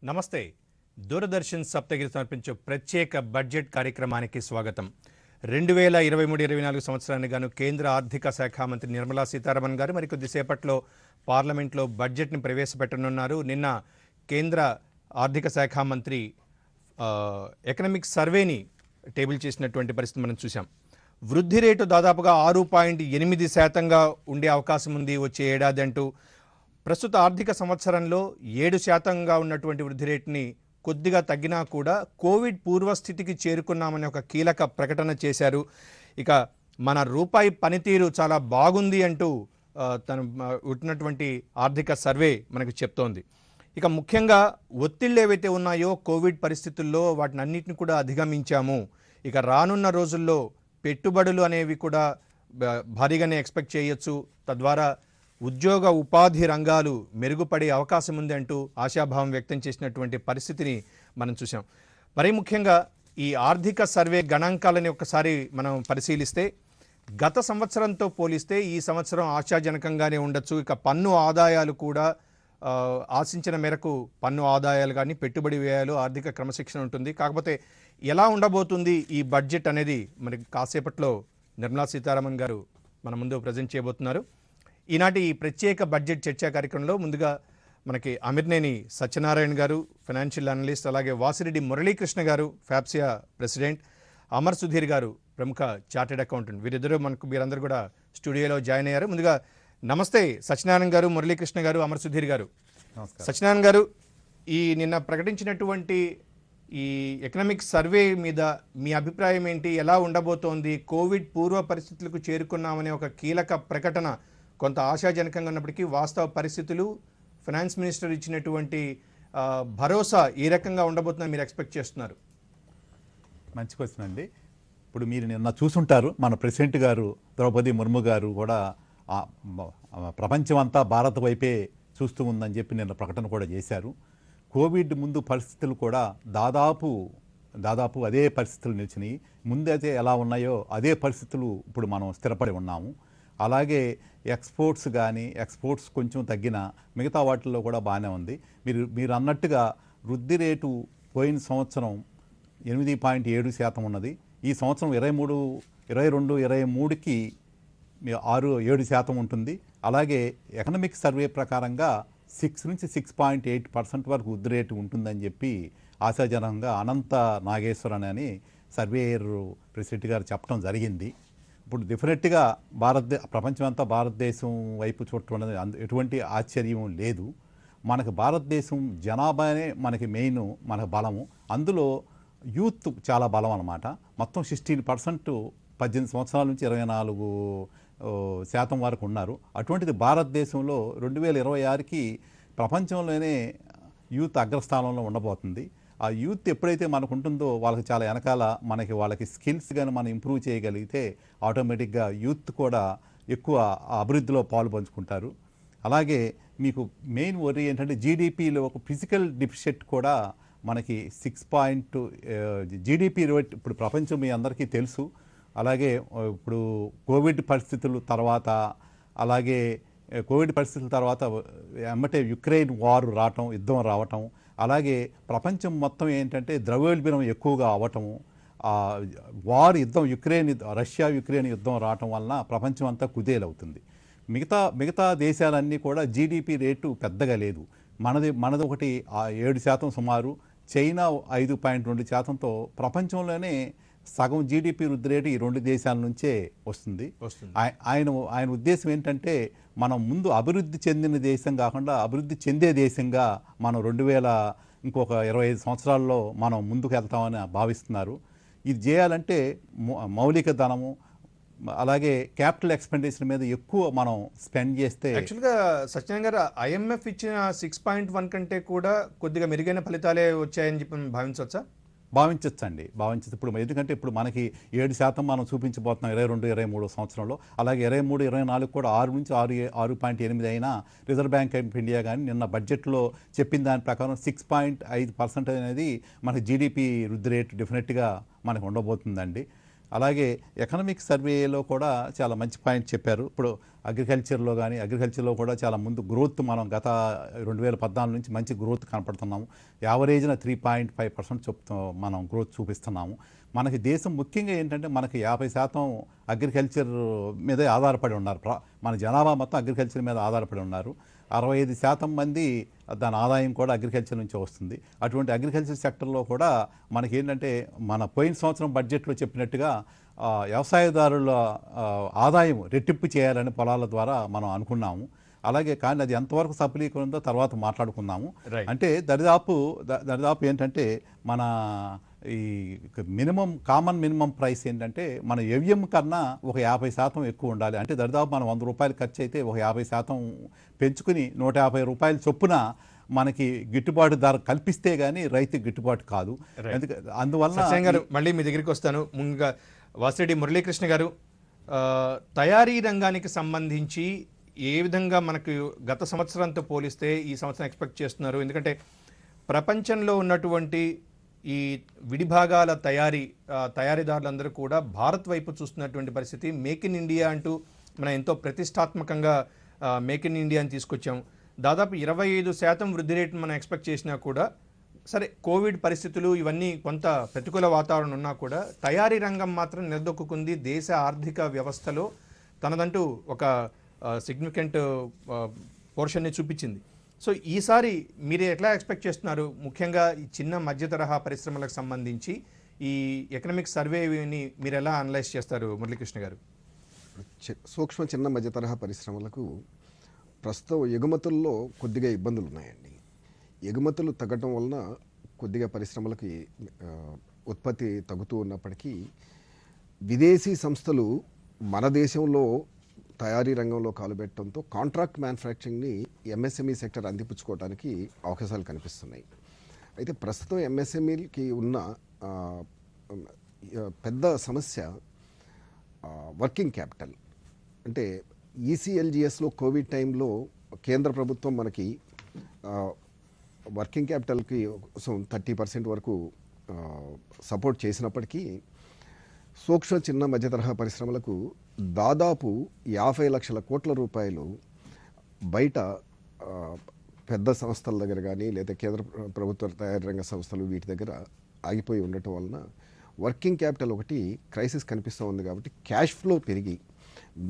నమస్తే. దూరదర్శన్ సప్తగిరి సమర్పించే ప్రత్యేక బడ్జెట్ కార్యక్రమానికి స్వాగతం. 2023-24 సంవత్సరానికి గాను కేంద్ర ఆర్థిక శాఖ మంత్రి నిర్మలా సీతారామన్ గారు మరికొద్దిసేపట్లో పార్లమెంట్లో బడ్జెట్ని ప్రవేశపెట్టనున్నారు. నిన్న కేంద్ర ఆర్థిక శాఖ మంత్రి ఎకనామిక్ సర్వేని టేబుల్ చేసినటువంటి పరిస్థితి మనం చూసాం. వృద్ధి రేటు దాదాపుగా 6.8% ఉండే అవకాశం ఉంది వచ్చే ఏడాది అంటూ. ప్రస్తుత ఆర్థిక సంవత్సరంలో 7% ఉన్నటువంటి వృద్ధి రేటుని కొద్దిగా తగ్గినా కూడా కోవిడ్ పూర్వస్థితికి చేరుకున్నామని ఒక కీలక ప్రకటన చేశారు. ఇక మన రూపాయి పనితీరు చాలా బాగుంది అంటూ తను ఉన్నటువంటి ఆర్థిక సర్వే మనకు చెప్తోంది. ఇక ముఖ్యంగా ఒత్తిళ్ళు ఏవైతే ఉన్నాయో కోవిడ్ పరిస్థితుల్లో వాటిని అన్నింటిని కూడా అధిగమించాము. ఇక రానున్న రోజుల్లో పెట్టుబడులు అనేవి కూడా భారీగానే ఎక్స్పెక్ట్ చేయొచ్చు. తద్వారా ఉద్యోగ ఉపాధి రంగాలు మెరుగుపడే అవకాశం ఉంది అంటూ ఆశాభావం వ్యక్తం చేసినటువంటి పరిస్థితిని మనం చూసాం. మరీ ముఖ్యంగా ఈ ఆర్థిక సర్వే గణాంకాలని ఒకసారి మనం పరిశీలిస్తే గత సంవత్సరంతో పోలిస్తే ఈ సంవత్సరం ఆశాజనకంగానే ఉండొచ్చు. ఇక పన్ను ఆదాయాలు కూడా ఆశించిన మేరకు పన్ను ఆదాయాలు కానీ పెట్టుబడి వ్యయాలు ఆర్థిక క్రమశిక్షణ ఉంటుంది. కాకపోతే ఎలా ఉండబోతుంది ఈ బడ్జెట్ అనేది మరి కాసేపట్లో నిర్మలా సీతారామన్ గారు మన ముందు ప్రజెంట్ చేయబోతున్నారు. ఈనాటి ఈ ప్రత్యేక బడ్జెట్ చర్చా కార్యక్రమంలో ముందుగా మనకి అమిర్నేని సత్యనారాయణ గారు ఫైనాన్షియల్ అనలిస్ట్, అలాగే వాసిరెడ్డి మురళీకృష్ణ గారు ఫ్యాప్సియా ప్రెసిడెంట్, అమర్ సుధీర్ గారు ప్రముఖ చార్టెడ్ అకౌంటెంట్, వీరిద్దరూ మీరందరూ కూడా స్టూడియోలో జాయిన్ అయ్యారు. ముందుగా నమస్తే సత్యనారాయణ గారు, మురళీకృష్ణ గారు, అమర్ సుధీర్ గారు. సత్యనారాయణ గారు, ఈ నిన్న ప్రకటించినటువంటి ఈ ఎకనామిక్ సర్వే మీద మీ అభిప్రాయం ఏంటి? ఎలా ఉండబోతోంది? కోవిడ్ పూర్వ పరిస్థితులకు చేరుకున్నామనే ఒక కీలక ప్రకటన కొంత ఆశాజనకంగా ఉన్నప్పటికీ వాస్తవ పరిస్థితులు, ఫైనాన్స్ మినిస్టర్ ఇచ్చినటువంటి భరోసా ఏ రకంగా ఉండబోతుందని మీరు ఎక్స్పెక్ట్ చేస్తున్నారు? మంచి క్వశ్చన్ అండి. ఇప్పుడు మీరు నిన్న చూసుంటారు, మన ప్రెసిడెంట్ గారు ద్రౌపది ముర్ము గారు కూడా ప్రపంచం అంతా భారత్ వైపే చూస్తూ ఉందని చెప్పి నిన్న ప్రకటన కూడా చేశారు. కోవిడ్ ముందు పరిస్థితులు కూడా దాదాపు అదే పరిస్థితులు నిలిచినాయి. ముందైతే ఎలా ఉన్నాయో అదే పరిస్థితులు ఇప్పుడు మనం స్థిరపడి ఉన్నాము. అలాగే ఎక్స్పోర్ట్స్ కొంచెం తగ్గిన మిగతా వాటిల్లో కూడా బాగానే ఉంది. మీరు అన్నట్టుగా వృద్ధి రేటు పోయిన సంవత్సరం 8.7% ఉన్నది. ఈ సంవత్సరం 22-23కి 6-7% ఉంటుంది. అలాగే ఎకనామిక్ సర్వే ప్రకారంగా 6-6.8% వరకు వృద్ధి రేటు ఉంటుందని చెప్పి ఆశాజనకంగా అనంత నాగేశ్వరన్ అని సర్వేయర్ ప్రెసిడెంట్ గారు చెప్పడం జరిగింది. ఇప్పుడు డెఫినెట్గా ప్రపంచం అంతా భారతదేశం వైపు చూడటం ఎటువంటి ఆశ్చర్యం లేదు. మనకు భారతదేశం జనాభానే మనకి మెయిన్, మనకు బలము. అందులో యూత్ చాలా బలం అన్నమాట. మొత్తం 16% 18 సంవత్సరాల నుంచి 24% వరకు ఉన్నారు. అటువంటిది భారతదేశంలో 2026కి ప్రపంచంలోనే యూత్ అగ్రస్థానంలో ఉండబోతుంది. ఆ యూత్ ఎప్పుడైతే మనకు ఉంటుందో వాళ్ళకి చాలా వెనకాల వాళ్ళకి స్కిల్స్ కానీ మనం ఇంప్రూవ్ చేయగలిగితే ఆటోమేటిక్గా యూత్ కూడా ఎక్కువ అభివృద్ధిలో పాలు పంచుకుంటారు. అలాగే మీకు మెయిన్ వరీ ఏంటంటే జీడిపిలో ఒక ఫిజికల్ డిఫిసిట్ కూడా మనకి 6 జీడిపి రేట్ ఇప్పుడు ప్రపంచం మీ అందరికీ తెలుసు. అలాగే ఇప్పుడు కోవిడ్ పరిస్థితుల తర్వాత ఎమ్మటే యుక్రెయిన్ వార్ యుద్ధం రావటం, అలాగే ప్రపంచం మొత్తం ఏంటంటే ద్రవ్యోల్బణం ఎక్కువగా అవ్వటము, యుద్ధం రష్యా యుక్రెయిన్ యుద్ధం రావటం వలన ప్రపంచం అంతా కుదేలవుతుంది. మిగతా దేశాలన్నీ కూడా జీడిపి రేటు పెద్దగా లేదు. మనది ఒకటి 7% సుమారు, చైనా 5.2%తో ప్రపంచంలోనే సగం జీడిపి వృద్ధి రేటు ఈ 2 దేశాల నుంచే వస్తుంది. ఆయన ఉద్దేశం ఏంటంటే మనం ముందు అభివృద్ధి చెందిన దేశం కాకుండా అభివృద్ధి చెందే దేశంగా మనం ఇంకొక 25 సంవత్సరాల్లో మనం ముందుకు వెళ్తామని భావిస్తున్నారు. ఇది చేయాలంటే మౌలిక ధనము అలాగే క్యాపిటల్ ఎక్స్పెండిచర్ మీద ఎక్కువ మనం స్పెండ్ చేస్తే. యాక్చువల్గా సత్యనారాయణ గారు, IMF ఇచ్చిన 6.1 కంటే కూడా కొద్దిగా మెరుగైన ఫలితాలే వచ్చాయని చెప్పి భావించవచ్చా? భావించండి. ఇప్పుడు ఎందుకంటే ఇప్పుడు మనకి 7% మనం చూపించబోతున్నాం 22-23 సంవత్సరంలో. అలాగే 23-24 కూడా 6-6.8 అయినా రిజర్వ్ బ్యాంక్ ఆఫ్ ఇండియా కానీ నిన్న బడ్జెట్లో చెప్పిన దాని ప్రకారం 6.5% అనేది మనకి జీడిపి వృద్ధి రేటు డెఫినెట్గా మనకు ఉండబోతుందండి. అలాగే ఎకనామిక్ సర్వేలో కూడా చాలా మంచి పాయింట్ చెప్పారు. ఇప్పుడు అగ్రికల్చర్లో కూడా చాలా ముందు గ్రోత్ మనం గత 2014 నుంచి మంచి గ్రోత్ కనపడుతున్నాము. యావరేజ్న 3.5% చెప్తూ మనం గ్రోత్ చూపిస్తున్నాము. మనకి దేశం ముఖ్యంగా ఏంటంటే మనకి 50% అగ్రికల్చర్ మీదే ఆధారపడి ఉన్నారు. మన జనాభా మొత్తం అగ్రికల్చర్ మీద ఆధారపడి ఉన్నారు. 65% మంది దాని ఆదాయం కూడా అగ్రికల్చర్ నుంచి వస్తుంది. అటువంటి అగ్రికల్చర్ సెక్టర్లో కూడా మనకేంటంటే మన పోయిన సంవత్సరం బడ్జెట్లో చెప్పినట్టుగా వ్యవసాయదారుల ఆదాయం రెట్టింపు చేయాలని పొలాల ద్వారా మనం అనుకున్నాము. అలాగే కానీ అది ఎంతవరకు సఫలీకరిందో తర్వాత మాట్లాడుకుందాము. అంటే దరిదాపు ఏంటంటే మన ఈ కామన్ మినిమం ప్రైస్ ఏంటంటే మన వ్యయం కన్నా ఒక 50% ఎక్కువ ఉండాలి. అంటే దరిదాపు మనం 100 రూపాయలు ఖర్చు అయితే ఒక 50% పెంచుకుని 150 రూపాయల చొప్పున మనకి గిట్టుబాటు ధర కల్పిస్తే గానీ రైతుకి గిట్టుబాటు కాదు. అందువల్ల మళ్ళీ మీ దగ్గరికి వస్తాను. ముందుగా వాసిరెడ్డి మురళీకృష్ణ గారు, తయారీ రంగానికి సంబంధించి ఏ విధంగా మనకు గత సంవత్సరంతో పోలిస్తే ఈ సంవత్సరం ఎక్స్పెక్ట్ చేస్తున్నారు? ఎందుకంటే ప్రపంచంలో ఉన్నటువంటి ఈ విడిభాగాల తయారీదారులందరూ కూడా భారత్ వైపు చూస్తున్నటువంటి పరిస్థితి. మేక్ ఇన్ ఇండియా అంటూ మనం ఎంతో ప్రతిష్టాత్మకంగా మేక్ ఇన్ ఇండియాని తీసుకొచ్చాం. దాదాపు 25% వృద్ధి రేటు మనం ఎక్స్పెక్ట్ చేసినా కూడా, సరే కోవిడ్ పరిస్థితులు ఇవన్నీ కొంత ప్రతికూల వాతావరణం ఉన్నా కూడా తయారీ రంగం మాత్రం నిలదొక్కుంది. దేశ ఆర్థిక వ్యవస్థలో తనదంటూ ఒక సిగ్నిఫికెంట్ పోర్షన్ని చూపించింది. సో ఈసారి మీరు ఎట్లా ఎక్స్పెక్ట్ చేస్తున్నారు? ముఖ్యంగా ఈ చిన్న మధ్య తరహా పరిశ్రమలకు సంబంధించి ఈ ఎకనామిక్ సర్వేని మీరు ఎలా అనలైజ్ చేస్తారు మురళీకృష్ణ గారు? సూక్ష్మ చిన్న మధ్య తరహా పరిశ్రమలకు ప్రస్తుతం ఎగుమతుల్లో కొద్దిగా ఇబ్బందులు ఉన్నాయండి. ఎగుమతులు తగ్గటం వలన కొద్దిగా పరిశ్రమలకి ఉత్పత్తి తగ్గుతూ ఉన్నప్పటికీ విదేశీ సంస్థలు మన దేశంలో తయారీ రంగంలో కాలుపెట్టడంతో కాంట్రాక్ట్ మ్యానుఫ్యాక్చరింగ్ని ఎంఎస్ఎంఈ సెక్టర్ అందిపుచ్చుకోవడానికి అవకాశాలు కనిపిస్తున్నాయి. అయితే ప్రస్తుతం ఎంఎస్ఎంఈకి ఉన్న పెద్ద సమస్య వర్కింగ్ క్యాపిటల్. అంటే ఈసీఎల్జిఎస్లో కోవిడ్ టైంలో కేంద్ర ప్రభుత్వం మనకి వర్కింగ్ క్యాపిటల్కి కోసం 30% వరకు సపోర్ట్ చేసినప్పటికీ సూక్ష్మ చిన్న మధ్య తరహా పరిశ్రమలకు దాదాపు 50 లక్షల కోట్ల రూపాయలు బయట పెద్ద సంస్థల దగ్గర కానీ లేదా కేంద్ర ప్రభుత్వ తయారీ రంగ సంస్థలు వీటి దగ్గర ఆగిపోయి ఉండటం వలన వర్కింగ్ క్యాపిటల్ ఒకటి క్రైసిస్ కనిపిస్తూ ఉంది. కాబట్టి క్యాష్ ఫ్లో పెరిగి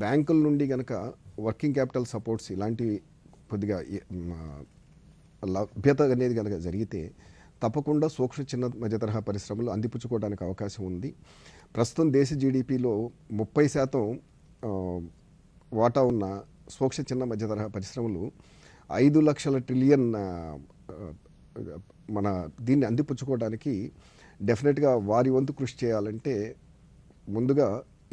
బ్యాంకుల నుండి కనుక వర్కింగ్ క్యాపిటల్ సపోర్ట్స్ ఇలాంటివి కొద్దిగా లభ్యత అనేది కనుక జరిగితే తప్పకుండా సూక్ష్మ చిన్న మధ్య తరహా పరిశ్రమలు అందిపుచ్చుకోవడానికి అవకాశం ఉంది. ప్రస్తుతం దేశ జీడిపిలో 30% వాటా ఉన్న సూక్ష్మ చిన్న మధ్య తరహా పరిశ్రమలు 5 లక్షల ట్రిలియన్ మన దీన్ని అందిపుచ్చుకోవడానికి డెఫినెట్గా వారి వంతు కృషి చేయాలంటే ముందుగా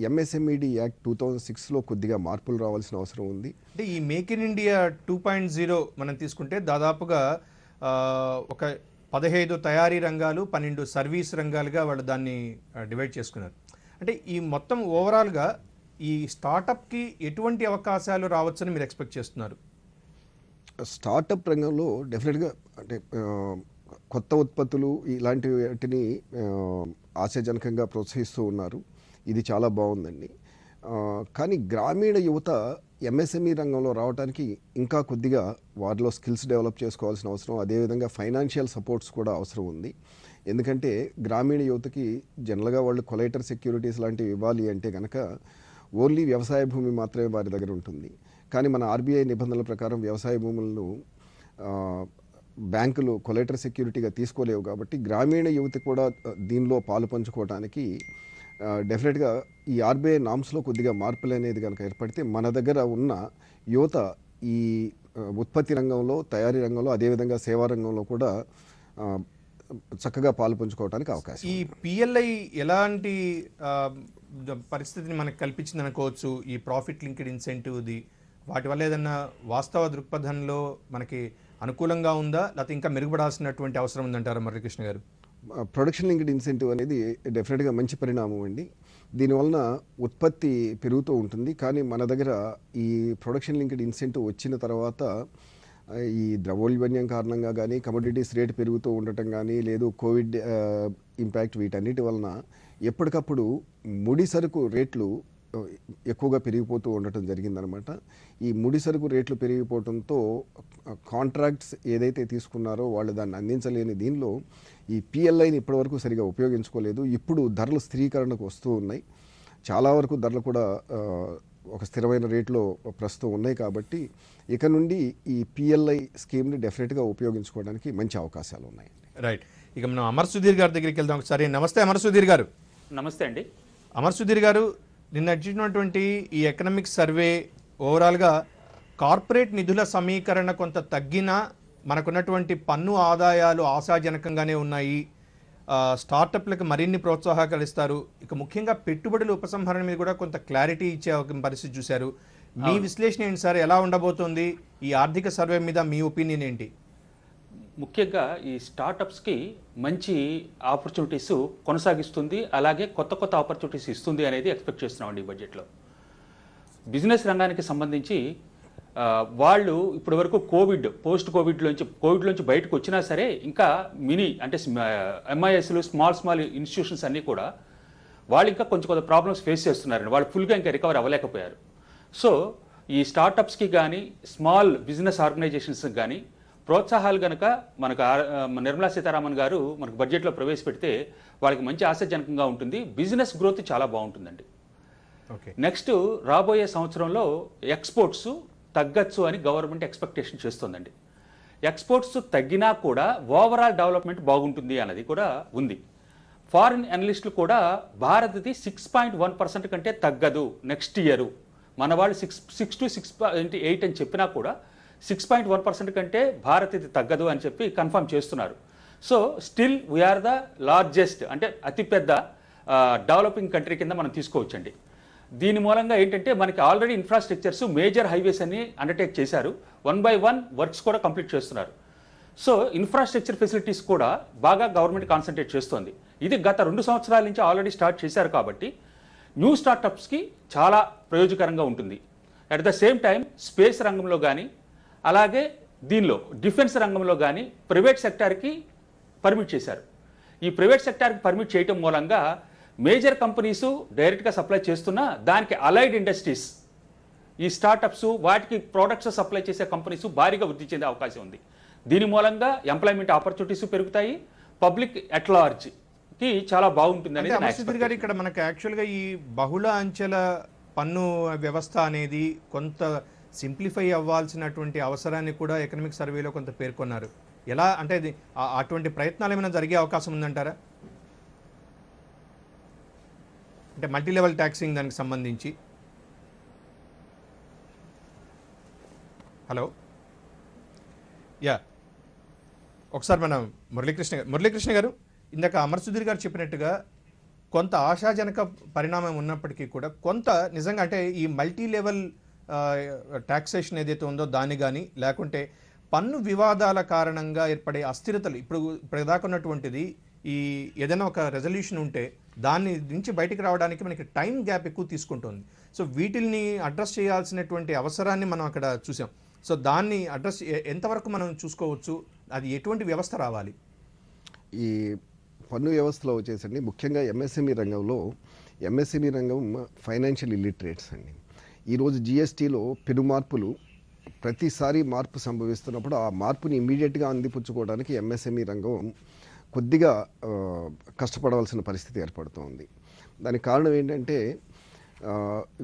ఎంఎస్ఎంఈడి యాక్ట్ 2006లో కొద్దిగా మార్పులు రావాల్సిన అవసరం ఉంది. అంటే ఈ మేక్ ఇన్ ఇండియా 2.0 మనం తీసుకుంటే దాదాపుగా ఒక 15 తయారీ రంగాలు 12 సర్వీస్ రంగాలుగా వాళ్ళు దాన్ని డివైడ్ చేసుకున్నారు. అంటే ఈ మొత్తం ఓవరాల్గా ఈ స్టార్టప్కి ఎటువంటి అవకాశాలు రావచ్చని మీరు ఎక్స్పెక్ట్ చేస్తున్నారు? స్టార్టప్ రంగంలో డెఫినెట్గా అంటే కొత్త ఉత్పత్తులు ఇలాంటి వాటిని ఆశాజనకంగా ప్రోత్సహిస్తూ ఉన్నారు. ఇది చాలా బాగుందండి. కానీ గ్రామీణ యువత ఎంఎస్ఎంఈ రంగంలో రావడానికి ఇంకా కొద్దిగా వారిలో స్కిల్స్ డెవలప్ చేసుకోవాల్సిన అవసరం, అదేవిధంగా ఫైనాన్షియల్ సపోర్ట్స్ కూడా అవసరం ఉంది. ఎందుకంటే గ్రామీణ యువతకి జనరల్గా వాళ్ళు కొలైటర్ సెక్యూరిటీస్ లాంటివి ఇవ్వాలి అంటే కనుక ఓన్లీ వ్యవసాయ భూమి మాత్రమే వారి దగ్గర ఉంటుంది. కానీ మన ఆర్బీఐ నిబంధనల ప్రకారం వ్యవసాయ భూములను బ్యాంకులు కొలైటర్ సెక్యూరిటీగా తీసుకోలేవు. కాబట్టి గ్రామీణ యువత కూడా దీనిలో పాలు పంచుకోవడానికి డెఫినెట్గా ఈ ఆర్బీఐ నామ్స్లో కొద్దిగా మార్పులు అనేది కనుక ఏర్పడితే మన దగ్గర ఉన్న యువత ఈ ఉత్పత్తి రంగంలో, తయారీ రంగంలో, అదేవిధంగా సేవా రంగంలో కూడా చక్కగా పాలు పంచుకోవడానికి అవకాశం. ఈ పిఎల్ఐ ఎలాంటి పరిస్థితిని మనకు కల్పించింది అనుకోవచ్చు? ఈ ప్రాఫిట్ లింక్డ్ ఇన్సెంటివ్ది వాటి వల్ల ఏదన్నా వాస్తవ దృక్పథంలో మనకి అనుకూలంగా ఉందా, లేకపోతే ఇంకా మెరుగుపడాల్సినటువంటి అవసరం ఉందంటారా మురళీకృష్ణ గారు? ప్రొడక్షన్ లింక్డ్ ఇన్సెంటివ్ అనేది డెఫినెట్గా మంచి పరిణామం అండి. దీనివలన ఉత్పత్తి పెరుగుతూ ఉంటుంది. కానీ మన దగ్గర ఈ ప్రొడక్షన్ లింక్డ్ ఇన్సెంటివ్ వచ్చిన తర్వాత ఈ ద్రవ్యోల్బణ్యం కారణంగా కానీ, కమోడిటీస్ రేట్ పెరుగుతూ ఉండటం కానీ, లేదు కోవిడ్ ఇంపాక్ట్, వీటన్నిటి వలన ఎప్పటికప్పుడు ముడి సరుకు రేట్లు ఎక్కువగా పెరిగిపోతూ ఉండటం జరిగిందనమాట. ఈ ముడి సరుకు రేట్లు పెరిగిపోవడంతో కాంట్రాక్ట్స్ ఏదైతే తీసుకున్నారో వాళ్ళు దాన్ని అందించలేని దీనిలో ఈ పిఎల్ఐని ఇప్పటివరకు సరిగా ఉపయోగించుకోలేదు. ఇప్పుడు ధరలు స్థిరీకరణకు వస్తూ ఉన్నాయి. చాలా వరకు ధరలు కూడా ఒక స్థిరమైన రేట్లో ప్రస్తుతం ఉన్నాయి. కాబట్టి ఇక నుండి ఈ పిఎల్ఐ స్కీమ్ని డెఫినెట్గా ఉపయోగించుకోవడానికి మంచి అవకాశాలు ఉన్నాయండి. రైట్. ఇక మనం అమర్ సుధీర్ గారి దగ్గరికి వెళ్దాం ఒకసారి. నమస్తే అమర్ సుధీర్ గారు. నమస్తే అండి. అమర్ సుధీర్ గారు, నిన్న ఇచ్చినటువంటి ఈ ఎకనామిక్ సర్వే ఓవరాల్గా కార్పొరేట్ నిధుల సమీకరణ కొంత తగ్గినా మనకున్నటువంటి పన్ను ఆదాయాలు ఆశాజనకంగానే ఉన్నాయి. స్టార్టప్లకు మరిన్ని ప్రోత్సాహకాలు ఇస్తారు. ఇక ముఖ్యంగా పెట్టుబడుల ఉపసంహరణ మీద కూడా కొంత క్లారిటీ ఇచ్చే ఒక పరిస్థితి చూశారు. మీ విశ్లేషణ ఏంటి సార్? ఎలా ఉండబోతోంది ఈ ఆర్థిక సర్వే మీద? మీ ఒపీనియన్ ఏంటి? ముఖ్యంగా ఈ స్టార్టప్స్కి మంచి ఆపర్చునిటీస్ కొనసాగిస్తుంది, అలాగే కొత్త కొత్త ఆపర్చునిటీస్ ఇస్తుంది అనేది ఎక్స్పెక్ట్ చేస్తున్నామండి ఈ బడ్జెట్లో. బిజినెస్ రంగానికి సంబంధించి వాళ్ళు ఇప్పటి వరకు పోస్ట్ కోవిడ్లోంచి బయటకు వచ్చినా సరే ఇంకా అంటే ఎంఐఎస్లు, స్మాల్ ఇన్స్టిట్యూషన్స్ అన్నీ కూడా వాళ్ళు ఇంకా కొంచెం ప్రాబ్లమ్స్ ఫేస్ చేస్తున్నారండి. వాళ్ళు ఫుల్గా ఇంకా రికవర్ అవ్వలేకపోయారు. సో ఈ స్టార్టప్స్కి కానీ, స్మాల్ బిజినెస్ ఆర్గనైజేషన్స్కి కానీ ప్రోత్సాహాలు కనుక మనకు నిర్మలా సీతారామన్ గారు మనకు బడ్జెట్లో ప్రవేశపెడితే వాళ్ళకి మంచి ఆశాజనకంగా ఉంటుంది. బిజినెస్ గ్రోత్ చాలా బాగుంటుందండి. నెక్స్ట్ రాబోయే సంవత్సరంలో ఎక్స్పోర్ట్స్ తగ్గచ్చు అని గవర్నమెంట్ ఎక్స్పెక్టేషన్ చేస్తుందండి. ఎక్స్పోర్ట్స్ తగ్గినా కూడా ఓవరాల్ డెవలప్మెంట్ బాగుంటుంది అన్నది కూడా ఉంది. ఫారిన్ అనలిస్టులు కూడా భారత్ది 6.1% కంటే తగ్గదు నెక్స్ట్ ఇయర్. మన వాళ్ళు 6 to 6.8 అని చెప్పినా కూడా 6.1% కంటే భారత్ ఇది తగ్గదు అని చెప్పి కన్ఫర్మ్ చేస్తున్నారు. So still we are the largest, అంటే అతిపెద్ద డెవలపింగ్ కంట్రీ కింద మనం తీసుకోవచ్చండి. దీని మూలంగా ఏంటంటే మనకి ఆల్రెడీ ఇన్ఫ్రాస్ట్రక్చర్స్, మేజర్ హైవేస్ అన్ని అండర్టేక్ చేశారు. 1 by 1 వర్క్స్ కూడా కంప్లీట్ చేస్తున్నారు. సో ఇన్ఫ్రాస్ట్రక్చర్ ఫెసిలిటీస్ కూడా బాగా గవర్నమెంట్ కాన్సన్ట్రేట్ చేస్తోంది. ఇది గత 2 సంవత్సరాల నుంచి ఆల్రెడీ స్టార్ట్ చేశారు కాబట్టి న్యూ స్టార్టప్స్కి చాలా ప్రయోజకరంగా ఉంటుంది. At the same time space రంగంలో కానీ, అలాగే దీనిలో డిఫెన్స్ రంగంలో కానీ ప్రైవేట్ సెక్టార్కి పర్మిట్ చేశారు. ఈ ప్రైవేట్ సెక్టార్కి పర్మిట్ చేయటం మూలంగా మేజర్ కంపెనీస్ డైరెక్ట్గా సప్లై చేస్తున్నా దానికి అలైడ్ ఇండస్ట్రీస్, ఈ స్టార్టప్స్, వాటికి ప్రోడక్ట్స్ సప్లై చేసే కంపెనీస్ భారీగా వృద్ధి చెందే అవకాశం ఉంది. దీని మూలంగా ఎంప్లాయ్మెంట్ ఆపర్చునిటీస్ పెరుగుతాయి, పబ్లిక్ అట్ లార్జ్కి చాలా బాగుంటుంది అనేది. ఇక్కడ మనకు యాక్చువల్గా ఈ బహుళ అంచెల పన్ను వ్యవస్థ అనేది కొంత సింప్లిఫై అవ్వాల్సినటువంటి అవసరాన్ని కూడా ఎకనామిక్ సర్వేలో కొంత పేర్కొన్నారు. ఎలా అంటే అటువంటి ప్రయత్నాలు ఏమైనా జరిగే అవకాశం ఉందంటారా? అంటే మల్టీ లెవెల్ ట్యాక్సింగ్ దానికి సంబంధించి. హలో, యా, ఒకసారి మనం మురళీకృష్ణ గారు, ఇందాక అమర్ సుధీర్ గారు చెప్పినట్టుగా కొంత ఆశాజనక పరిణామం ఉన్నప్పటికీ కూడా కొంత నిజంగా అంటే ఈ మల్టీ లెవెల్ ట్యాక్సేషన్ ఏదైతే ఉందో దాన్ని కానీ, లేకుంటే పన్ను వివాదాల కారణంగా ఏర్పడే అస్థిరతలు, ఇప్పుడు దాకా ఉన్నటువంటిది ఈ ఏదైనా ఒక రెజల్యూషన్ ఉంటే దాన్ని నుంచి బయటికి రావడానికి మనకి టైం గ్యాప్ ఎక్కువ తీసుకుంటుంది. సో వీటిని అడ్రస్ చేయాల్సినటువంటి అవసరాన్ని మనం అక్కడ చూసాం. సో దాన్ని అడ్రస్ ఎంతవరకు మనం చూసుకోవచ్చు? అది ఎటువంటి వ్యవస్థ రావాలి? ఈ పన్ను వ్యవస్థలో వచ్చేసండి ముఖ్యంగా ఎంఎస్ఎంఈ రంగం ఫైనాన్షియల్ ఇల్లిటరేట్స్ అండి. ఈరోజు జిఎస్టీలో పెను మార్పులు, ప్రతిసారి మార్పు సంభవిస్తున్నప్పుడు ఆ మార్పుని ఇమ్మీడియట్గా అందిపుచ్చుకోవడానికి ఎంఎస్ఎంఈ రంగం కొద్దిగా కష్టపడవలసిన పరిస్థితి ఏర్పడుతోంది. దానికి కారణం ఏంటంటే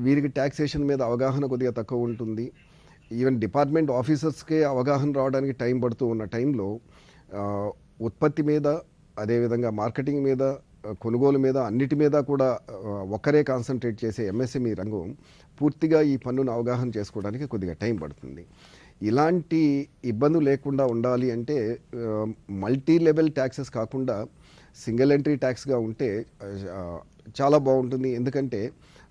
వీరికి ట్యాక్సేషన్ మీద అవగాహన కొద్దిగా తక్కువ ఉంటుంది. ఈవెన్ డిపార్ట్మెంట్ ఆఫీసర్స్కే అవగాహన రావడానికి టైం పడుతూ ఉన్న టైంలో ఉత్పత్తి మీద, అదేవిధంగా మార్కెటింగ్ మీద, కొనుగోలు మీద, అన్నిటి మీద కూడా ఒక్కరే కాన్సన్ట్రేట్ చేసే ఎంఎస్ఎంఈ రంగం పూర్తిగా ఈ పన్నును అవగాహన చేసుకోవడానికి కొద్దిగా టైం పడుతుంది. ఇలాంటి ఇబ్బందులు లేకుండా ఉండాలి అంటే మల్టీ లెవెల్ ట్యాక్సెస్ కాకుండా సింగిల్ ఎంట్రీ ట్యాక్స్గా ఉంటే చాలా బాగుంటుంది. ఎందుకంటే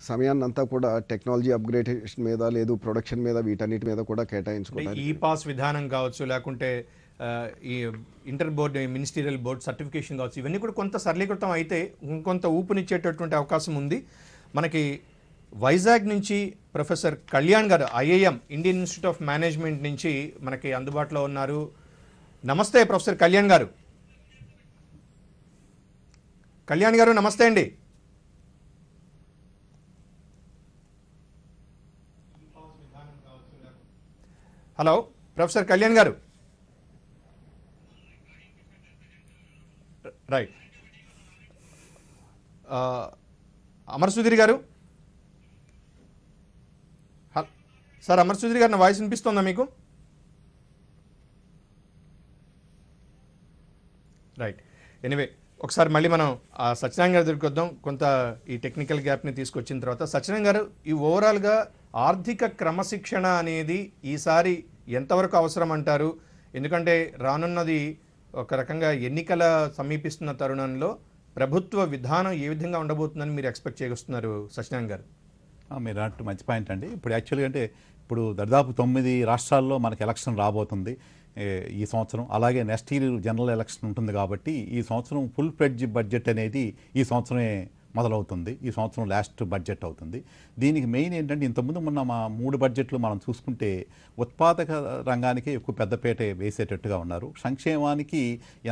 సమయాన్నంతా కూడా టెక్నాలజీ అప్గ్రేడేషన్ మీద, లేదు ప్రొడక్షన్ మీద, వీటన్నిటి మీద కూడా కేటాయించుకోవడానికి ఈ పాస్ విధానం కావచ్చు, లేకుంటే ఈ inter board, ministerial board certification కావచ్చు, ఇవన్నీ కూడా కొంత సరళీకృతం అయితే ఇంకొంత ఊపునిచ్చేటటువంటి అవకాశం ఉంది. మనకి వైజాగ్ నుంచి ప్రొఫెసర్ కళ్యాణ్ గారు IIM Indian institute of management నుంచి మనకి అందుబాటులో ఉన్నారు. నమస్తే ప్రొఫెసర్ కళ్యాణ్ గారు. కళ్యాణ్ గారు నమస్తే అండి. హలో ప్రొఫెసర్ కళ్యాణ్ గారు. రైట్. అమర్ సుధీర్ గారు. సార్ అమర్ సుధీర్ గారు, నా వాయిస్ వినిపిస్తుందా మీకు? రైట్. ఎనీవే ఒకసారి మళ్ళీ మనం సత్యనారాయణ గారి దగ్గరికి వద్దాం. కొంత ఈ టెక్నికల్ గ్యాప్ని తీసుకొచ్చిన తర్వాత సత్యనారాయణ గారు, ఈ ఓవరాల్గా ఆర్థిక క్రమశిక్షణ అనేది ఈసారి ఎంతవరకు అవసరం అంటారు? ఎందుకంటే రానున్నది ఒక రకంగా ఎన్నికల సమీపిస్తున్న తరుణంలో ప్రభుత్వ విధానం ఏ విధంగా ఉండబోతుందని మీరు ఎక్స్పెక్ట్ చేయగలుగుతున్నారు సత్యనారాయణ గారు? మీరు అన్నట్టు మంచి పాయింట్ అండి. ఇప్పుడు యాక్చువల్గా అంటే ఇప్పుడు దాదాపు 9 రాష్ట్రాల్లో మనకి ఎలక్షన్ రాబోతుంది ఈ సంవత్సరం. అలాగే నెక్స్ట్ ఇయర్ జనరల్ ఎలక్షన్ ఉంటుంది కాబట్టి ఈ సంవత్సరం ఫుల్ ఫ్లెడ్జ్ బడ్జెట్ అనేది ఈ సంవత్సరమే మొదలవుతుంది. ఈ సంవత్సరం లాస్ట్ బడ్జెట్ అవుతుంది. దీనికి మెయిన్ ఏంటంటే ఇంతకుముందు మొన్న మా 3 బడ్జెట్లు మనం చూసుకుంటే ఉత్పాదక రంగానికి ఎక్కువ పెద్దపేట వేసేటట్టుగా ఉన్నారు. సంక్షేమానికి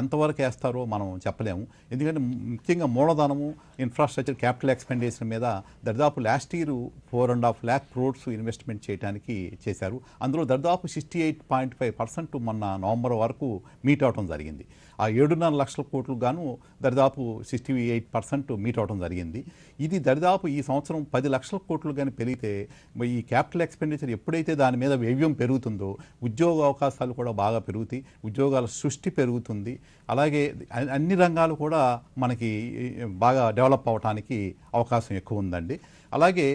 ఎంతవరకు వేస్తారో మనం చెప్పలేము. ఎందుకంటే ముఖ్యంగా మూలధనము, ఇన్ఫ్రాస్ట్రక్చర్, క్యాపిటల్ ఎక్స్పెండిచర్ మీద దాదాపు last year 4.5 lakh crores investment చేయడానికి చేశారు. అందులో దాదాపు 68.5% మొన్న నవంబర్ వరకు మీట్ అవడం జరిగింది. ఆ 7.5 లక్షల కోట్లకు గాను దాదాపు 68% మీట్ అవడం జరిగింది. ఇది దాదాపు ఈ సంవత్సరం 10 లక్షల కోట్లు కానీ పెరిగితే ఈ క్యాపిటల్ ఎక్స్పెండిచర్ ఎప్పుడైతే దాని మీద వ్యయం పెరుగుతుందో ఉద్యోగ అవకాశాలు కూడా బాగా పెరుగుతాయి, ఉద్యోగాల సృష్టి పెరుగుతుంది. అలాగే అన్ని రంగాలు కూడా మనకి బాగా డెవలప్ అవడానికి అవకాశం ఎక్కువ ఉందండి. అలాగే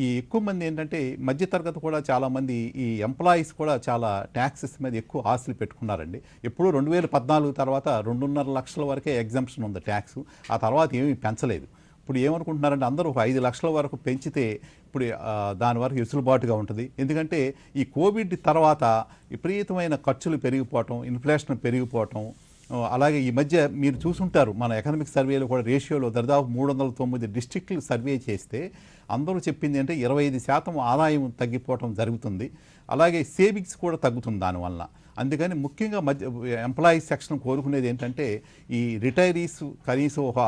ఈ ఎక్కువ మంది ఏంటంటే మధ్యతరగతి కూడా చాలామంది ఈ ఎంప్లాయీస్ కూడా చాలా ట్యాక్సెస్ మీద ఎక్కువ ఆశలు పెట్టుకున్నారండి. ఎప్పుడూ 2014 తర్వాత 2.5 లక్షల వరకే ఎగ్జంప్షన్ ఉంది ట్యాక్స్. ఆ తర్వాత ఏమీ పెంచలేదు. ఇప్పుడు ఏమనుకుంటున్నారంటే అందరూ ఒక 5 లక్షల వరకు పెంచితే ఇప్పుడు దాని వరకు వెసులుబాటుగా ఉంటుంది. ఎందుకంటే ఈ కోవిడ్ తర్వాత విపరీతమైన ఖర్చులు పెరిగిపోవటం, ఇన్ఫ్లేషన్ పెరిగిపోవటం, అలాగే ఈ మధ్య మీరు చూసుంటారు మన ఎకనామిక్ సర్వేలో కూడా రేషియోలో దాదాపు 309 డిస్ట్రిక్ట్లు సర్వే చేస్తే అందరూ చెప్పింది అంటే 25% ఆదాయం తగ్గిపోవటం జరుగుతుంది. అలాగే సేవింగ్స్ కూడా తగ్గుతుంది దానివల్ల. అందుకని ముఖ్యంగా ఎంప్లాయీస్ సెక్షన్ కోరుకునేది ఏంటంటే ఈ రిటైరీస్ కనీసం ఒక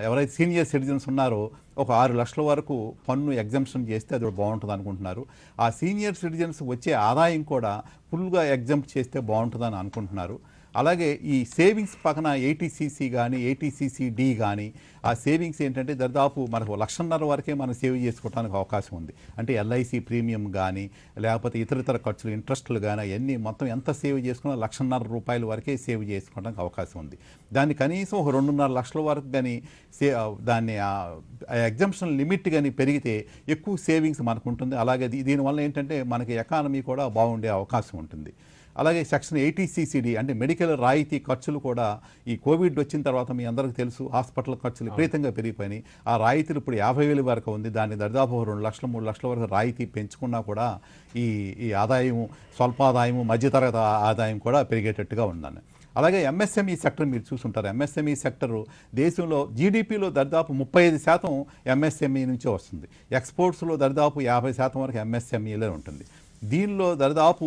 ఎవరైతే సీనియర్ సిటిజన్స్ ఉన్నారో ఒక 6 లక్షల వరకు పన్ను ఎగ్జంప్షన్ చేస్తే అది బాగుంటుంది అనుకుంటున్నారు. ఆ సీనియర్ సిటిజన్స్ వచ్చే ఆదాయం కూడా ఫుల్గా ఎగ్జంప్ట్ చేస్తే బాగుంటుందని అనుకుంటున్నారు. అలాగే ఈ సేవింగ్స్ పక్కన 80cc కానీ 80cc-D కానీ ఆ సేవింగ్స్ ఏంటంటే దాదాపు మనకు 1.5 లక్షల వరకే మనం సేవ్ చేసుకోవడానికి అవకాశం ఉంది. అంటే ఎల్ఐసి ప్రీమియం కానీ లేకపోతే ఇతర ఖర్చులు, ఇంట్రెస్టులు కానీ అవన్నీ మొత్తం ఎంత సేవ్ చేసుకున్నా 1.5 లక్షల రూపాయల వరకే సేవ్ చేసుకోవడానికి అవకాశం ఉంది. దాన్ని కనీసం ఒక 2.5 లక్షల వరకు కానీ దాన్ని ఎగ్జంప్షన్ లిమిట్ కానీ పెరిగితే ఎక్కువ సేవింగ్స్ మనకు ఉంటుంది. అలాగే దీనివల్ల ఏంటంటే మనకి ఎకానమీ కూడా బాగుండే అవకాశం ఉంటుంది. అలాగే సెక్షన్ 80cc-D అంటే మెడికల్ రాయితీ ఖర్చులు కూడా ఈ కోవిడ్ వచ్చిన తర్వాత మీ అందరికీ తెలుసు హాస్పిటల్ ఖర్చులు విపరీతంగా పెరిగిపోయినాయి. ఆ రాయితీలు ఇప్పుడు 50,000 వరకు ఉంది. దాన్ని దాదాపు 2 లక్షలు 3 లక్షల వరకు రాయితీ పెంచుకున్నా కూడా ఈ ఆదాయము, స్వల్పాదాయము, మధ్యతరగతి ఆదాయం కూడా పెరిగేటట్టుగా ఉందని. అలాగే ఎంఎస్ఎంఈ సెక్టర్ మీరు చూసుంటారు. ఎంఎస్ఎంఈ సెక్టరు దేశంలో జీడిపిలో దాదాపు 35% ఎంఎస్ఎంఈ నుంచే వస్తుంది. ఎక్స్పోర్ట్స్లో దాదాపు 50% వరకు ఎంఎస్ఎంఈలే ఉంటుంది. దీనిలో దాదాపు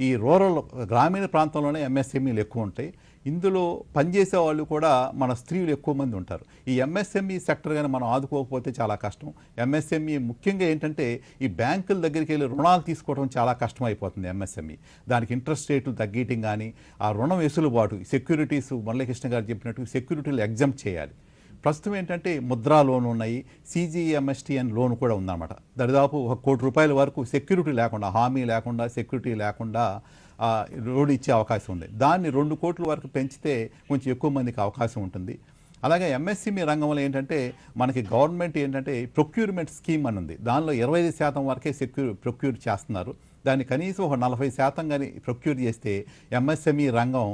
ఈ రూరల్ గ్రామీణ ప్రాంతంలోనే ఎంఎస్ఎంఈలు ఎక్కువ ఉంటాయి. ఇందులో పనిచేసే వాళ్ళు కూడా మన స్త్రీలు ఎక్కువ మంది ఉంటారు. ఈ ఎంఎస్ఎంఈ సెక్టర్ కానీ మనం ఆదుకోకపోతే చాలా కష్టం. ఎంఎస్ఎంఈ ముఖ్యంగా ఏంటంటే ఈ బ్యాంకుల దగ్గరికి వెళ్ళి రుణాలు తీసుకోవడం చాలా కష్టం అయిపోతుంది. ఎంఎస్ఎంఈ దానికి ఇంట్రెస్ట్ రేట్లు తగ్గీయటం కానీ ఆ రుణం వెసులుబాటు, సెక్యూరిటీస్ మురళీకృష్ణ గారు చెప్పినట్టు సెక్యూరిటీలు ఎగ్జామ్ట్ చేయాలి. ప్రస్తుతం ఏంటంటే ముద్రా లోన్ ఉన్నాయి, CGMSTN లోన్ కూడా ఉందన్నమాట. దాదాపు 1 కోటి రూపాయల వరకు సెక్యూరిటీ లేకుండా, హామీ లేకుండా, సెక్యూరిటీ లేకుండా లోన్ ఇచ్చే అవకాశం ఉంది. దాన్ని 2 కోట్ల వరకు పెంచితే కొంచెం ఎక్కువ మందికి అవకాశం ఉంటుంది. అలాగే ఎంఎస్ఎంఈ రంగంలో ఏంటంటే మనకి గవర్నమెంట్ ఏంటంటే ప్రొక్యూర్మెంట్ స్కీమ్ అని ఉంది. దానిలో 25% వరకే ప్రొక్యూర్ చేస్తున్నారు. దాన్ని కనీసం ఒక 40% కానీ ప్రొక్యూర్ చేస్తే ఎంఎస్ఎంఈ రంగం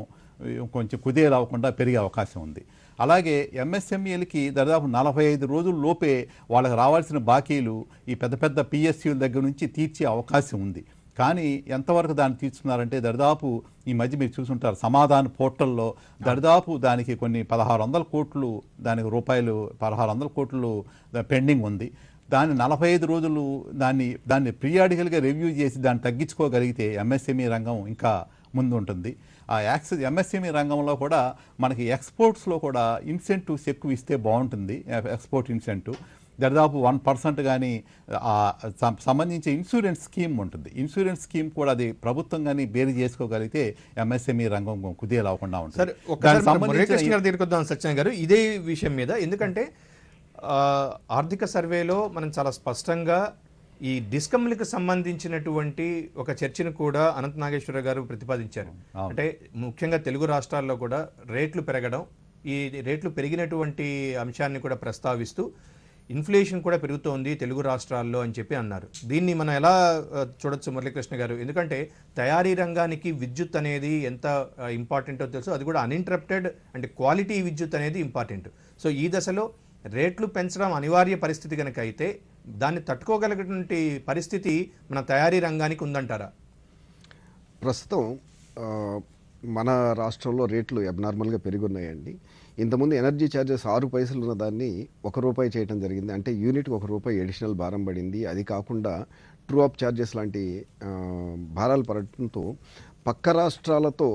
కొంచెం కుదేలవ్వకుండా పెరిగే అవకాశం ఉంది. అలాగే ఎంఎస్ఎంఈలకి దాదాపు 45 రోజుల లోపే వాళ్ళకి రావాల్సిన బాకీలు ఈ పెద్ద పెద్ద PSUల దగ్గర నుంచి తీర్చే అవకాశం ఉంది. కానీ ఎంతవరకు దాన్ని తీర్చున్నారంటే దాదాపు ఈ మధ్య మీరు చూసుంటారు సమాధాన పోర్టల్లో దాదాపు దానికి కొన్ని 1,600 కోట్లు దానికి రూపాయలు 1,600 కోట్లు పెండింగ్ ఉంది. దాన్ని 45 రోజులు దాన్ని పీరియాడికల్గా రివ్యూ చేసి దాన్ని తగ్గించుకోగలిగితే ఎంఎస్ఎంఈ రంగం ఇంకా ముందు ఉంటుంది. ఆ ఎంఎస్ఎంఈ రంగంలో కూడా మనకి ఎక్స్పోర్ట్స్లో కూడా ఇన్సెంటివ్స్ ఎక్కువ ఇస్తే బాగుంటుంది. ఎక్స్పోర్ట్ ఇన్సెంటివ్ దాదాపు 1% కానీ సంబంధించి ఇన్సూరెన్స్ స్కీమ్ ఉంటుంది. ఇన్సూరెన్స్ స్కీమ్ కూడా అది ప్రభుత్వం కానీ బేరీ చేసుకోగలిగితే ఎంఎస్ఎంఈ రంగం కుదేలు అవ్వకుండా ఉంటుంది. సరే, ఒకసారి మురళీకృష్ణ గారి దగ్గరికి వద్దాం సత్యనారాయణ గారు ఇదే విషయం మీద. ఎందుకంటే ఆర్థిక సర్వేలో మనం చాలా స్పష్టంగా ఈ డిస్కమ్లకు సంబంధించినటువంటి ఒక చర్చను కూడా అనంత నాగేశ్వర గారు ప్రతిపాదించారు. అంటే ముఖ్యంగా తెలుగు రాష్ట్రాల్లో కూడా రేట్లు పెరగడం, ఈ రేట్లు పెరిగినటువంటి అంశాన్ని కూడా ప్రస్తావిస్తూ ఇన్ఫ్లేషన్ కూడా పెరుగుతోంది తెలుగు రాష్ట్రాల్లో అని చెప్పి అన్నారు. దీన్ని మనం ఎలా చూడొచ్చు మురళీకృష్ణ గారు? ఎందుకంటే తయారీ రంగానికి విద్యుత్ అనేది ఎంత ఇంపార్టెంటో తెలుసు, అది కూడా అన్ఇంటరప్టెడ్ అంటే క్వాలిటీ విద్యుత్ అనేది ఇంపార్టెంట్. సో ఈ దశలో రేట్లు పెంచడం అనివార్య పరిస్థితి కనుక అయితే దాన్ని తట్టుకోగలిగినటువంటి పరిస్థితి మన తయారీ రంగానికి ఉందంటారా? ప్రస్తుతం మన రాష్ట్రంలో రేట్లు అబ్నార్మల్గా పెరుగున్నాయండి. ఇంతకుముందు ఎనర్జీ ఛార్జెస్ 6 పైసలు ఉన్న దాన్ని ₹1 చేయడం జరిగింది. అంటే యూనిట్కి ₹1 అడిషనల్ భారం పడింది. అది కాకుండా ట్రూ అప్ ఛార్జెస్ లాంటి భారాలు పడటంతో పక్క రాష్ట్రాలతో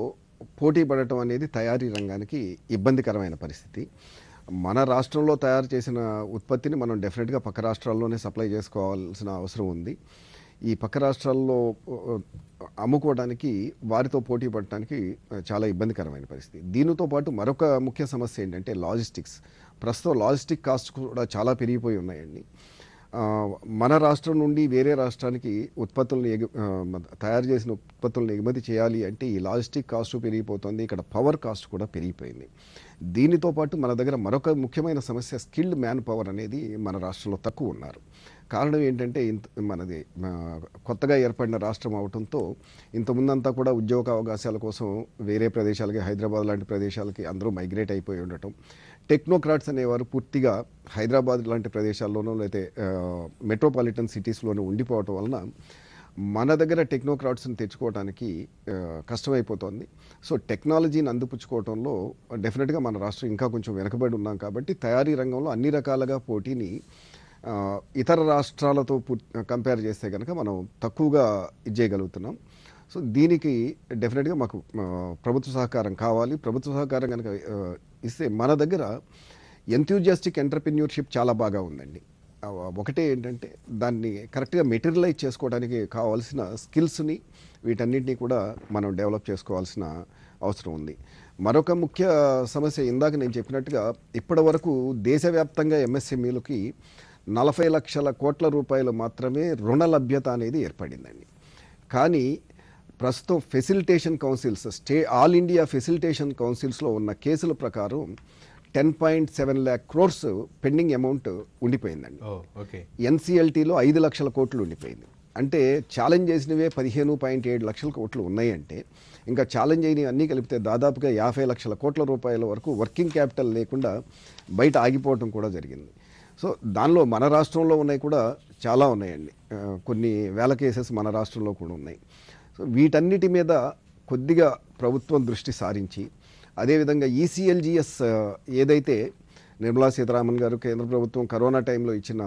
పోటీ పడటం అనేది తయారీ రంగానికి ఇబ్బందికరమైన పరిస్థితి. మన రాష్ట్రంలో తయారు చేసిన ఉత్పత్తిని మనం డెఫినెట్గా పక్క రాష్ట్రాల్లోనే సప్లై చేసుకోవాల్సిన అవసరం ఉంది. ఈ పక్క రాష్ట్రాల్లో అమ్ముకోవడానికి వారితో పోటీ పడటానికి చాలా ఇబ్బందికరమైన పరిస్థితి. దీనితో పాటు మరొక ముఖ్య సమస్య ఏంటంటే లాజిస్టిక్స్. ప్రస్తుతం లాజిస్టిక్ కాస్ట్ కూడా చాలా పెరిగిపోయి ఉన్నాయండి. మన రాష్ట్రం నుండి వేరే రాష్ట్రానికి తయారు చేసిన ఉత్పత్తులను ఎగుమతి చేయాలి అంటే ఈ లాజిస్టిక్ కాస్ట్ పెరిగిపోతుంది. ఇక్కడ పవర్ కాస్ట్ కూడా పెరిగిపోయింది. దీనితో పాటు మన దగ్గర మరొక ముఖ్యమైన సమస్య స్కిల్డ్ మ్యాన్ పవర్ అనేది మన రాష్ట్రంలో తక్కువ ఉన్నారు. కారణం ఏంటంటే మనది కొత్తగా ఏర్పడిన రాష్ట్రం అవడంతో ఇంతకుముందంతా కూడా ఉద్యోగ అవకాశాల కోసం వేరే ప్రదేశాలకి, హైదరాబాద్ లాంటి ప్రదేశాలకి అందరూ మైగ్రేట్ అయిపోయి ఉండటం. టెక్నోక్రాట్స్ అనేవారు పూర్తిగా హైదరాబాద్ లాంటి ప్రదేశాల్లోనూ లేకపోతే మెట్రోపాలిటన్ సిటీస్లోనూ ఉండిపోవటం వలన మన దగ్గర టెక్నోక్రాట్స్ని తెచ్చుకోవడానికి కష్టమైపోతుంది. సో టెక్నాలజీని అందిపుచ్చుకోవడంలో డెఫినెట్గా మన రాష్ట్రం ఇంకా కొంచెం వెనకబడి ఉన్నాం. కాబట్టి తయారీ రంగంలో అన్ని రకాలుగా పోటీని ఇతర రాష్ట్రాలతో కంపేర్ చేస్తే కనుక మనం తక్కువగా చేయగలుగుతున్నాం. సో దీనికి డెఫినెట్గా మాకు ప్రభుత్వ సహకారం కావాలి. ప్రభుత్వ సహకారం కనుక ఇస్తే మన దగ్గర ఎంథ్యూజియాస్టిక్ ఎంటర్ప్రెన్యూర్షిప్ చాలా బాగా ఉందండి. ఒకటే ఏంటంటే దాన్ని కరెక్ట్గా మెటీరియలైజ్ చేసుకోవడానికి కావాల్సిన స్కిల్స్ని వీటన్నిటినీ కూడా మనం డెవలప్ చేసుకోవాల్సిన అవసరం ఉంది. మరొక ముఖ్య సమస్య ఇందాక నేను చెప్పినట్టుగా ఇప్పటి వరకు దేశవ్యాప్తంగా ఎంఎస్ఎంఈలకి 40 లక్షల కోట్ల రూపాయలు మాత్రమే రుణ లభ్యత అనేది ఏర్పడిందండి. కానీ ప్రస్తుతం facilitation councils all India facilitation కౌన్సిల్స్లో ఉన్న కేసుల ప్రకారం 10.7 lakh crores పెండింగ్ అమౌంట్ ఉండిపోయిందండి. ఎన్సిఎల్టీలో 5 లక్షల కోట్లు ఉండిపోయింది. అంటే ఛాలెంజ్ చేసినవే 15.7 లక్షల కోట్లు ఉన్నాయంటే ఇంకా ఛాలెంజ్ అయినవి అన్నీ కలిపితే దాదాపుగా 50 లక్షల కోట్ల రూపాయల వరకు వర్కింగ్ క్యాపిటల్ లేకుండా బయట ఆగిపోవటం కూడా జరిగింది. సో దానిలో మన రాష్ట్రంలో ఉన్నాయి కూడా చాలా ఉన్నాయండి. కొన్ని వేల కేసెస్ మన రాష్ట్రంలో కూడా ఉన్నాయి. సో వీటన్నిటి మీద కొద్దిగా ప్రభుత్వం దృష్టి సారించి అదేవిధంగా ఈసీఎల్జీఎస్ ఏదైతే నిర్మలా సీతారామన్ గారు కేంద్ర ప్రభుత్వం కరోనా టైంలో ఇచ్చిన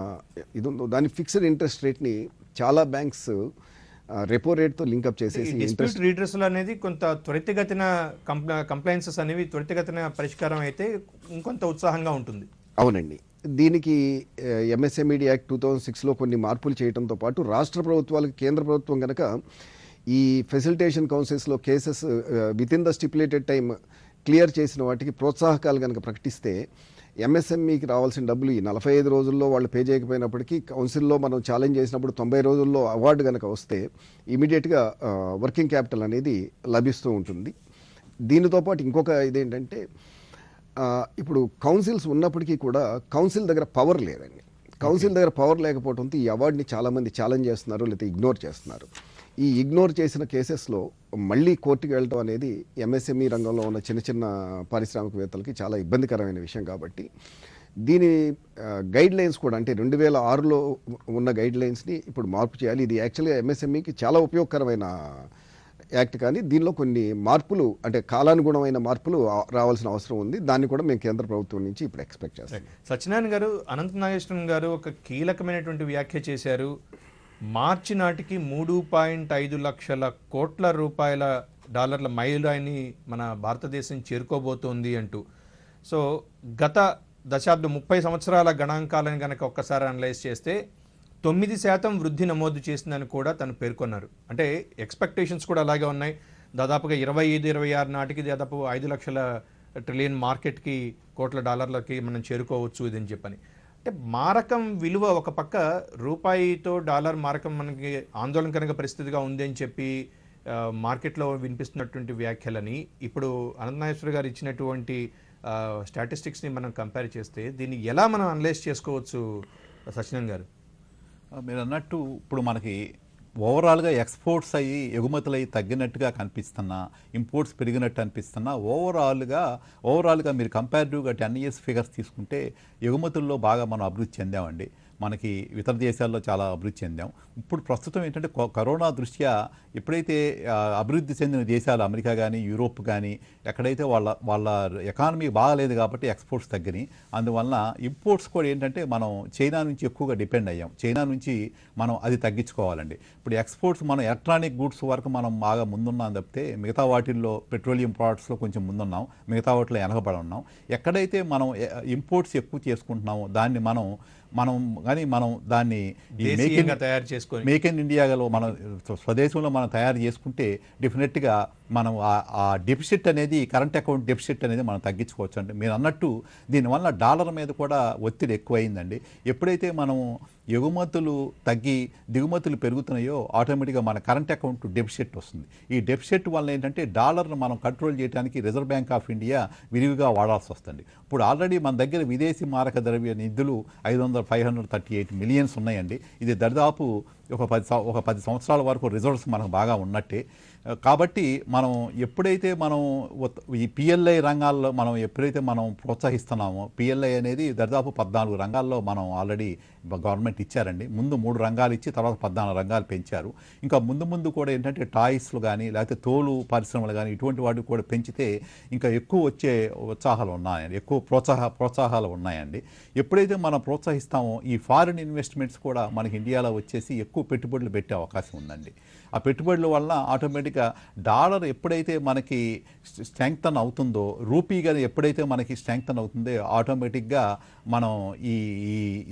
ఇది ఉందో దాని ఫిక్స్డ్ ఇంట్రెస్ట్ రేట్ని చాలా బ్యాంక్స్ రెపో రేట్తో లింకప్ చేసేసి డిస్ప్యూట్ రీడ్రెసల్ అనేది కొంత త్వరితగతిన కంప్లైన్సెస్ అనేవి త్వరితగతిన పరిష్కారం అయితే ఇంకొంత ఉత్సాహంగా ఉంటుంది. అవునండి. దీనికి ఎంఎస్ఎంఈడి యాక్ట్ 2006లో కొన్ని మార్పులు చేయడంతో పాటు రాష్ట్ర ప్రభుత్వాలకు కేంద్ర ప్రభుత్వం కనుక ఈ ఫెసిలిటేషన్ కౌన్సిల్స్లో cases within the stipulated time clear చేసిన వాటికి ప్రోత్సాహకాలు కనుక ప్రకటిస్తే ఎంఎస్ఎంఈకి రావాల్సిన డబ్బులు ఈ 45 రోజుల్లో వాళ్ళు పే చేయకపోయినప్పటికీ కౌన్సిల్లో మనం ఛాలెంజ్ చేసినప్పుడు 90 రోజుల్లో అవార్డు కనుక వస్తే ఇమీడియట్గా వర్కింగ్ క్యాపిటల్ అనేది లభిస్తూ ఉంటుంది. దీనితో పాటు ఇంకొక ఇదేంటంటే ఇప్పుడు కౌన్సిల్స్ ఉన్నప్పటికీ కూడా కౌన్సిల్ దగ్గర పవర్ లేదండి. కౌన్సిల్ దగ్గర పవర్ లేకపోవడంతో ఈ అవార్డుని చాలామంది ఛాలెంజ్ చేస్తున్నారు, లేకపోతే ఇగ్నోర్ చేస్తున్నారు. ఈ ఇగ్నోర్ చేసిన కేసెస్లో మళ్ళీ కోర్టుకు వెళ్ళటం అనేది ఎంఎస్ఎంఈ రంగంలో ఉన్న చిన్న చిన్న పారిశ్రామికవేత్తలకి చాలా ఇబ్బందికరమైన విషయం. కాబట్టి దీని గైడ్ లైన్స్ కూడా అంటే 2006లో ఉన్న గైడ్ లైన్స్ని ఇప్పుడు మార్పు చేయాలి. ఇది యాక్చువల్గా ఎంఎస్ఎంఈకి చాలా ఉపయోగకరమైన యాక్ట్ కానీ దీనిలో కొన్ని మార్పులు అంటే కాలానుగుణమైన మార్పులు రావాల్సిన అవసరం ఉంది. దాన్ని కూడా మేము కేంద్ర ప్రభుత్వం నుంచి ఇప్పుడు ఎక్స్పెక్ట్ చేస్తాం. సత్యనారాయణ గారు, అనంత నాగేశ్వరన్ గారు ఒక కీలకమైనటువంటి వ్యాఖ్య చేశారు. మార్చి నాటికి 3.5 లక్షల కోట్ల రూపాయల డాలర్ల మైలురాయిని మన భారతదేశం చేరుకోబోతోంది అంటూ. సో గత దశాబ్దం 30 సంవత్సరాల గణాంకాలను కనుక ఒక్కసారి అనలైజ్ చేస్తే 9% వృద్ధి నమోదు చేసిందని కూడా తను పేర్కొన్నారు. అంటే ఎక్స్పెక్టేషన్స్ కూడా అలాగే ఉన్నాయి. దాదాపుగా 25-26 నాటికి దాదాపు 5 లక్షల ట్రిలియన్ మార్కెట్కి కోట్ల డాలర్లకి మనం చేరుకోవచ్చు ఇదని చెప్పని. అంటే మారకం విలువ ఒక పక్క రూపాయితో డాలర్ మారకం మనకి ఆందోళనకరంగా పరిస్థితిగా ఉంది అని చెప్పి మార్కెట్లో వినిపిస్తున్నటువంటి వ్యాఖ్యలని ఇప్పుడు అనంతనాగేశ్వర గారు ఇచ్చినటువంటి స్టాటిస్టిక్స్ని మనం కంపేర్ చేస్తే దీన్ని ఎలా మనం అనలైజ్ చేసుకోవచ్చు సత్యనారాయణ గారు? మీరు అన్నట్టు ఇప్పుడు మనకి ఓవరాల్గా ఎక్స్పోర్ట్స్ అయ్యి ఎగుమతులు అయ్యి తగ్గినట్టుగా కనిపిస్తున్నా, ఇంపోర్ట్స్ పెరిగినట్టు అనిపిస్తున్నా, ఓవరాల్గా మీరు కంపారిటివ్గా 10 years ఫిగర్స్ తీసుకుంటే ఎగుమతుల్లో బాగా మనం అభివృద్ధి చెందామండి. మనకి ఇతర దేశాల్లో చాలా అభివృద్ధి చెందాం. ఇప్పుడు ప్రస్తుతం ఏంటంటే కరోనా దృష్ట్యా ఎప్పుడైతే అభివృద్ధి చెందిన దేశాలు అమెరికా కానీ యూరోప్ కానీ ఎక్కడైతే వాళ్ళ ఎకానమీ బాగాలేదు కాబట్టి ఎక్స్పోర్ట్స్ తగ్గినాయి. అందువలన ఇంపోర్ట్స్ కూడా ఏంటంటే మనం చైనా నుంచి ఎక్కువగా డిపెండ్ అయ్యాం. చైనా నుంచి మనం అది తగ్గించుకోవాలండి. ఇప్పుడు ఎక్స్పోర్ట్స్ మనం ఎలక్ట్రానిక్ గూడ్స్ వరకు మనం బాగా ముందున్నాం తప్పితే మిగతా వాటిల్లో పెట్రోలియం ప్రోడక్ట్స్లో కొంచెం ముందున్నాం, మిగతా వాటిలో వెనకబడి ఉన్నాం. ఎక్కడైతే మనం ఇంపోర్ట్స్ ఎక్కువ చేసుకుంటున్నామో దాన్ని మనం దాన్ని మేక్ ఇన్ ఇండియాలో మనం స్వదేశంలో మనం తయారు చేసుకుంటే డెఫినెట్గా మనం ఆ డెఫిసిట్ అనేది, కరెంట్ అకౌంట్ డెఫిసిట్ అనేది మనం తగ్గించుకోవచ్చు అండి. మీరు అన్నట్టు దీనివల్ల డాలర్ మీద కూడా ఒత్తిడి ఎక్కువైందండి. ఎప్పుడైతే మనం ఎగుమతులు తగ్గి దిగుమతులు పెరుగుతున్నాయో ఆటోమేటిక్గా మన కరెంట్ అకౌంట్ డెఫిసిట్ వస్తుంది. ఈ డెఫిసిట్ వల్ల ఏంటంటే డాలర్ను మనం కంట్రోల్ చేయడానికి రిజర్వ్ బ్యాంక్ ఆఫ్ ఇండియా విరివిగా వాడాల్సి వస్తుంది. ఇప్పుడు ఆల్రెడీ మన దగ్గర విదేశీ మారక ద్రవ్య నిధులు 538 మిలియన్స్ ఉన్నాయండి. ఇది దరిదాపు ఒక 10 సంవత్సరాల వరకు రిజర్వ్స్ మనకు బాగా ఉన్నట్టే. కాబట్టి మనం ఎప్పుడైతే మనం ఈ పిఎల్ఐ రంగాల్లో ఎప్పుడైతే మనం ప్రోత్సహిస్తున్నామో, పిఎల్ఐ అనేది దాదాపు 14 రంగాల్లో మనం ఆల్రెడీ గవర్నమెంట్ ఇచ్చారండి. ముందు 3 రంగాలు ఇచ్చి తర్వాత 14 రంగాలు పెంచారు. ఇంకా ముందు కూడా ఏంటంటే టాయ్స్లు కానీ లేకపోతే తోలు పరిశ్రమలు కానీ ఇటువంటి వాటికి కూడా పెంచితే ఇంకా ఎక్కువ వచ్చే ఉత్సాహాలు ఉన్నాయండి, ఎక్కువ ప్రోత్సాహాలు ఉన్నాయండి. ఎప్పుడైతే మనం ప్రోత్సహిస్తామో ఈ ఫారిన్ ఇన్వెస్ట్మెంట్స్ కూడా మనకి ఇండియాలో వచ్చేసి ఎక్కువ పెట్టుబడులు పెట్టే అవకాశం ఉందండి. ఆ పెట్టుబడుల వల్ల ఆటోమేటిక్గా డాలర్ ఎప్పుడైతే మనకి స్ట్రెంగ్తన్ అవుతుందో, రూపీ కానీ ఎప్పుడైతే మనకి స్ట్రెంగ్తన్ అవుతుందో ఆటోమేటిక్గా మనం ఈ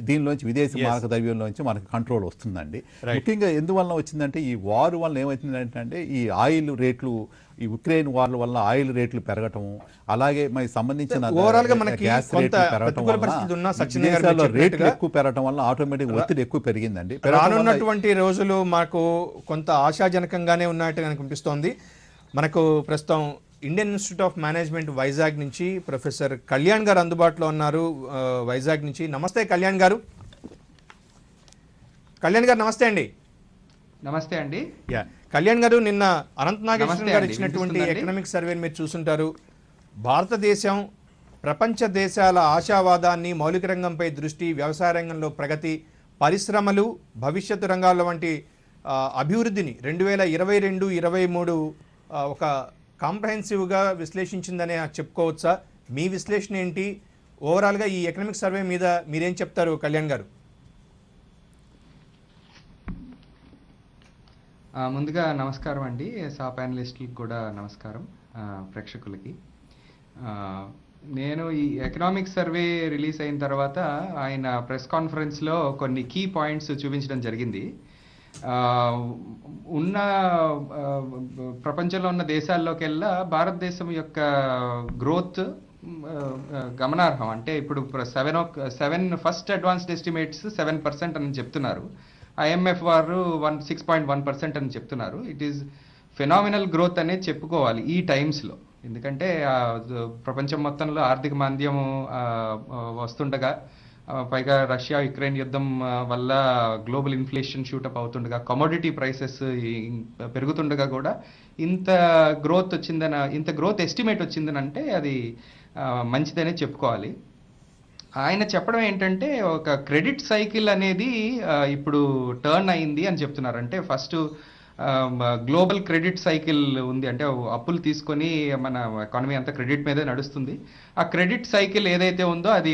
దీనిలోంచి విదేశీ మారక ద్రవ్యంలోంచి మనకి కంట్రోల్ వస్తుందండి. ముఖ్యంగా ఎందువల్ల వచ్చిందంటే ఈ వార్ వల్ల ఏమవుతుందంటే ఈ ఆయిల్ రేట్లు, ఈ ఉక్రెయిన్ వార్ల వల్ల ఆయిల్ రేట్లు పెరగటం, అలాగే మనకి సంబంధించిన గ్యాస్ రేట్లు పెరగటం వల్ల రేట్లు ఎక్కువ పెరగటం వల్ల ఆటోమేటిక్ ఒత్తిడి ఎక్కువ పెరిగిందండి. రానున్నటువంటి రోజులు మాకు కొంత ఆశాజనకంగానే ఉన్నట్టు అనిపిస్తోంది. మనకు ప్రస్తుతం Indian institute of management Vizag నుంచి ప్రొఫెసర్ కళ్యాణ్ గారు అందుబాటులో ఉన్నారు. వైజాగ్ నుంచి. నమస్తే కళ్యాణ్ గారు. కళ్యాణ్ గారు నమస్తే అండి. నమస్తే అండి. కళ్యాణ్ గారు, నిన్న అనంత నాగేశ్వరన్ గారు ఇచ్చినటువంటి ఎకనామిక్ సర్వేని మీరు చూసుంటారు. భారతదేశం ప్రపంచ దేశాల ఆశావాదాన్ని, మౌలిక రంగంపై దృష్టి, వ్యవసాయ రంగంలో ప్రగతి, పరిశ్రమలు, భవిష్యత్తు రంగాల వంటి అభివృద్ధిని 2022-23 ఒక కాంప్రహెన్సివ్గా విశ్లేషించిందనే చెప్పుకోవచ్చా? మీ విశ్లేషణ ఏంటి? ఓవరాల్గా ఈ ఎకనామిక్ సర్వే మీద మీరేం చెప్తారు కళ్యాణ్ గారు? ముందుగా నమస్కారం అండి. ప్యానలిస్టులకు కూడా నమస్కారం, ప్రేక్షకులకి. నేను ఈ ఎకనామిక్ సర్వే రిలీజ్ అయిన తర్వాత ఆయన ప్రెస్ కాన్ఫరెన్స్లో కొన్ని కీ పాయింట్స్ చూపించడం జరిగింది. ఉన్న ప్రపంచంలో ఉన్న దేశాల్లోకెల్లా భారతదేశం యొక్క గ్రోత్ గమనార్హం. అంటే ఇప్పుడు 7 ఫస్ట్ అడ్వాన్స్డ్ ఎస్టిమేట్స్ 7% అని చెప్తున్నారు. IMF వారు 6.1% అని చెప్తున్నారు. ఇట్ ఈస్ ఫెనామినల్ గ్రోత్ అనేది చెప్పుకోవాలి ఈ టైమ్స్లో. ఎందుకంటే ప్రపంచం మొత్తంలో ఆర్థిక మాంద్యం వస్తుండగా, పైగా రష్యా యుక్రెయిన్ యుద్ధం వల్ల గ్లోబల్ ఇన్ఫ్లేషన్ షూటప్ అవుతుండగా, కమోడిటీ ప్రైసెస్ పెరుగుతుండగా కూడా ఇంత గ్రోత్ ఎస్టిమేట్ వచ్చిందని అంటే అది మంచిదనే చెప్పుకోవాలి. ఆయన చెప్పడం ఏంటంటే ఒక క్రెడిట్ సైకిల్ అనేది ఇప్పుడు టర్న్ అయింది అని చెప్తున్నారు. అంటే ఫస్ట్ గ్లోబల్ క్రెడిట్ సైకిల్ ఉంది, అంటే అప్పులు తీసుకొని మన ఎకానమీ అంతా క్రెడిట్ మీదే నడుస్తుంది. ఆ క్రెడిట్ సైకిల్ ఏదైతే ఉందో అది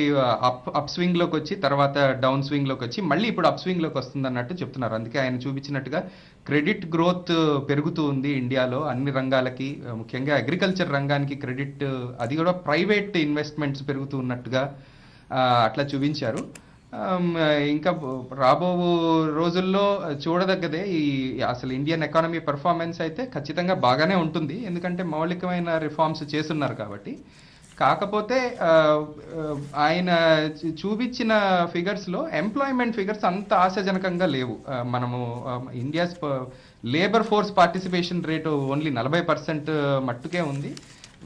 అప్ స్వింగ్లోకి వచ్చి తర్వాత డౌన్ స్వింగ్లోకి వచ్చి మళ్ళీ ఇప్పుడు అప్ స్వింగ్లోకి వస్తుంది అన్నట్టు చెప్తున్నారు. అందుకే ఆయన చూపించినట్టుగా క్రెడిట్ గ్రోత్ పెరుగుతూ ఉంది ఇండియాలో అన్ని రంగాలకి, ముఖ్యంగా అగ్రికల్చర్ రంగానికి క్రెడిట్, అది కూడా ప్రైవేట్ ఇన్వెస్ట్మెంట్స్ పెరుగుతూ ఉన్నట్టుగా అట్లా చూపించారు. ఇంకా రాబో రోజుల్లో చూడదగ్గదే ఈ అసలు ఇండియన్ ఎకానమీ పెర్ఫార్మెన్స్ అయితే ఖచ్చితంగా బాగానే ఉంటుంది, ఎందుకంటే మౌలికమైన రిఫార్మ్స్ చేస్తున్నారు కాబట్టి. కాకపోతే ఆయన చూపించిన ఫిగర్స్లో ఎంప్లాయ్మెంట్ ఫిగర్స్ అంత ఆశాజనకంగా లేవు. మనము India's labour force participation rate only 40% మట్టుకే ఉంది.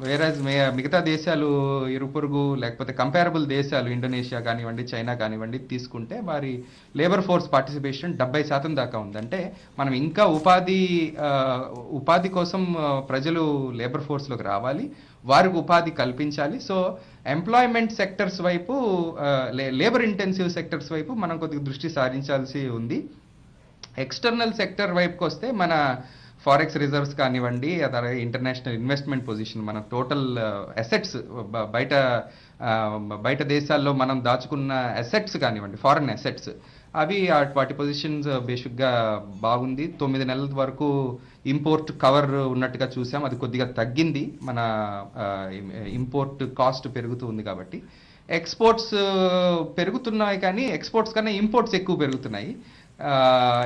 వేరేజ్ మిగతా దేశాలు ఇరుపొరుగు లేకపోతే కంపారబుల్ దేశాలు ఇండోనేషియా కానివ్వండి, చైనా కానివ్వండి తీసుకుంటే వారి లేబర్ ఫోర్స్ పార్టిసిపేషన్ 70% దాకా ఉంది. అంటే మనం ఇంకా ఉపాధి కోసం ప్రజలు లేబర్ ఫోర్స్లోకి రావాలి, వారికి ఉపాధి కల్పించాలి. సో ఎంప్లాయ్మెంట్ సెక్టర్స్ వైపు, లేబర్ ఇంటెన్సివ్ సెక్టర్స్ వైపు మనం కొద్దిగా దృష్టి సారించాల్సి ఉంది. ఎక్స్టర్నల్ సెక్టర్ వైపుకి వస్తే మన ఫారెక్స్ రిజర్వ్స్ కానివ్వండి, అదే ఇంటర్నేషనల్ ఇన్వెస్ట్మెంట్ పొజిషన్, మన టోటల్ అసెట్స్, బయట దేశాల్లో మనం దాచుకున్న అసెట్స్ కానివ్వండి, ఫారెన్ అసెట్స్, అవి వాటి పొజిషన్స్ బేసిక్గా బాగుంది. 9 నెలల వరకు ఇంపోర్ట్ కవర్ ఉన్నట్టుగా చూసాం, అది కొద్దిగా తగ్గింది. మన ఇంపోర్ట్ కాస్ట్ పెరుగుతూ ఉంది కాబట్టి. ఎక్స్పోర్ట్స్ పెరుగుతున్నాయి, కానీ ఎక్స్పోర్ట్స్ కన్నా ఇంపోర్ట్స్ ఎక్కువ పెరుగుతున్నాయి.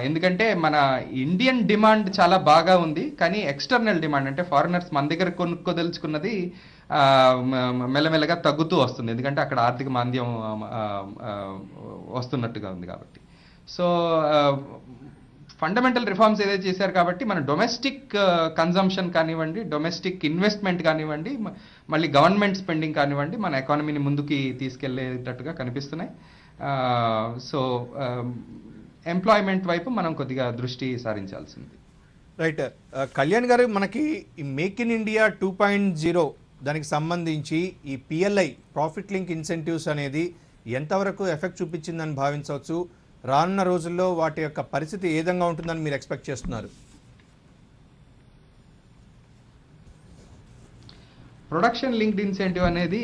ఎందుకంటే మన ఇండియన్ డిమాండ్ చాలా బాగా ఉంది, కానీ ఎక్స్టర్నల్ డిమాండ్ అంటే ఫారినర్స్ మన దగ్గర కొనుక్కోదలుచుకున్నది మెల్లమెల్లగా తగ్గుతూ వస్తుంది, ఎందుకంటే అక్కడ ఆర్థిక మాంద్యం వస్తున్నట్టుగా ఉంది కాబట్టి. సో ఫండమెంటల్ రిఫార్మ్స్ ఏదైతే చేశారు కాబట్టి మన డొమెస్టిక్ కన్జంప్షన్ కానివ్వండి, డొమెస్టిక్ ఇన్వెస్ట్మెంట్ కానివ్వండి, మళ్ళీ గవర్నమెంట్ స్పెండింగ్ కానివ్వండి, మన ఎకానమీని ముందుకి తీసుకెళ్లేటట్టుగా కనిపిస్తున్నాయి. సో ఎంప్లాయ్మెంట్ వైపు మనం కొద్దిగా దృష్టి సారించాల్సింది. రైట్. కళ్యాణ్ గారు, మనకి ఈ మేక్ ఇన్ ఇండియా 2.0 దానికి సంబంధించి ఈ పిఎల్ఐ ప్రాఫిట్ లింక్ ఇన్సెంటివ్స్ అనేది ఎంతవరకు ఎఫెక్ట్ చూపించిందని భావించవచ్చు? రానున్న రోజుల్లో వాటి యొక్క పరిస్థితి ఏ విధంగా ఉంటుందని మీరు ఎక్స్పెక్ట్ చేస్తున్నారు? ప్రొడక్షన్ లింక్డ్ ఇన్సెంటివ్ అనేది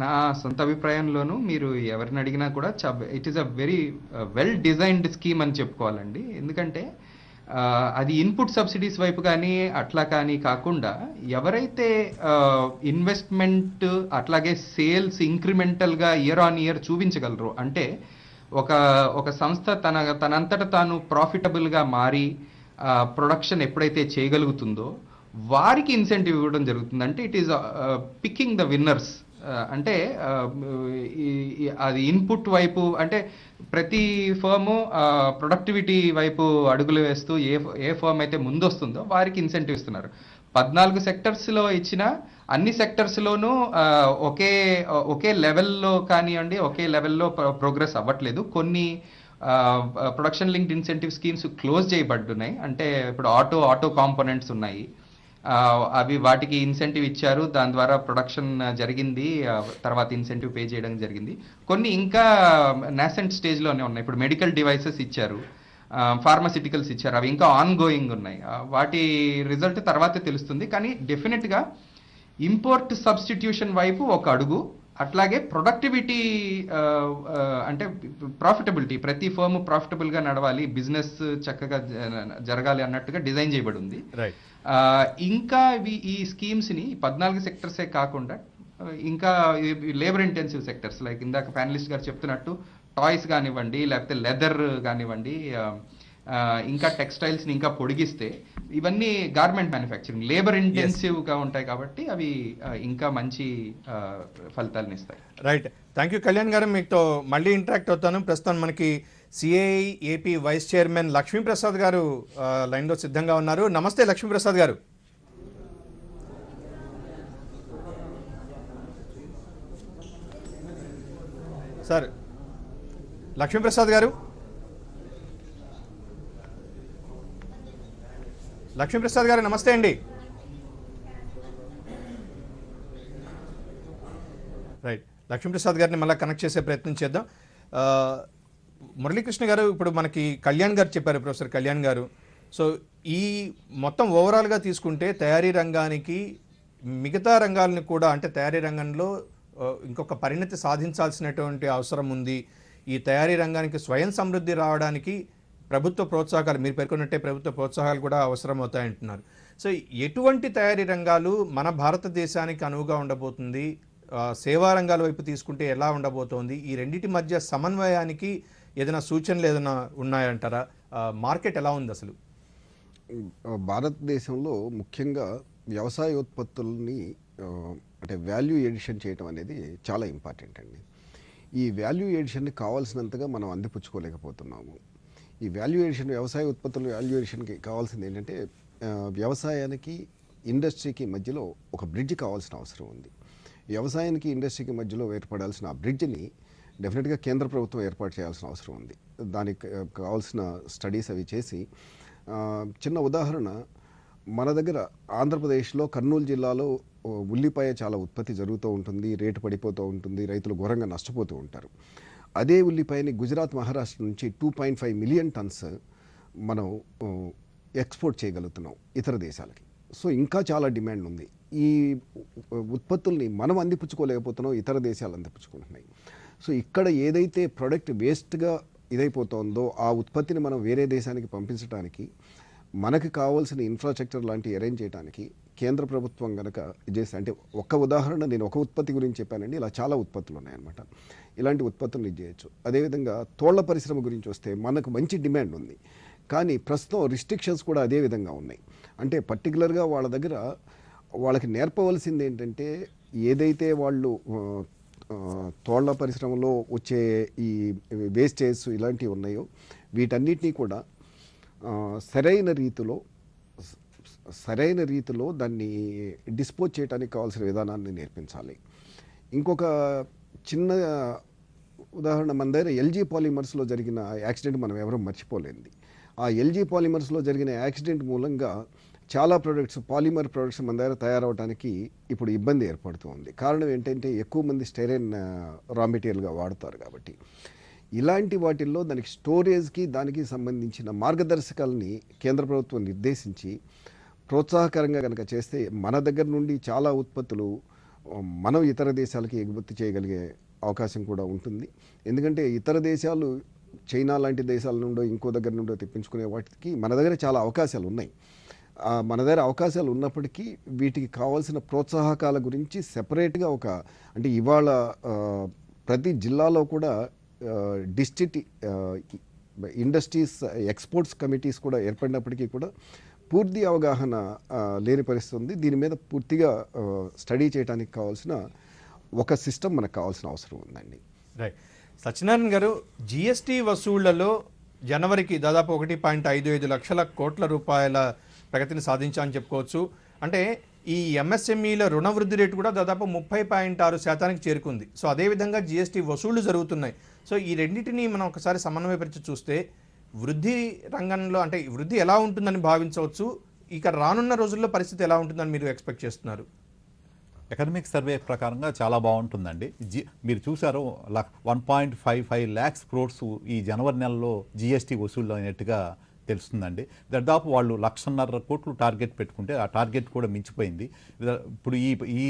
నా సొంత అభిప్రాయంలోనూ, మీరు ఎవరిని అడిగినా కూడా it is a very well designed scheme అని చెప్పుకోవాలండి. ఎందుకంటే అది ఇన్పుట్ సబ్సిడీస్ వైపు కానీ అట్లా కానీ కాకుండా, ఎవరైతే ఇన్వెస్ట్మెంట్ అట్లాగే సేల్స్ ఇంక్రిమెంటల్గా ఇయర్ ఆన్ ఇయర్ చూపించగలరు, అంటే ఒక సంస్థ తనంతట తాను ప్రాఫిటబుల్గా మారి ప్రొడక్షన్ ఎప్పుడైతే చేయగలుగుతుందో వారికి ఇన్సెంటివ్ ఇవ్వడం జరుగుతుంది. అంటే it is picking the winners. అంటే అది ఇన్పుట్ వైపు, అంటే ప్రతి ఫర్ము ప్రొడక్టివిటీ వైపు అడుగులు వేస్తూ ఏ ఫర్మ్ అయితే ముందొస్తుందో వారికి ఇన్సెంటివ్ ఇస్తున్నారు. 14 సెక్టర్స్లో ఇచ్చిన అన్ని సెక్టర్స్లోనూ ఒకే లెవెల్లో కానివ్వండి, ఒకే లెవెల్లో ప్రోగ్రెస్ అవ్వట్లేదు. కొన్ని production linked incentive schemes close చేయబడుతున్నాయి. అంటే ఇప్పుడు ఆటో కాంపోనెంట్స్ ఉన్నాయి, అవి వాటికి ఇన్సెంటివ్ ఇచ్చారు, దాని ద్వారా ప్రొడక్షన్ జరిగింది, తర్వాత ఇన్సెంటివ్ పే చేయడం జరిగింది. కొన్ని ఇంకా నాసెంట్ స్టేజ్లోనే ఉన్నాయి. ఇప్పుడు మెడికల్ డివైసెస్ ఇచ్చారు, ఫార్మాసిటికల్స్ ఇచ్చారు, అవి ఇంకా ఆన్ గోయింగ్ ఉన్నాయి. వాటి రిజల్ట్ తర్వాతే తెలుస్తుంది. కానీ డెఫినెట్గా ఇంపోర్ట్ సబ్స్టిట్యూషన్ వైపు ఒక అడుగు, అట్లాగే ప్రొడక్టివిటీ అంటే ప్రాఫిటబిలిటీ, ప్రతి ఫర్మ్ ప్రాఫిటబుల్గా నడవాలి, బిజినెస్ చక్కగా జరగాలి అన్నట్టుగా డిజైన్ చేయబడి ఉంది. ఇంకా ఈ స్కీమ్స్ని 14 సెక్టర్సే కాకుండా ఇంకా లేబర్ ఇంటెన్సివ్ సెక్టర్స్, లైక్ ఇందాక ప్యానలిస్ట్ గారు చెప్తున్నట్టు టాయ్స్ కానివ్వండి, లేకపోతే లెదర్ కానివ్వండి, ఇంకా టెక్స్టైల్స్ని ఇంకా పొడిగిస్తే, ఇవన్నీ గార్మెంట్ మ్యానుఫ్యాక్చరింగ్ లేబర్ ఇంటెన్సివ్గా ఉంటాయి కాబట్టి అవి ఇంకా మంచి ఫలితాలను ఇస్తాయి. రైట్. థ్యాంక్ యూ కళ్యాణ్ గారు, మీతో మళ్ళీ ఇంటరాక్ట్ అవుతాను. ప్రస్తుతం మనకి CI AP vice chairman Lakshmiprasad garu లైన్లో సిద్ధంగా ఉన్నారు. నమస్తే లక్ష్మీప్రసాద్ గారు. సార్ లక్ష్మీప్రసాద్ గారు, లక్ష్మీప్రసాద్ గారు నమస్తే అండి. రైట్, లక్ష్మీప్రసాద్ గారిని మళ్ళీ కనెక్ట్ చేసే ప్రయత్నం చేద్దాం. మురళీకృష్ణ గారు, ఇప్పుడు మనకి కళ్యాణ్ గారు చెప్పారు, ప్రొఫెసర్ కళ్యాణ్ గారు. సో ఈ మొత్తం ఓవరాల్గా తీసుకుంటే తయారీ రంగానికి మిగతా రంగాలను కూడా అంటే తయారీ రంగంలో ఇంకొక పరిణతి సాధించాల్సినటువంటి అవసరం ఉంది. ఈ తయారీ రంగానికి స్వయం సమృద్ధి రావడానికి ప్రభుత్వ ప్రోత్సాహకాలు మీరు పేర్కొన్నట్టే ప్రభుత్వ ప్రోత్సాహాలు కూడా అవసరం అవుతాయంటున్నారు. సో ఎటువంటి తయారీ రంగాలు మన భారతదేశానికి అనువుగా ఉండబోతుంది, సేవా రంగాల వైపు తీసుకుంటే ఎలా ఉండబోతోంది, ఈ రెండింటి మధ్య సమన్వయానికి ఏదైనా సూచనలు ఏదైనా ఉన్నాయంటారా? మార్కెట్ ఎలా ఉంది అసలు? భారతదేశంలో ముఖ్యంగా వ్యవసాయోత్పత్తుల్ని అంటే వాల్యూ ఎడిషన్ చేయడం అనేది చాలా ఇంపార్టెంట్ అండి. ఈ వాల్యూ ఎడిషన్ని కావాల్సినంతగా మనం అందిపుచ్చుకోలేకపోతున్నాము. ఈ వాల్యూ ఎడిషన్, వ్యవసాయ ఉత్పత్తుల వాల్యూ ఎడిషన్కి కావాల్సింది ఏంటంటే వ్యవసాయానికి ఇండస్ట్రీకి మధ్యలో ఒక బ్రిడ్జ్ కావాల్సిన అవసరం ఉంది. వ్యవసాయానికి ఇండస్ట్రీకి మధ్యలో ఏర్పడాల్సిన ఆ బ్రిడ్జ్ని డెఫినెట్గా కేంద్ర ప్రభుత్వం ఏర్పాటు చేయాల్సిన అవసరం ఉంది. దానికి కావాల్సిన స్టడీస్ అవి చేసి, చిన్న ఉదాహరణ, మన దగ్గర ఆంధ్రప్రదేశ్లో కర్నూలు జిల్లాలో ఉల్లిపాయ చాలా ఉత్పత్తి జరుగుతూ ఉంటుంది, రేటు పడిపోతూ ఉంటుంది, రైతులు ఘోరంగా నష్టపోతూ ఉంటారు. అదే ఉల్లిపాయని గుజరాత్, మహారాష్ట్ర నుంచి 2.5 మిలియన్ టన్స్ మనం ఎక్స్పోర్ట్ చేయగలుగుతున్నాం ఇతర దేశాలకి. సో ఇంకా చాలా డిమాండ్ ఉంది. ఈ ఉత్పత్తుల్ని మనం అందిపుచ్చుకోలేకపోతున్నాం, ఇతర దేశాలు అందిపుచ్చుకుంటున్నాయి. సో ఇక్కడ ఏదైతే ప్రోడక్ట్ వేస్ట్గా ఇదైపోతుందో ఆ ఉత్పత్తిని మనం వేరే దేశానికి పంపించడానికి, మనకు కావాల్సిన ఇన్ఫ్రాస్ట్రక్చర్ లాంటివి అరేంజ్ చేయడానికి కేంద్ర ప్రభుత్వం కనుక చేస్తే, అంటే ఒక్క ఉదాహరణ నేను ఒక ఉత్పత్తి గురించి చెప్పానండి, ఇలా చాలా ఉత్పత్తులు ఉన్నాయన్నమాట. ఇలాంటి ఉత్పత్తులను ఇది చేయొచ్చు. అదేవిధంగా తోళ్ల పరిశ్రమ గురించి వస్తే మనకు మంచి డిమాండ్ ఉంది, కానీ ప్రస్తుతం రిస్ట్రిక్షన్స్ కూడా అదే విధంగా ఉన్నాయి. అంటే పర్టికులర్గా వాళ్ళ దగ్గర వాళ్ళకి నేర్పవలసింది ఏంటంటే, ఏదైతే వాళ్ళు తోళ్ల పరిశ్రమలో వచ్చే ఈ వేస్టేజ్ ఇలాంటివి ఉన్నాయో వీటన్నిటినీ కూడా సరైన రీతిలో దాన్ని డిస్పోజ్ చేయడానికి కావాల్సిన విధానాన్ని నేర్పించాలి. ఇంకొక చిన్న ఉదాహరణ, మన దగ్గర ఎల్జీ పాలిమర్స్లో జరిగిన యాక్సిడెంట్ మనం ఎవరూ మర్చిపోలేంది. ఆ ఎల్జీ పాలిమర్స్లో జరిగిన యాక్సిడెంట్ మూలంగా చాలా ప్రొడక్ట్స్, పాలిమర్ ప్రొడక్ట్స్ మన దగ్గర తయారవడానికి ఇప్పుడు ఇబ్బంది ఏర్పడుతుంది. కారణం ఏంటంటే ఎక్కువ మంది స్టైరైన్ రా మెటీరియల్గా వాడతారు కాబట్టి. ఇలాంటి వాటిల్లో దానికి స్టోరేజ్కి దానికి సంబంధించిన మార్గదర్శకాలని కేంద్ర ప్రభుత్వం నిర్దేశించి ప్రోత్సాహకరంగా కనుక చేస్తే మన దగ్గర నుండి చాలా ఉత్పత్తులు మనం ఇతర దేశాలకి ఎగుమతి చేయగలిగే అవకాశం కూడా ఉంటుంది. ఎందుకంటే ఇతర దేశాలు చైనా లాంటి దేశాల నుండో ఇంకో దగ్గర నుండో తెప్పించుకునే వాటికి మన దగ్గర చాలా అవకాశాలు ఉన్నాయి. మన దగ్గర అవకాశాలు ఉన్నప్పటికీ వీటికి కావాల్సిన ప్రోత్సాహకాల గురించి సెపరేట్గా అంటే ఇవాళ ప్రతి జిల్లాలో కూడా డిస్ట్రిక్ట్ ఇండస్ట్రీస్ ఎక్స్పోర్ట్స్ కమిటీస్ కూడా ఏర్పడినప్పటికీ కూడా పూర్తి అవగాహన లేని పరిస్థితి ఉంది. దీని మీద పూర్తిగా స్టడీ చేయడానికి కావాల్సిన ఒక సిస్టమ్ మనకు కావాల్సిన అవసరం ఉందండి. రైట్. సత్యనారాయణ గారు, జిఎస్టీ వసూళ్లలో జనవరికి దాదాపు 1.55 లక్షల కోట్ల రూపాయల ప్రగతిని సాధించామని చెప్పుకోవచ్చు. అంటే ఈ ఎంఎస్ఎంఈల రుణ వృద్ధి రేటు కూడా దాదాపు 30.6% చేరుకుంది. సో అదేవిధంగా జిఎస్టీ వసూళ్లు జరుగుతున్నాయి. సో ఈ రెండింటినీ మనం ఒకసారి సమన్వయపరిచి చూస్తే వృద్ధి రంగంలో అంటే వృద్ధి ఎలా ఉంటుందని భావించవచ్చు, ఇక రానున్న రోజుల్లో పరిస్థితి ఎలా ఉంటుందని మీరు ఎక్స్పెక్ట్ చేస్తున్నారు? ఎకనామిక్ సర్వే ప్రకారంగా చాలా బాగుంటుందండి. మీరు చూసారు 1.55 lakhs crores ఈ జనవరి నెలలో జిఎస్టీ వసూళ్ళు అయినట్టుగా తెలుస్తుందండి. దాదాపు వాళ్ళు 1.5 కోట్లు టార్గెట్ పెట్టుకుంటే ఆ టార్గెట్ కూడా మించిపోయింది. ఇప్పుడు ఈ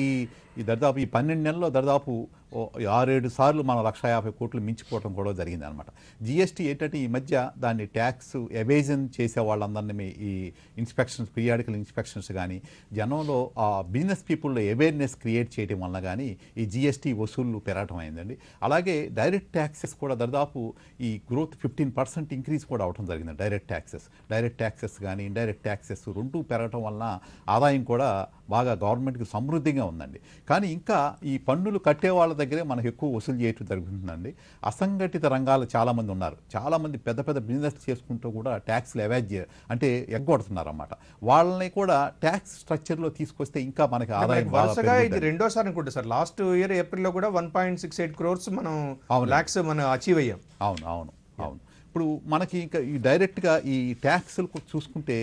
దాదాపు ఈ 12 నెలల్లో దాదాపు 6-7 సార్లు మనం 150 కోట్లు మించిపోవడం కూడా జరిగింది అనమాట. జిఎస్టీ ఏంటంటే ఈ మధ్య దాన్ని ట్యాక్స్ ఎవేజన్ చేసే వాళ్ళందరినీ ఈ ఇన్స్పెక్షన్స్, పీరియాడికల్ ఇన్స్పెక్షన్స్ కానీ జనంలో ఆ బిజినెస్ పీపుల్లో అవేర్నెస్ క్రియేట్ చేయడం వల్ల కానీ ఈ జిఎస్టీ వసూళ్లు పెరగటం అయిందండి. అలాగే డైరెక్ట్ ట్యాక్సెస్ కూడా దాదాపు ఈ గ్రోత్ 15% ఇంక్రీజ్ కూడా అవడం జరిగింది. డైరెక్ట్ ట్యాక్సెస్ కానీ ఇండైరెక్ట్ ట్యాక్సెస్ రెండు పెరగటం వలన ఆదాయం కూడా బాగా గవర్నమెంట్కి సమృద్ధిగా ఉందండి. కానీ ఇంకా ఈ పన్నులు కట్టే వాళ్ళ దగ్గరే మనకు ఎక్కువ వసూలు చేయటం జరుగుతుందండి. అసంఘటిత రంగాలు చాలామంది ఉన్నారు. చాలామంది పెద్ద పెద్ద బిజినెస్ చేసుకుంటూ కూడా ట్యాక్స్లు అవాయిడ్ అంటే ఎగ్గొడుతున్నారు అన్నమాట. వాళ్ళని కూడా ట్యాక్స్ స్ట్రక్చర్లో తీసుకొస్తే ఇంకా మనకి ఆదాయం వరుసగా ఇది రెండోసారి అనుకుంటా సార్. లాస్ట్ ఇయర్ ఏప్రిల్లో కూడా 1.68 crores మనం లాక్స్ మనం అచీవ్ అయ్యాం. అవును. ఇప్పుడు మనకి ఇంకా ఈ డైరెక్ట్గా ఈ ట్యాక్స్లు చూసుకుంటే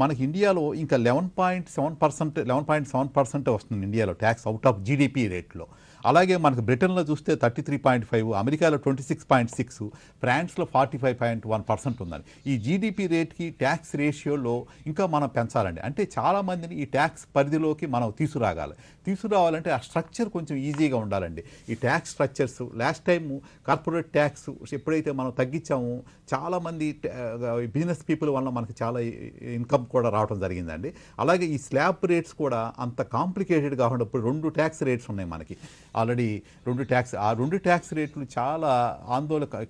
మనకి ఇండియాలో ఇంకా 11.7% వస్తుంది ఇండియాలో ట్యాక్స్ అవుట్ ఆఫ్ జీడిపి రేట్లో. అలాగే మనకు బ్రిటన్లో చూస్తే 33.5, అమెరికాలో 26.6, ఫ్రాన్స్లో 45.1% ఉందండి. ఈ జీడిపి రేట్కి ట్యాక్స్ రేషియోలో ఇంకా మనం పెంచాలండి. అంటే చాలామందిని ఈ ట్యాక్స్ పరిధిలోకి మనం తీసుకురావాలంటే ఆ స్ట్రక్చర్ కొంచెం ఈజీగా ఉండాలండి. ఈ tax structures last time corporate tax ఎప్పుడైతే మనం తగ్గించామో చాలామంది బిజినెస్ పీపుల్ వల్ల మనకి చాలా ఇన్కమ్ కూడా రావడం జరిగిందండి. అలాగే ఈ స్లాబ్ రేట్స్ కూడా అంత కాంప్లికేటెడ్ కాకుండా ఇప్పుడు 2 ట్యాక్స్ రేట్స్ ఉన్నాయి మనకి ఆల్రెడీ. 2 ట్యాక్స్ రేట్లు చాలా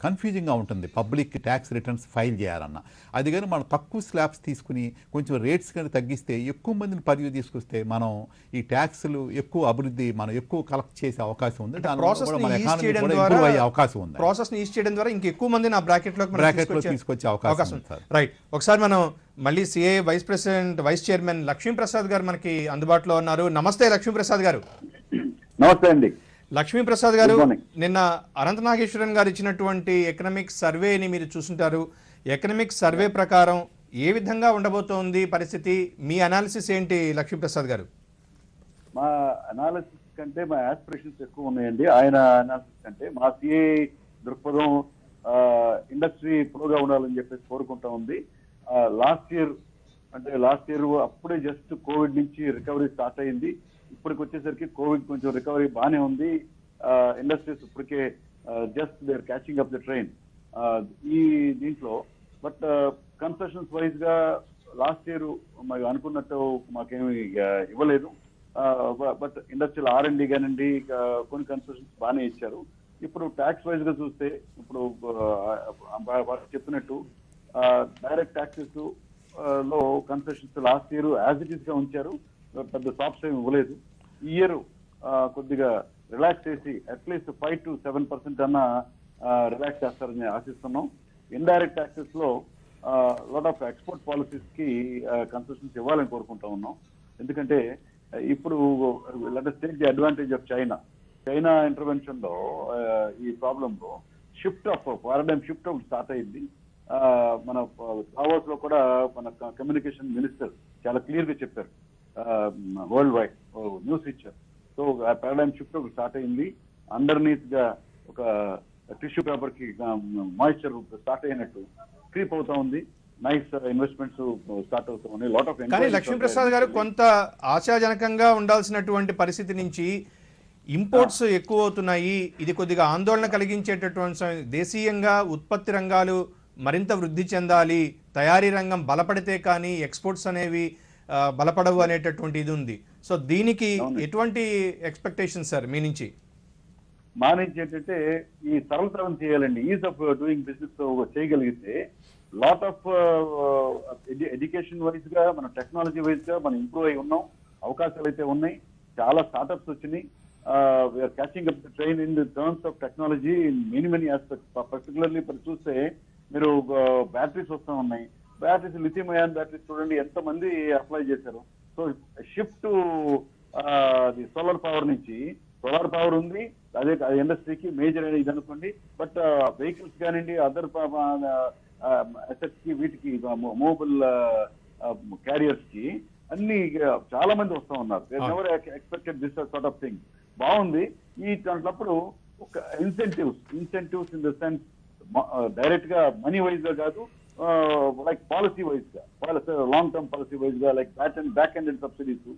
కన్ఫ్యూజింగ్గా ఉంటుంది పబ్లిక్ ట్యాక్స్ రిటర్న్స్ ఫైల్ చేయాలన్న. అది కానీ మనం తక్కువ స్లాబ్స్ తీసుకుని కొంచెం రేట్స్ కానీ తగ్గిస్తే ఎక్కువ మందిని పరిధి తీసుకొస్తే మనం ఈ ట్యాక్స్లు ఎక్కువ అభివృద్ధి మనం ఎక్కువ కలెక్ట్ చేసే అవకాశం ఉంది. అవకాశం ఉంది. ప్రాసెస్ని ఈజ్ చేయడం ద్వారా ఇంకా ఎక్కువ మంది నా బ్రాకెట్లో తీసుకొచ్చే అవకాశం ఉంది. రైట్. ఒకసారి మనం మళ్ళీ సిఏ వైస్ చైర్మన్ లక్ష్మీప్రసాద్ గారు మనకి అందుబాటులో ఉన్నారు. నమస్తే లక్ష్మీప్రసాద్ గారు. నమస్తే అండి. లక్ష్మీప్రసాద్ గారు, నిన్న అనంత నాగేశ్వరన్ గారు ఇచ్చినటువంటి ఎకనామిక్ సర్వేని మీరు చూసుంటారు. ఎకనామిక్ సర్వే ప్రకారం ఏ విధంగా ఉండబోతోంది పరిస్థితి? మీ అనాలిసిస్ ఏంటి లక్ష్మీప్రసాద్ గారు? మా అనాలిసిస్ కంటే మా ఆస్పిరేషన్స్ ఎక్కువ ఉన్నాయండి. ఆయన అనాలిసిస్ కంటే మా సిఏ దృక్పథం ఇండస్ట్రీ ప్రోగా ఉండాలని చెప్పేసి కోరుకుంటా ఉంది. లాస్ట్ ఇయర్ అప్పుడే జస్ట్ కోవిడ్ నుంచి రికవరీ స్టార్ట్ అయింది. ఇప్పటికి వచ్చేసరికి కోవిడ్ కొంచెం రికవరీ బాగానే ఉంది. ఇండస్ట్రీస్ ఇప్పటికే just they are catching up the train ఈ దీంట్లో. బట్ కన్సెషన్స్ వైజ్ గా లాస్ట్ ఇయర్ మాకు అనుకున్నట్టు మాకేమి ఇవ్వలేదు. బట్ ఇండస్ట్రియల్ R&D కానివ్వండి, కొన్ని కన్సెషన్స్ బాగానే ఇచ్చారు. ఇప్పుడు ట్యాక్స్ వైజ్ గా చూస్తే ఇప్పుడు చెప్పినట్టు డైరెక్ట్ ట్యాక్సెస్ లో concessions last year as it is గా ఉంచారు. పెద్ద షాప్స్ ఏమి ఇవ్వలేదు. ఈ ఇయర్ కొద్దిగా రిలాక్స్ చేసి అట్లీస్ట్ 5 to 7% అన్న రిలాక్స్ చేస్తారని ఆశిస్తున్నాం. ఇండైరెక్ట్ ట్యాక్సెస్ లో లాట్ ఆఫ్ ఎక్స్పోర్ట్ పాలసీస్ కి కన్సెషన్స్ ఇవ్వాలని కోరుకుంటా ఉన్నాం. ఎందుకంటే ఇప్పుడు let us take the advantage of China intervention లో ఈ ప్రాబ్లమ్ లో పారాడైమ్ షిఫ్ట్ స్టార్ట్ అయింది. మన దావోస్ లో కూడా మన కమ్యూనికేషన్ మినిస్టర్ చాలా క్లియర్ గా చెప్పారు, వరల్డ్ వైడ్ న్యూస్ ఇచ్చారు. సో ఆ పారాడైమ్ షిఫ్ట్ స్టార్ట్ అయింది. అండర్నీత్ గా ఒక టిష్యూ పేపర్ కి మాయిశ్చర్ స్టార్ట్ అయినట్టు క్రీప్ అవుతా ఉంది. నైస్ ఇన్వెస్ట్మెంట్స్ స్టార్ట్ అవుతా ఉన్నాయి. Lot of. కానీ లక్ష్మీప్రసాద్ గారు, కొంత ఆశాజనకంగా ఉండాల్సినటువంటి పరిస్థితి నుంచి ఇంపోర్ట్స్ ఎక్కువ అవుతున్నాయి. ఇది కొద్దిగా ఆందోళన కలిగించేటటువంటి దేశీయంగా ఉత్పత్తి రంగాలు మరింత వృద్ధి చెందాలి, తయారీ రంగం బలపడితే కానీ ఎక్స్పోర్ట్స్ అనేవి బలపడవు అనేటటువంటి ఇది ఉంది. సో దీనికి ఎటువంటి ఎక్స్పెక్టేషన్ సార్ మీ నుంచి? మా నుంచి ఏంటంటే ఈ సరళతరం చేయాలండి. ఈజ్ ఆఫ్ డూయింగ్ బిజినెస్ చేయగలిగితే లాట్ ఆఫ్ ఎడ్యుకేషన్ వైజ్ గా, మన టెక్నాలజీ వైజ్ గా మనం ఇంప్రూవ్ అయి ఉన్నాం. అవకాశాలు అయితే ఉన్నాయి. చాలా స్టార్ట్అప్స్ వచ్చినాయి. We are catching up the train in the terms of technology in many aspects. Particularly ఇప్పుడు చూస్తే మీరు బ్యాటరీస్ వస్తూ ఉన్నాయి. బ్యాటరీస్, లిథియం అయాన్ బ్యాటరీస్ చూడండి ఎంత మంది అప్లై చేశారు. సో షిఫ్ట్ సోలార్ పవర్ నుంచి, సోలార్ పవర్ ఉంది, అదే ఇండస్ట్రీకి మేజర్ ఇది అనుకోండి. బట్ వెహికల్స్ కానివ్వండి, అదర్ అసెట్స్ కి, వీటికి మూవబుల్ క్యారియర్స్ కి అన్ని చాలా మంది వస్తూ ఉన్నారు. Never expected this sort of thing. బాగుంది. ఈ దాంట్లో ఒక incentives in the sense direct గా మనీ వైజ్ గా కాదు, లైక్ పాలసీ వైజ్ గా, లాంగ్ టర్మ్ పాలసీ వైజ్ గా, లైక్ బ్యాక్ ఎండ్ సబ్సిడీస్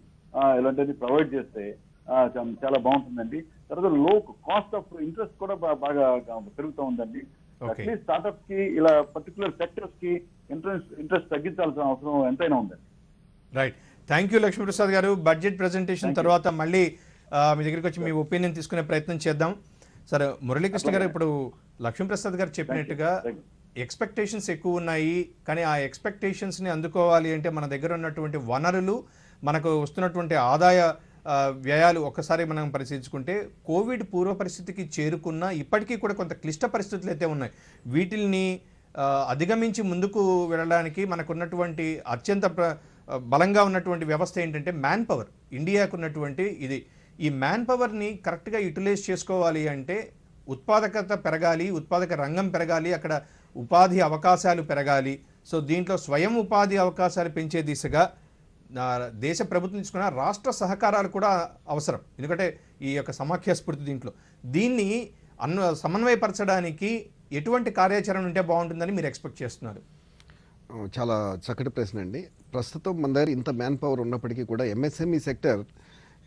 ఇలాంటివి ప్రొవైడ్ చేస్తే చాలా బాగుంటుందండి. తర్వాత లో కాస్ట్ ఆఫ్ ఇంట్రెస్ట్ కూడా బాగా పెరుగుతూ ఉందండి. అట్లీస్ట్ స్టార్ట్అప్స్ కి ఇలా పర్టికులర్ సెక్టర్స్ కి ఇంట్రెస్ట్ తగ్గించాల్సిన అవసరం ఎంతైనా ఉందండి. రైట్. థ్యాంక్ యూ లక్ష్మీప్రసాద్ గారు. బడ్జెట్ ప్రెజెంటేషన్ తర్వాత మళ్ళీ మీ దగ్గరికి వచ్చి మీ ఒపీనియన్ తీసుకునే ప్రయత్నం చేద్దాం. సరే మురళీకృష్ణ గారు, ఇప్పుడు లక్ష్మీప్రసాద్ గారు చెప్పినట్టుగా ఎక్స్పెక్టేషన్స్ ఎక్కువ ఉన్నాయి. కానీ ఆ ఎక్స్పెక్టేషన్స్ని అందుకోవాలి అంటే మన దగ్గర ఉన్నటువంటి వనరులు, మనకు వస్తున్నటువంటి ఆదాయ వ్యయాలు ఒక్కసారి మనం పరిశీలించుకుంటే కోవిడ్ పూర్వ పరిస్థితికి చేరుకున్న ఇప్పటికీ కూడా కొంత క్లిష్ట పరిస్థితులు అయితే ఉన్నాయి. వీటిల్ని అధిగమించి ముందుకు వెళ్ళడానికి మనకున్నటువంటి అత్యంత బలంగా ఉన్నటువంటి వ్యవస్థ ఏంటంటే మ్యాన్ పవర్. ఇండియాకు ఉన్నటువంటి ఇది. ఈ మ్యాన్ పవర్ని కరెక్ట్గా యూటిలైజ్ చేసుకోవాలి అంటే ఉత్పాదకత పెరగాలి, ఉత్పాదక రంగం పెరగాలి, అక్కడ ఉపాధి అవకాశాలు పెరగాలి. సో దీంట్లో స్వయం ఉపాధి అవకాశాలు పెంచే దిశగా దేశ ప్రభుత్వం తీసుకున్న రాష్ట్ర సహకారాలు కూడా అవసరం. ఎందుకంటే ఈ యొక్క సమాఖ్య స్ఫూర్తి దీన్ని సమన్వయపరచడానికి ఎటువంటి కార్యాచరణ ఉంటే బాగుంటుందని మీరు ఎక్స్పెక్ట్ చేస్తున్నారు? చాలా చక్కటి ప్రశ్న అండి. ప్రస్తుతం మన దగ్గర ఇంత మ్యాన్ పవర్ ఉన్నప్పటికీ కూడా ఎంఎస్ఎంఈ సెక్టర్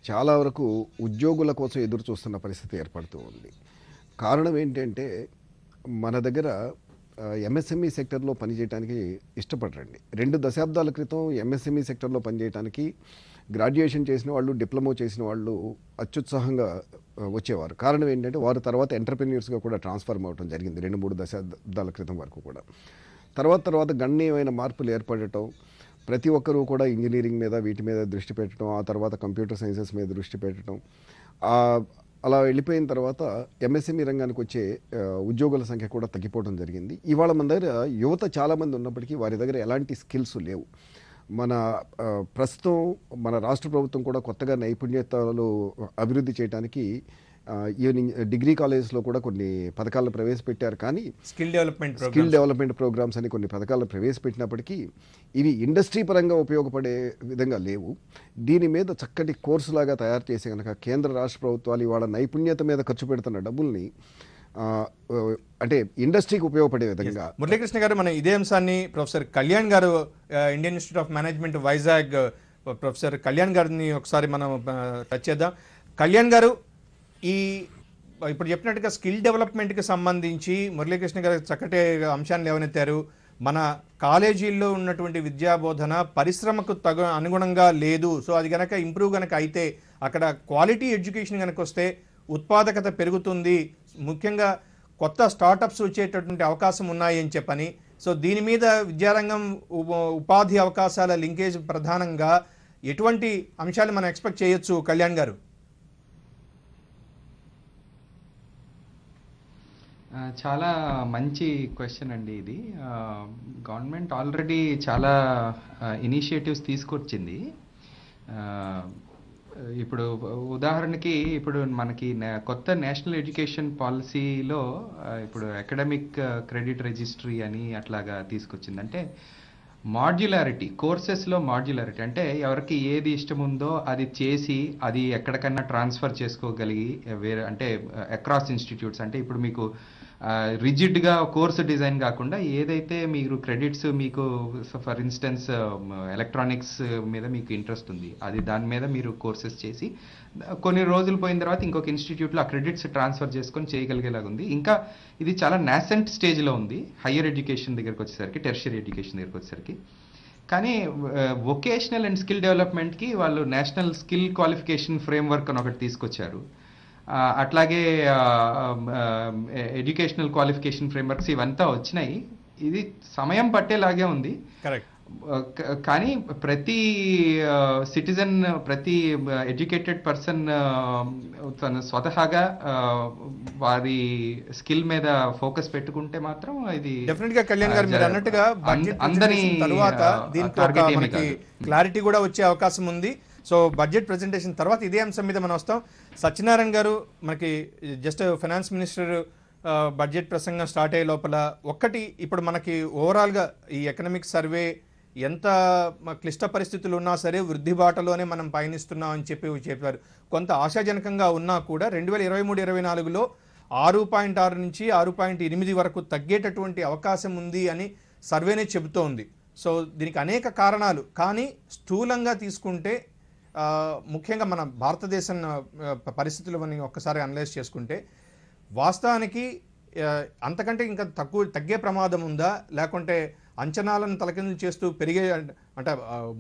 చాలా వరకు ఉద్యోగుల కోసం ఎదురు చూస్తున్న పరిస్థితి ఏర్పడుతూ ఉంది. కారణం ఏంటంటే మన దగ్గర ఎంఎస్ఎంఈ సెక్టర్లో పనిచేయడానికి ఇష్టపడరండి. 2 దశాబ్దాల క్రితం ఎంఎస్ఎంఈ సెక్టర్లో పనిచేయడానికి గ్రాడ్యుయేషన్ చేసిన వాళ్ళు, డిప్లొమా చేసిన వాళ్ళు అత్యుత్సాహంగా వచ్చేవారు. కారణం ఏంటంటే వారు తర్వాత ఎంటర్ప్రెన్యూర్స్గా కూడా ట్రాన్స్ఫార్మ్ అవ్వడం జరిగింది 2-3 దశాబ్దాల క్రితం వరకు కూడా. తర్వాత గణనీయమైన మార్పులు ఏర్పడటం, ప్రతి ఒక్కరూ కూడా ఇంజనీరింగ్ మీద వీటి మీద దృష్టి పెట్టడం, ఆ తర్వాత కంప్యూటర్ సైన్సెస్ మీద దృష్టి పెట్టడం, అలా వెళ్ళిపోయిన తర్వాత ఎంఎస్ఎంఈ రంగానికి వచ్చే ఉద్యోగుల సంఖ్య కూడా తగ్గిపోవడం జరిగింది. ఇవాళ మన దగ్గర యువత చాలామంది ఉన్నప్పటికీ వారి దగ్గర ఎలాంటి స్కిల్స్ లేవు. ప్రస్తుతం మన రాష్ట్ర ప్రభుత్వం కూడా కొత్తగా నైపుణ్యతలు అభివృద్ధి చేయడానికి ఈవెనింగ్ డిగ్రీ కాలేజెస్లో కూడా కొన్ని పథకాలను ప్రవేశపెట్టారు. కానీ స్కిల్ డెవలప్మెంట్ ప్రోగ్రామ్స్ అని కొన్ని పథకాలను ప్రవేశపెట్టినప్పటికీ ఇవి ఇండస్ట్రీ పరంగా ఉపయోగపడే విధంగా లేవు. దీని మీద చక్కటి కోర్సు లాగా తయారు చేసే కనుక కేంద్ర రాష్ట్ర ప్రభుత్వాలు ఇవాళ నైపుణ్యత మీద ఖర్చు పెడుతున్న డబ్బుల్ని అంటే ఇండస్ట్రీకి ఉపయోగపడే విధంగా. మురళీకృష్ణ గారు, మన ఇదే అంశాన్ని ప్రొఫెసర్ కళ్యాణ్ గారు, Indian institute of management Vizag professor Kalyan గారిని ఒకసారి మనం టచ్ చేద్దాం. కళ్యాణ్ గారు, ఇప్పుడు చెప్పినట్టుగా స్కిల్ డెవలప్మెంట్కి సంబంధించి మురళీకృష్ణ గారు చక్కటి అంశాన్ని లేవనెత్తారు. మన కాలేజీల్లో ఉన్నటువంటి విద్యాబోధన పరిశ్రమకు అనుగుణంగా లేదు. సో అది కనుక ఇంప్రూవ్ కనుక అయితే, అక్కడ క్వాలిటీ ఎడ్యుకేషన్ కనుక వస్తే ఉత్పాదకత పెరుగుతుంది, ముఖ్యంగా కొత్త స్టార్టప్స్ వచ్చేటటువంటి అవకాశం ఉన్నాయి అని చెప్పని. సో దీని మీద విద్యారంగం ఉపాధి అవకాశాల లింకేజ్ ప్రధానంగా ఎటువంటి అంశాలు మనం ఎక్స్పెక్ట్ చేయొచ్చు కళ్యాణ్ గారు? చాలా మంచి క్వశ్చన్ అండి ఇది. గవర్నమెంట్ ఆల్రెడీ చాలా ఇనిషియేటివ్స్ తీసుకొచ్చింది. ఇప్పుడు ఉదాహరణకి ఇప్పుడు మనకి కొత్త నేషనల్ ఎడ్యుకేషన్ పాలసీలో ఇప్పుడు అకాడమిక్ క్రెడిట్ రిజిస్ట్రీ అని అట్లాగా తీసుకొచ్చింది. అంటే మాడ్యులారిటీ, కోర్సెస్లో మాడ్యులారిటీ అంటే ఎవరికి ఏది ఇష్టం ఉందో అది చేసి అది ఎక్కడికన్నా ట్రాన్స్ఫర్ చేసుకోగలిగి వేరే, అంటే అక్రాస్ ఇన్స్టిట్యూట్స్. అంటే ఇప్పుడు మీకు రిజిడ్గా కోర్సు డిజైన్ కాకుండా ఏదైతే మీరు క్రెడిట్స్, మీకు ఫర్ ఇన్స్టెన్స్ ఎలక్ట్రానిక్స్ మీద మీకు ఇంట్రెస్ట్ ఉంది, అది దాని మీద మీరు కోర్సెస్ చేసి కొన్ని రోజులు పోయిన తర్వాత ఇంకొక ఇన్స్టిట్యూట్లో ఆ క్రెడిట్స్ ట్రాన్స్ఫర్ చేసుకొని చేయగలిగేలాగా ఉంది. ఇంకా ఇది చాలా నాసెంట్ స్టేజ్లో ఉంది హయ్యర్ ఎడ్యుకేషన్ దగ్గరకు వచ్చేసరికి, టెర్షియరీ ఎడ్యుకేషన్ దగ్గరకు వచ్చేసరికి. కానీ వొకేషనల్ అండ్ స్కిల్ డెవలప్మెంట్కి వాళ్ళు నేషనల్ స్కిల్ క్వాలిఫికేషన్ ఫ్రేమ్వర్క్ అని ఒకటి తీసుకొచ్చారు. అట్లాగే ఎడ్యుకేషనల్ క్వాలిఫికేషన్ ఫ్రేమ్వర్క్స్ ఇవంతా వచ్చినాయి. ఇది సమయం పట్టేలాగే ఉంది. కానీ ప్రతి సిటిజన్, ప్రతి ఎడ్యుకేటెడ్ పర్సన్ తను స్వతహాగా వారి స్కిల్ మీద ఫోకస్ పెట్టుకుంటే మాత్రం ఇది డెఫినెట్ గా కళ్యాణ్ గారు మీరు అన్నట్టుగా అందరి తర్వాత దీనికి మనకి క్లారిటీ కూడా వచ్చే అవకాశం ఉంది. సో బడ్జెట్ ప్రెజెంటేషన్ తర్వాత ఇదే అంశం మీద మనం వస్తాం. సత్యనారాయణ గారు, మనకి జస్ట్ ఫైనాన్స్ మినిస్టర్ బడ్జెట్ ప్రసంగం స్టార్ట్ అయ్యే లోపల ఒక్కటి, ఇప్పుడు మనకి ఓవరాల్గా ఈ ఎకనామిక్ సర్వే ఎంత క్లిష్ట పరిస్థితులు ఉన్నా సరే వృద్ధి బాటలోనే మనం పయనిస్తున్నాం అని చెప్పారు. కొంత ఆశాజనకంగా ఉన్నా కూడా 2023-24లో 6.6 నుంచి 6.8 వరకు తగ్గేటటువంటి అవకాశం ఉంది అని సర్వేనే చెబుతోంది. సో దీనికి అనేక కారణాలు, కానీ స్థూలంగా తీసుకుంటే ముఖ్యంగా మన భారతదేశం పరిస్థితులను ఒక్కసారి అనలైజ్ చేసుకుంటే వాస్తవానికి అంతకంటే ఇంకా తగ్గే ప్రమాదం ఉందా, లేకుంటే అంచనాలను తలకిందులు చేస్తూ పెరిగే, అంటే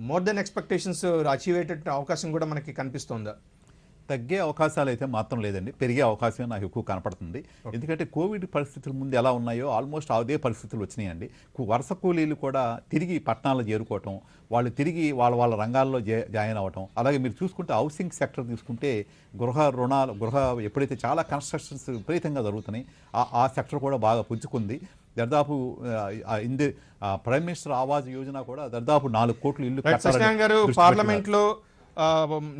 మోర్ దెన్ ఎక్స్పెక్టేషన్స్ అచీవ్ అయ్యేటట్టు అవకాశం కూడా మనకి కనిపిస్తుందా? తగ్గే అవకాశాలు అయితే మాత్రం లేదండి, పెరిగే అవకాశం నాకు ఎక్కువ కనపడుతుంది. ఎందుకంటే కోవిడ్ పరిస్థితుల ముందు ఎలా ఉన్నాయో ఆల్మోస్ట్ అదే పరిస్థితులు వచ్చినాయండి. వలస కూలీలు కూడా తిరిగి పట్టణాల్లో చేరుకోవటం, వాళ్ళు తిరిగి వాళ్ళ రంగాల్లో జాయిన్ అవ్వటం. అలాగే మీరు చూసుకుంటే హౌసింగ్ సెక్టర్ తీసుకుంటే గృహ ఎప్పుడైతే చాలా కన్స్ట్రక్షన్స్ విపరీతంగా జరుగుతున్నాయి, ఆ సెక్టర్ కూడా బాగా పుంజుకుంది. దాదాపు ప్రైమ్ మినిస్టర్ ఆవాస్ యోజన కూడా దాదాపు 4 కోట్ల ఇల్లు. పార్లమెంట్లో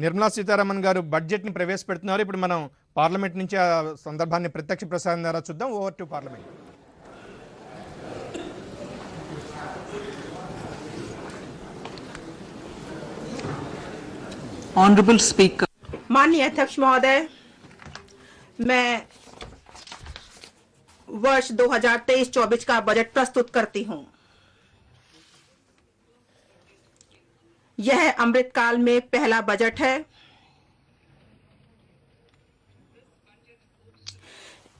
నిర్మలా సీతారామన్ గారు బడ్జెట్ ని ప్రవేశపెడుతున్నారు. ఇప్పుడు మనం పార్లమెంట్ నుంచి ఆ సందర్భాన్ని ప్రత్యక్ష ప్రసారం ద్వారా చూద్దాం. Over to parliament. Honorable Speaker. माननीय अध्यक्ष महोदय, मैं वर्ष 2023-24 का बजट प्रस्तुत करती हूं। यह अमृतकाल में पहला बजट है।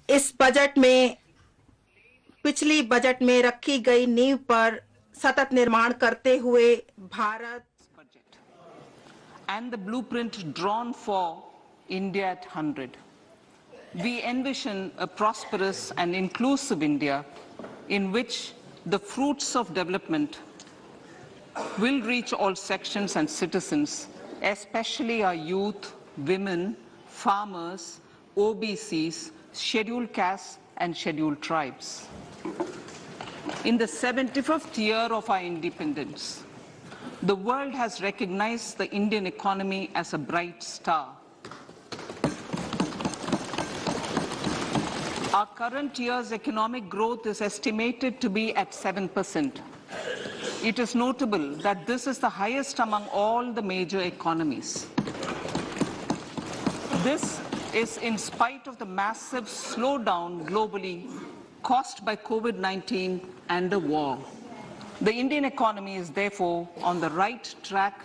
इस बजट में पिछली बजट में रखी गई नींव पर सतत निर्माण करते हुए Bharat And the blueprint drawn for India at 100. We envision a prosperous and inclusive India in which the fruits of development will reach all sections and citizens, especially our youth, women, farmers, OBCs, scheduled castes and scheduled tribes. In the 75th year of our independence, the world has recognized the Indian economy as a bright star. Our current year's economic growth is estimated to be at 7%. It is notable that this is the highest among all the major economies. This is in spite of the massive slowdown globally caused by COVID-19 and the war. The Indian economy is therefore on the right track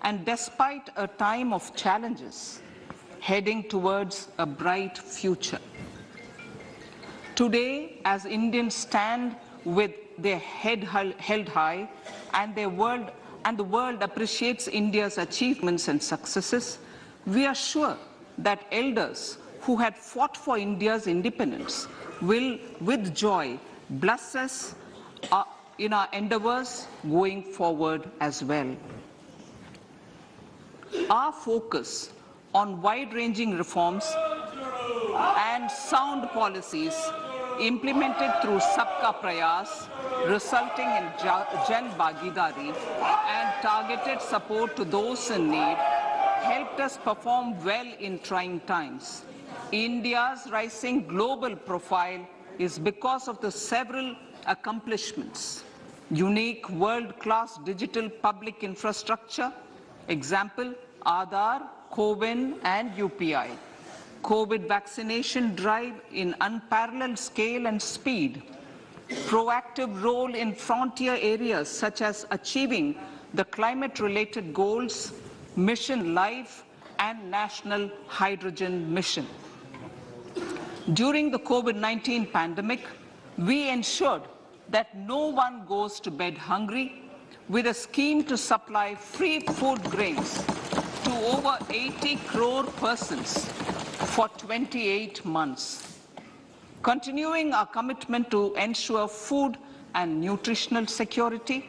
and despite a time of challenges, heading towards a bright future. Today, as Indians stand with their head held high and the world appreciates India's achievements and successes, we are sure that elders who had fought for India's independence will, with joy, bless us in our endeavors going forward as well. Our focus on wide-ranging reforms and sound policies implemented through Sabka Prayas, resulting in Jan Bhagidari and targeted support to those in need, helped us perform well in trying times. India's rising global profile is because of the several accomplishments. Unique world-class digital public infrastructure, example, Aadhaar, CoWIN and UPI. COVID vaccination drive in unparalleled scale and speed. Proactive role in frontier areas such as achieving the climate-related goals, Mission Life and National Hydrogen Mission. During the COVID-19 pandemic, we ensured that no one goes to bed hungry with a scheme to supply free food grains to over 80 crore persons for 28 months. Continuing our commitment to ensure food and nutritional security,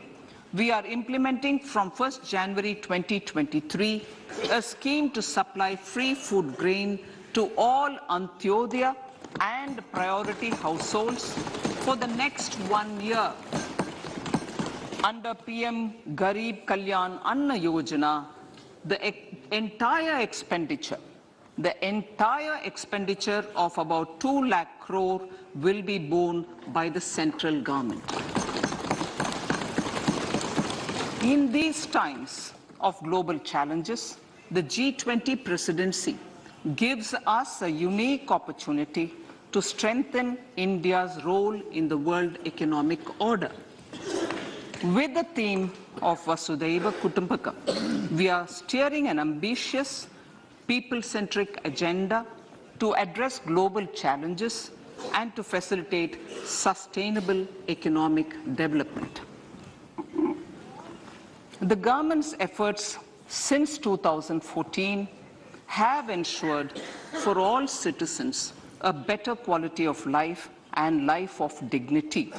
we are implementing from 1st January 2023 a scheme to supply free food grain to all Antyodaya and priority households for the next 1 year. Under PM Garib Kalyan Anna Yojana, the entire expenditure of about 2 lakh crore will be borne by the central government. In these times of global challenges, the G20 presidency gives us a unique opportunity to strengthen India's role in the world economic order. With the theme of Vasudhaiva Kutumbakam, we are steering an ambitious, people-centric agenda to address global challenges and to facilitate sustainable economic development. The government's efforts since 2014 have ensured for all citizens a better quality of life and life of dignity.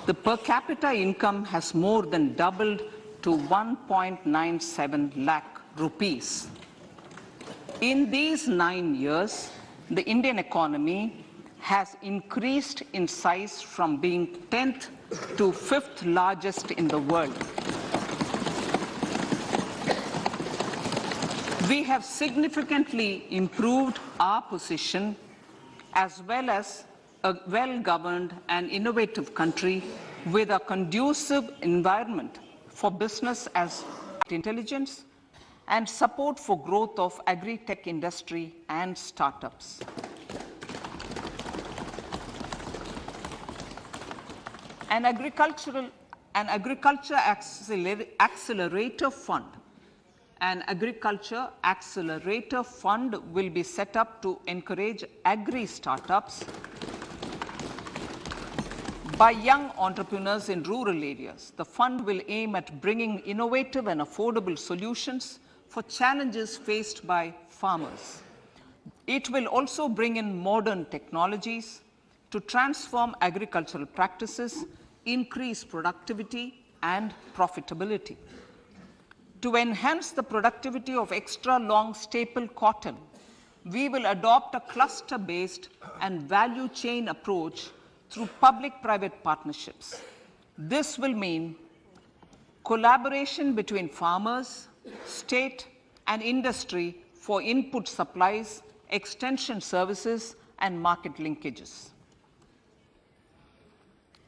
The per capita income has more than doubled to 1.97 lakh rupees. In these 9 years, the Indian economy has increased in size from being 10th to 5th largest in the world. We have significantly improved our position as well as a well-governed and innovative country with a conducive environment for business as intelligence and support for growth of agri-tech industry and startups. An agriculture accelerator fund. An agriculture accelerator fund will be set up to encourage agri-startups by young entrepreneurs in rural areas. The fund will aim at bringing innovative and affordable solutions for challenges faced by farmers. It will also bring in modern technologies to transform agricultural practices, increase productivity and profitability. To enhance the productivity of extra long staple cotton, we will adopt a cluster-based and value chain approach through public-private partnerships. This will mean collaboration between farmers, state, and industry for input supplies, extension services, and market linkages.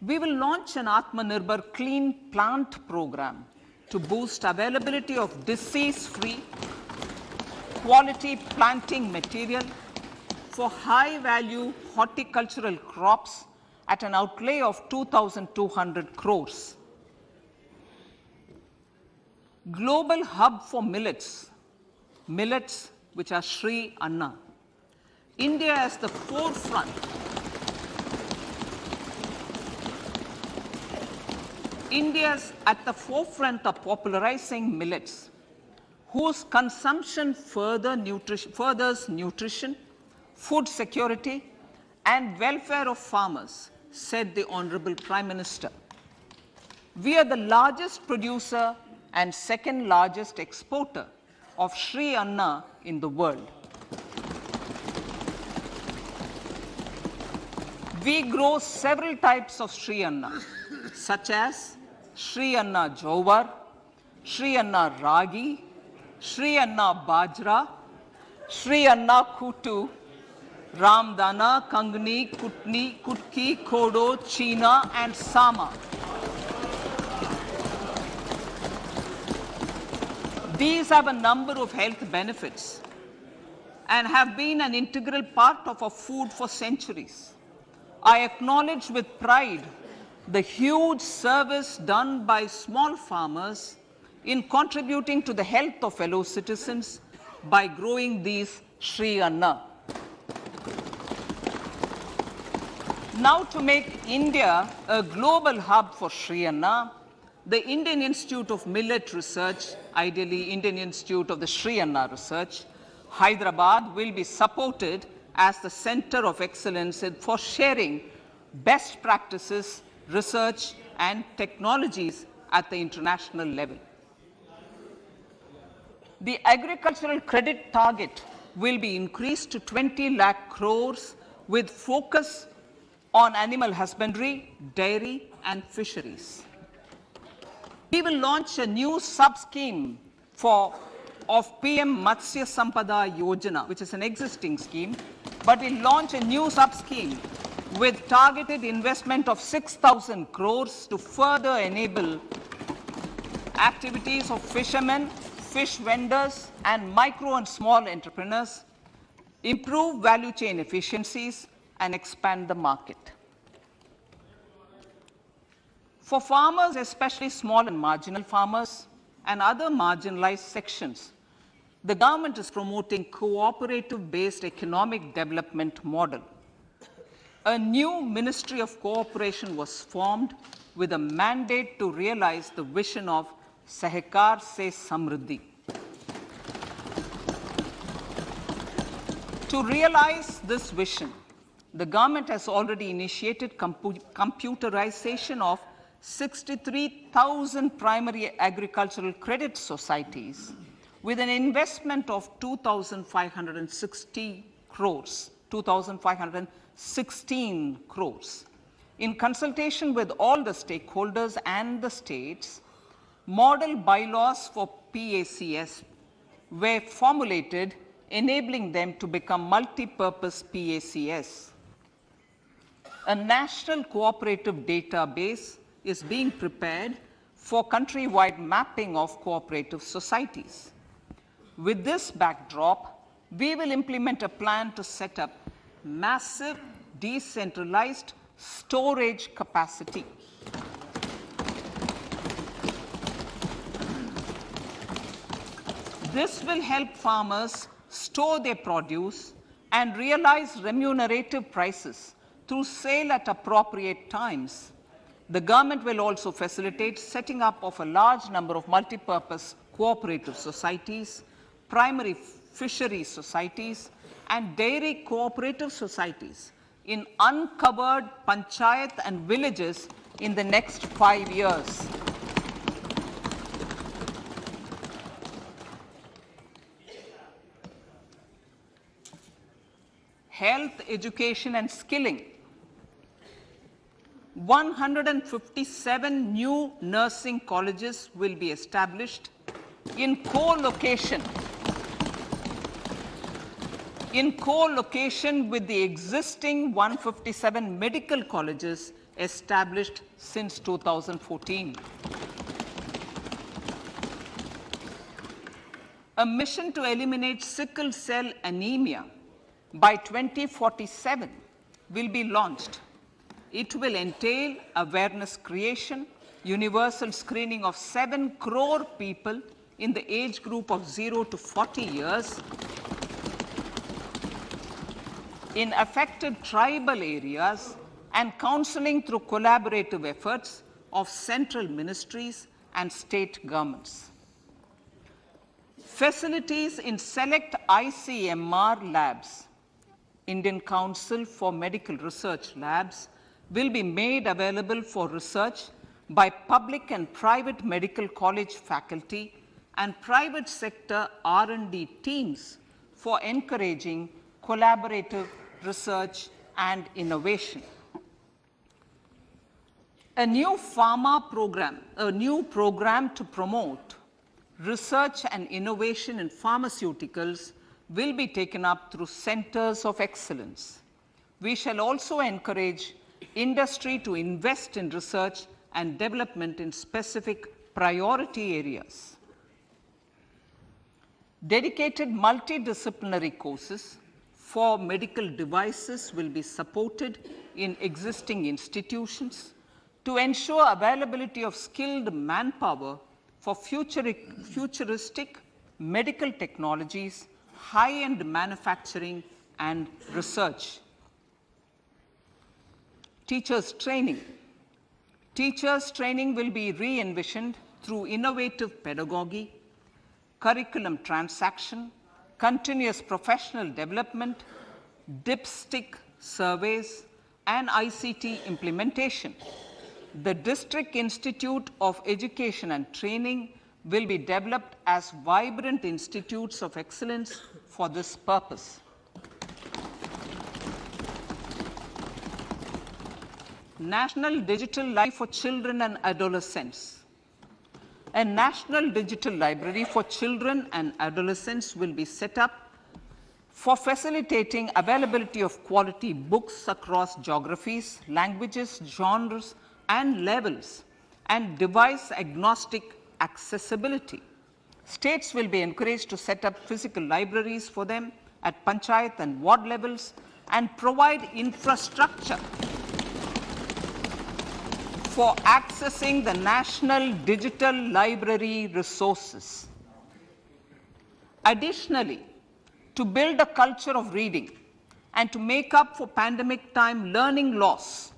We will launch an Atmanirbhar Clean Plant program to boost availability of disease-free, quality planting material for high-value horticultural crops at an outlay of 2,200 crores. Global hub for millets, which are Sri Anna. India is the forefront. India's at the forefront of popularizing millets, whose consumption furthers nutrition, food security, and welfare of farmers, said the Honorable Prime Minister. We are the largest producer and second largest exporter of Sri Anna in the world. We grow several types of Sri Anna, such as Sri Anna Jowar, Sri Anna Ragi, Sri Anna Bajra, Sri Anna Kutu, Ramdana, Kangni, Kutni, Kutki, Kodo, China, and Sama. These have a number of health benefits and have been an integral part of our food for centuries. I acknowledge with pride the huge service done by small farmers in contributing to the health of fellow citizens by growing these Sri Anna. Now, to make India a global hub for Sri Anna, the Indian Institute of Millet Research, ideally Indian Institute of the Sri Anna Research, Hyderabad, will be supported as the center of excellence for sharing best practices, research, and technologies at the international level. The agricultural credit target will be increased to 20 lakh crores with focus on animal husbandry, dairy, and fisheries. We will launch a new sub-scheme of PM Matsya Sampada Yojana, which is an existing scheme, but we'll launch a new sub-scheme with targeted investment of 6,000 crores to further enable activities of fishermen, fish vendors, and micro and small entrepreneurs, improve value chain efficiencies, and expand the market. For farmers, especially small and marginal farmers and other marginalized sections, the government is promoting cooperative-based economic development model. A new Ministry of Cooperation was formed with a mandate to realize the vision of Sahakar Se Samriddhi. To realize this vision, the government has already initiated computerization of 63,000 primary agricultural credit societies with an investment of 2,560 crores, 2,516 crores. In consultation with all the stakeholders and the states, model bylaws for PACS were formulated, enabling them to become multi-purpose PACS. A national cooperative database is being prepared for countrywide mapping of cooperative societies. With this backdrop, we will implement a plan to set up massive decentralized storage capacity. This will help farmers store their produce and realize remunerative prices through sale at appropriate times. The government will also facilitate setting up of a large number of multi-purpose cooperative societies, primary fishery societies, and dairy cooperative societies in uncovered panchayat and villages in the next 5 years. Health, education, and skilling. 157 new nursing colleges will be established in co-location with the existing 157 medical colleges established since 2014. A mission to eliminate sickle cell anemia by 2047 will be launched. It will entail awareness creation, universal screening of 7 crore people in the age group of 0 to 40 years in affected tribal areas, and counseling through collaborative efforts of central ministries and state governments. Facilities in select ICMR labs, Indian Council for Medical Research Labs, will be made available for research by public and private medical college faculty and private sector R&D teams for encouraging collaborative research and innovation. A new program to promote research and innovation in pharmaceuticals will be taken up through centers of excellence. We shall also encourage industry to invest in research and development in specific priority areas. Dedicated multidisciplinary courses for medical devices will be supported in existing institutions to ensure availability of skilled manpower for futuristic medical technologies, high-end manufacturing, and research. Teachers training. Teachers training will be re-envisioned through innovative pedagogy, curriculum transaction, continuous professional development, dipstick surveys, and ICT implementation. The District Institute of Education and Training will be developed as vibrant institutes of excellence for this purpose. National Digital Library for Children and Adolescents. A National Digital Library for Children and Adolescents will be set up for facilitating availability of quality books across geographies, languages, genres, and levels, and device-agnostic accessibility. States will be encouraged to set up physical libraries for them at panchayat and ward levels and provide infrastructure for accessing the national digital library resources. Additionally, to build a culture of reading and to make up for pandemic time learning loss,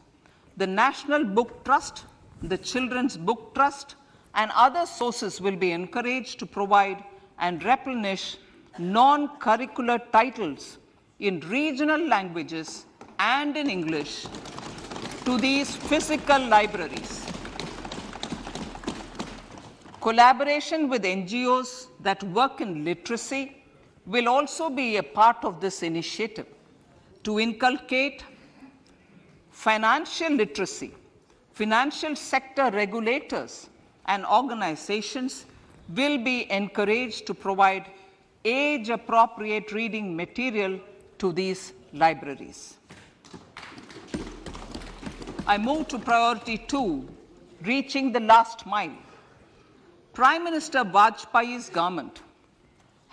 the National Book Trust, the Children's Book Trust, and other sources will be encouraged to provide and replenish non-curricular titles in regional languages and in English to these physical libraries. Collaboration with NGOs that work in literacy will also be a part of this initiative to inculcate financial literacy. Financial sector regulators and organizations will be encouraged to provide age-appropriate reading material to these libraries. I move to priority 2, reaching the last mile. Prime Minister Vajpayee's government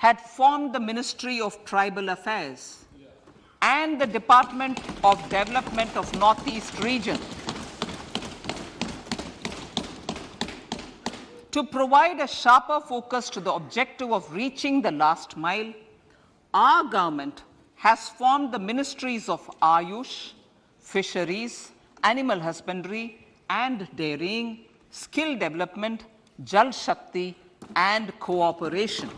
had formed the Ministry of Tribal Affairs and the Department of Development of Northeast Region to provide a sharper focus to the objective of reaching the last mile. Our government has formed the ministries of Ayush, Fisheries, Animal Husbandry and Dairying, Skill Development, Jal Shakti and Cooperation.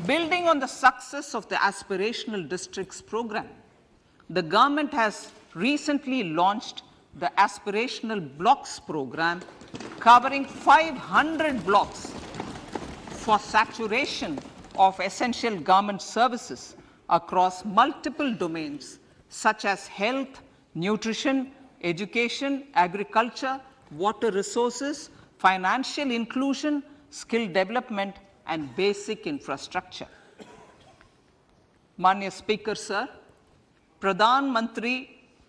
Building on the success of the Aspirational Districts program, the government has recently launched the Aspirational Blocks program, covering 500 blocks for saturation of essential government services across multiple domains such as health, nutrition, education, agriculture, water resources, financial inclusion, skill development, and basic infrastructure. Manya Speaker, sir, Pradhan Mantri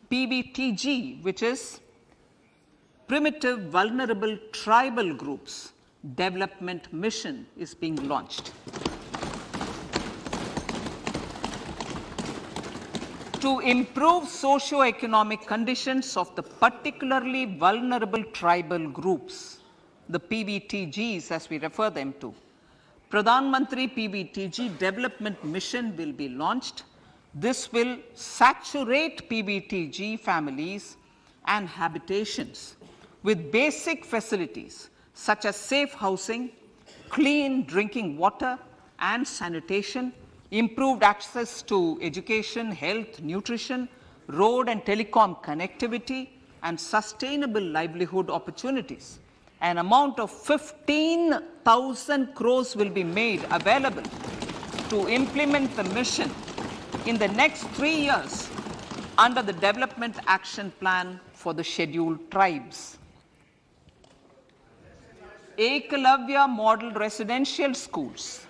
PBTG, which is Primitive Vulnerable Tribal Groups Development Mission, is being launched. To improve socio-economic conditions of the particularly vulnerable tribal groups, the PBTGs as we refer them to, Pradhan Mantri PBTG Development Mission will be launched. This will saturate PBTG families and habitations with basic facilities such as safe housing, clean drinking water and sanitation, improved access to education, health, nutrition, road and telecom connectivity, and sustainable livelihood opportunities. An amount of 15,000 crores will be made available to implement the mission in the next 3 years under the Development Action Plan for the Scheduled Tribes. Ekalavya Model Residential Schools.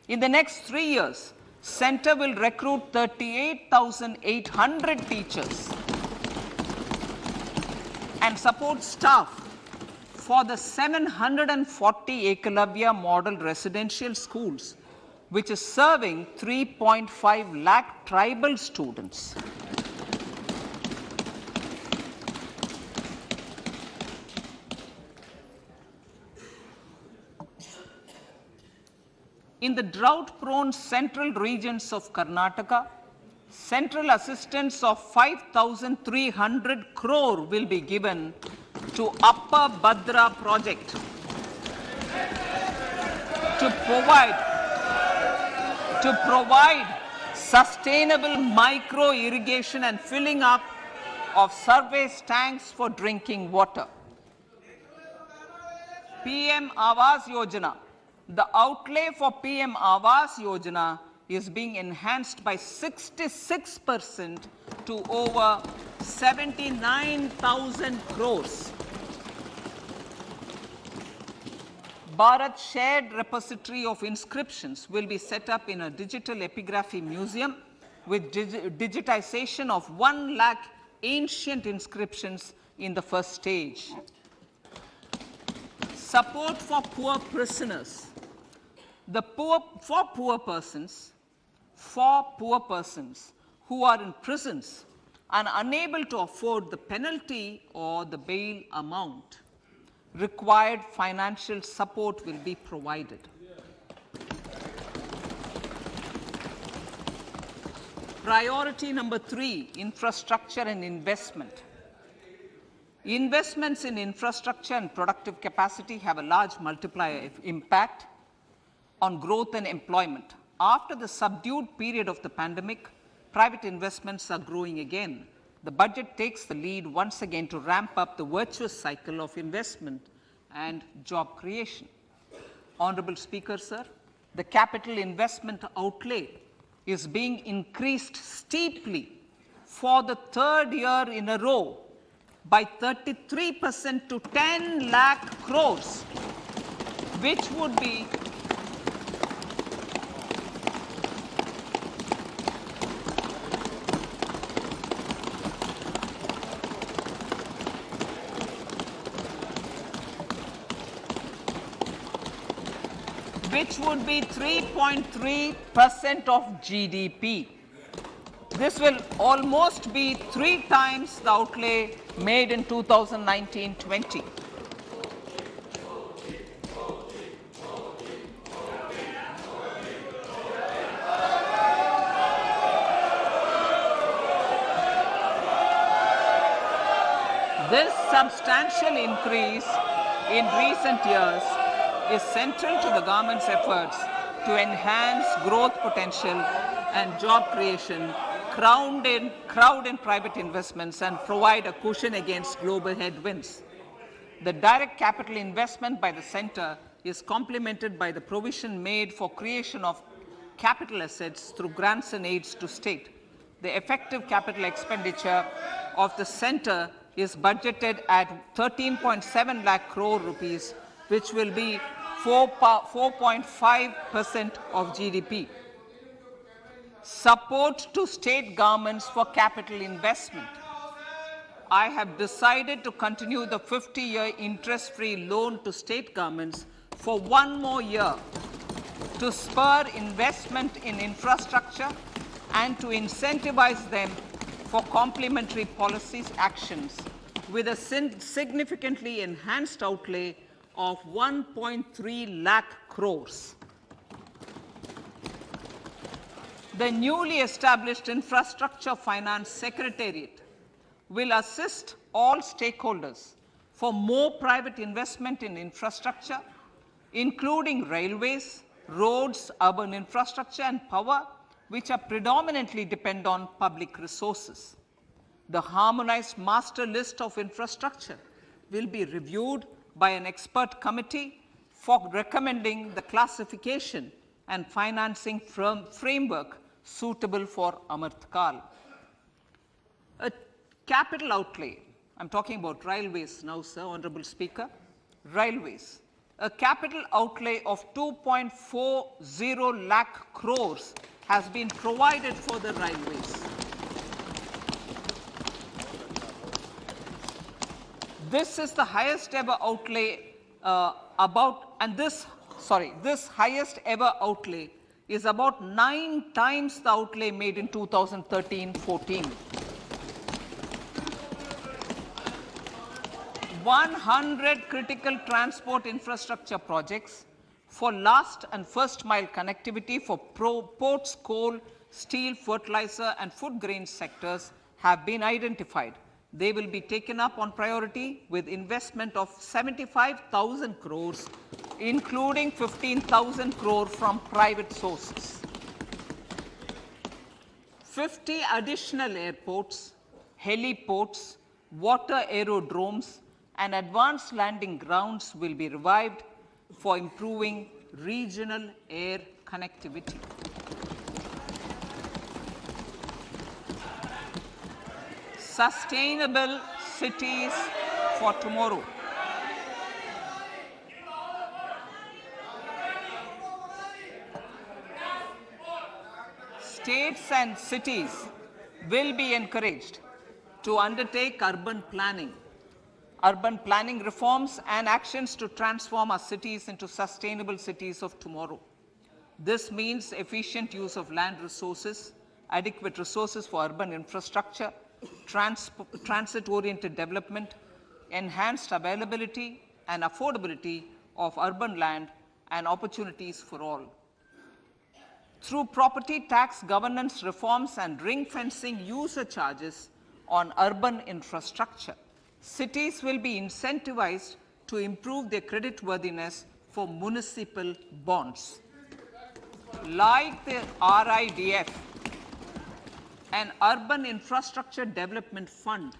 In the next 3 years, Center will recruit 38,800 teachers and support staff for the 740 Ekalavya Model Residential Schools, which is serving 3.5 lakh tribal students. In the drought-prone central regions of Karnataka, central assistance of 5,300 crore will be given to Upper Bhadra project to provide sustainable micro irrigation and filling up of surface tanks for drinking water. PM Awas Yojana. The outlay for PM Awas Yojana is being enhanced by 66% to over 79,000 crores. Bharat Shared Repository of Inscriptions will be set up in a digital epigraphy museum with digitization of 1 lakh ancient inscriptions in the first stage. Support for poor prisoners. For poor persons who are in prisons and unable to afford the penalty or the bail amount, required financial support will be provided. Priority number 3, infrastructure and investment. Investments in infrastructure and productive capacity have a large multiplier impact on growth and employment. After the subdued period of the pandemic, private investments are growing again. The budget takes the lead once again to ramp up the virtuous cycle of investment and job creation. Honorable Speaker, sir, the capital investment outlay is being increased steeply for the 3rd year in a row by 33% to 10 lakh crores, which would be which would be 3.3% of GDP. This will almost be 3 times the outlay made in 2019-20. This substantial increase in recent years is central to the government's efforts to enhance growth potential and job creation, crowd in private investments, and provide a cushion against global headwinds. The direct capital investment by the center is complemented by the provision made for creation of capital assets through grants and aids to state. The effective capital expenditure of the center is budgeted at 13.7 lakh crore rupees, which will be 4.5% of GDP. Support to state governments for capital investment. I have decided to continue the 50-year interest-free loan to state governments for 1 more year to spur investment in infrastructure and to incentivize them for complementary policies actions with a significantly enhanced outlay of 1.3 lakh crores. The newly established Infrastructure Finance Secretariat will assist all stakeholders for more private investment in infrastructure, including railways, roads, urban infrastructure, and power, which are predominantly depend on public resources. The harmonized master list of infrastructure will be reviewed by an expert committee for recommending the classification and financing framework suitable for Amrit Kal. A capital outlay, I'm talking about railways now, sir, Honorable Speaker, railways. A capital outlay of 2.40 lakh crores has been provided for the railways. This is the highest ever outlay this highest ever outlay is about 9 times the outlay made in 2013-14. 100 critical transport infrastructure projects for last and first mile connectivity for ports, coal, steel, fertilizer, and food grain sectors have been identified. They will be taken up on priority with investment of 75,000 crores, including 15,000 crore from private sources. 50 additional airports, heliports, water aerodromes, and advanced landing grounds will be revived for improving regional air connectivity. Sustainable cities for tomorrow. States and cities will be encouraged to undertake urban planning reforms and actions to transform our cities into sustainable cities of tomorrow. This means efficient use of land resources, adequate resources for urban infrastructure, transit-oriented development, enhanced availability and affordability of urban land, and opportunities for all. Through property tax governance reforms and ring-fencing user charges on urban infrastructure, cities will be incentivized to improve their creditworthiness for municipal bonds. Like the RIDF, an urban infrastructure development fund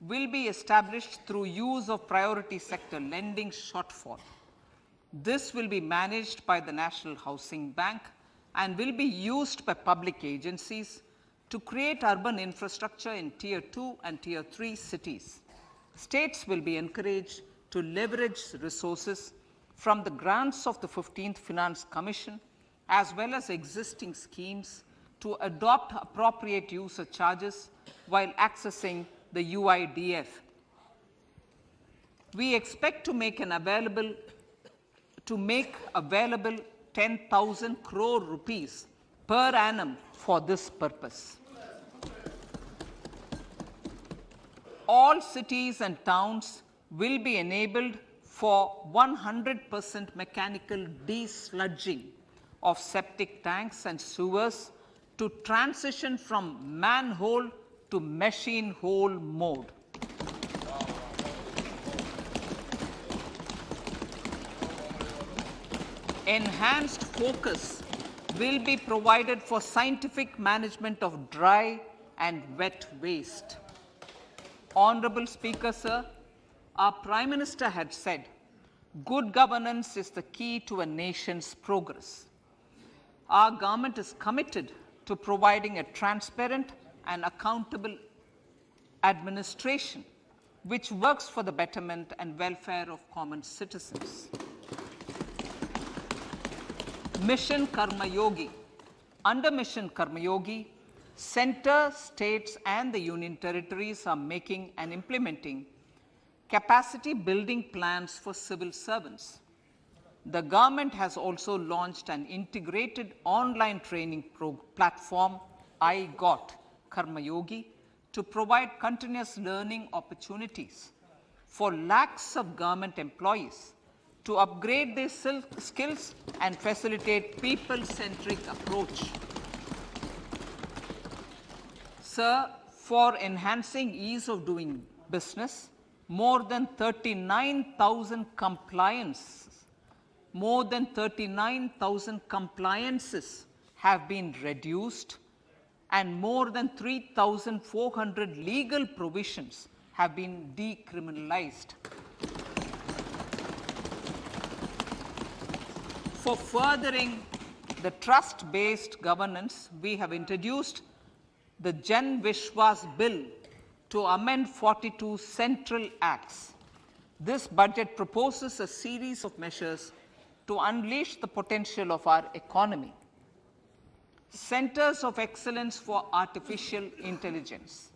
will be established through use of priority sector lending shortfall. This will be managed by the National Housing Bank and will be used by public agencies to create urban infrastructure in Tier 2 and Tier 3 cities. States will be encouraged to leverage resources from the grants of the 15th Finance Commission as well as existing schemes to adopt appropriate user charges while accessing the UIDF. We expect to make available 10,000 crore rupees per annum for this purpose. All cities and towns will be enabled for 100% mechanical desludging of septic tanks and sewers to transition from manhole to machine hole mode. Enhanced focus will be provided for scientific management of dry and wet waste. Honorable Speaker, sir, our Prime Minister had said, good governance is the key to a nation's progress. Our government is committed to providing a transparent and accountable administration which works for the betterment and welfare of common citizens. Mission Karma Yogi. Under Mission Karma Yogi, center, states and the union territories are making and implementing capacity building plans for civil servants. The government has also launched an integrated online training platform, I Got Karma Yogi, to provide continuous learning opportunities for lakhs of government employees to upgrade their skills and facilitate people-centric approach. Sir, for enhancing ease of doing business, more than 39,000 compliances have been reduced and more than 3,400 legal provisions have been decriminalized. For furthering the trust-based governance, we have introduced the Jan Vishwas Bill to amend 42 central acts. This budget proposes a series of measures to unleash the potential of our economy. Centers of Excellence for Artificial Intelligence.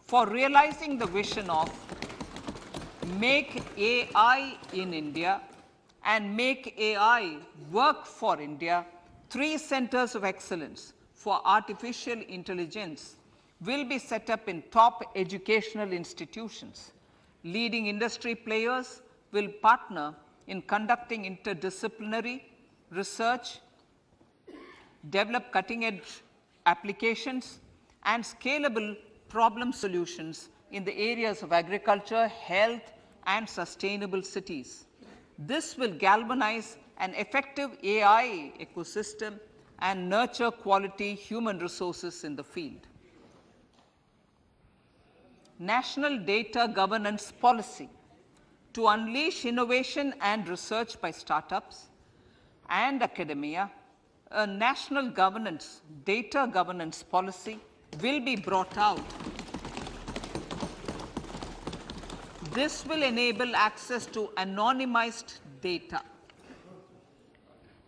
For realizing the vision of Make AI in India and Make AI Work for India, 3 centers of excellence for artificial intelligence will be set up in top educational institutions. Leading industry players will partner in conducting interdisciplinary research, develop cutting-edge applications, and scalable problem solutions in the areas of agriculture, health, and sustainable cities. This will galvanize an effective AI ecosystem and nurture quality human resources in the field. National Data Governance Policy to unleash innovation and research by startups and academia. A national data governance policy will be brought out. This will enable access to anonymized data.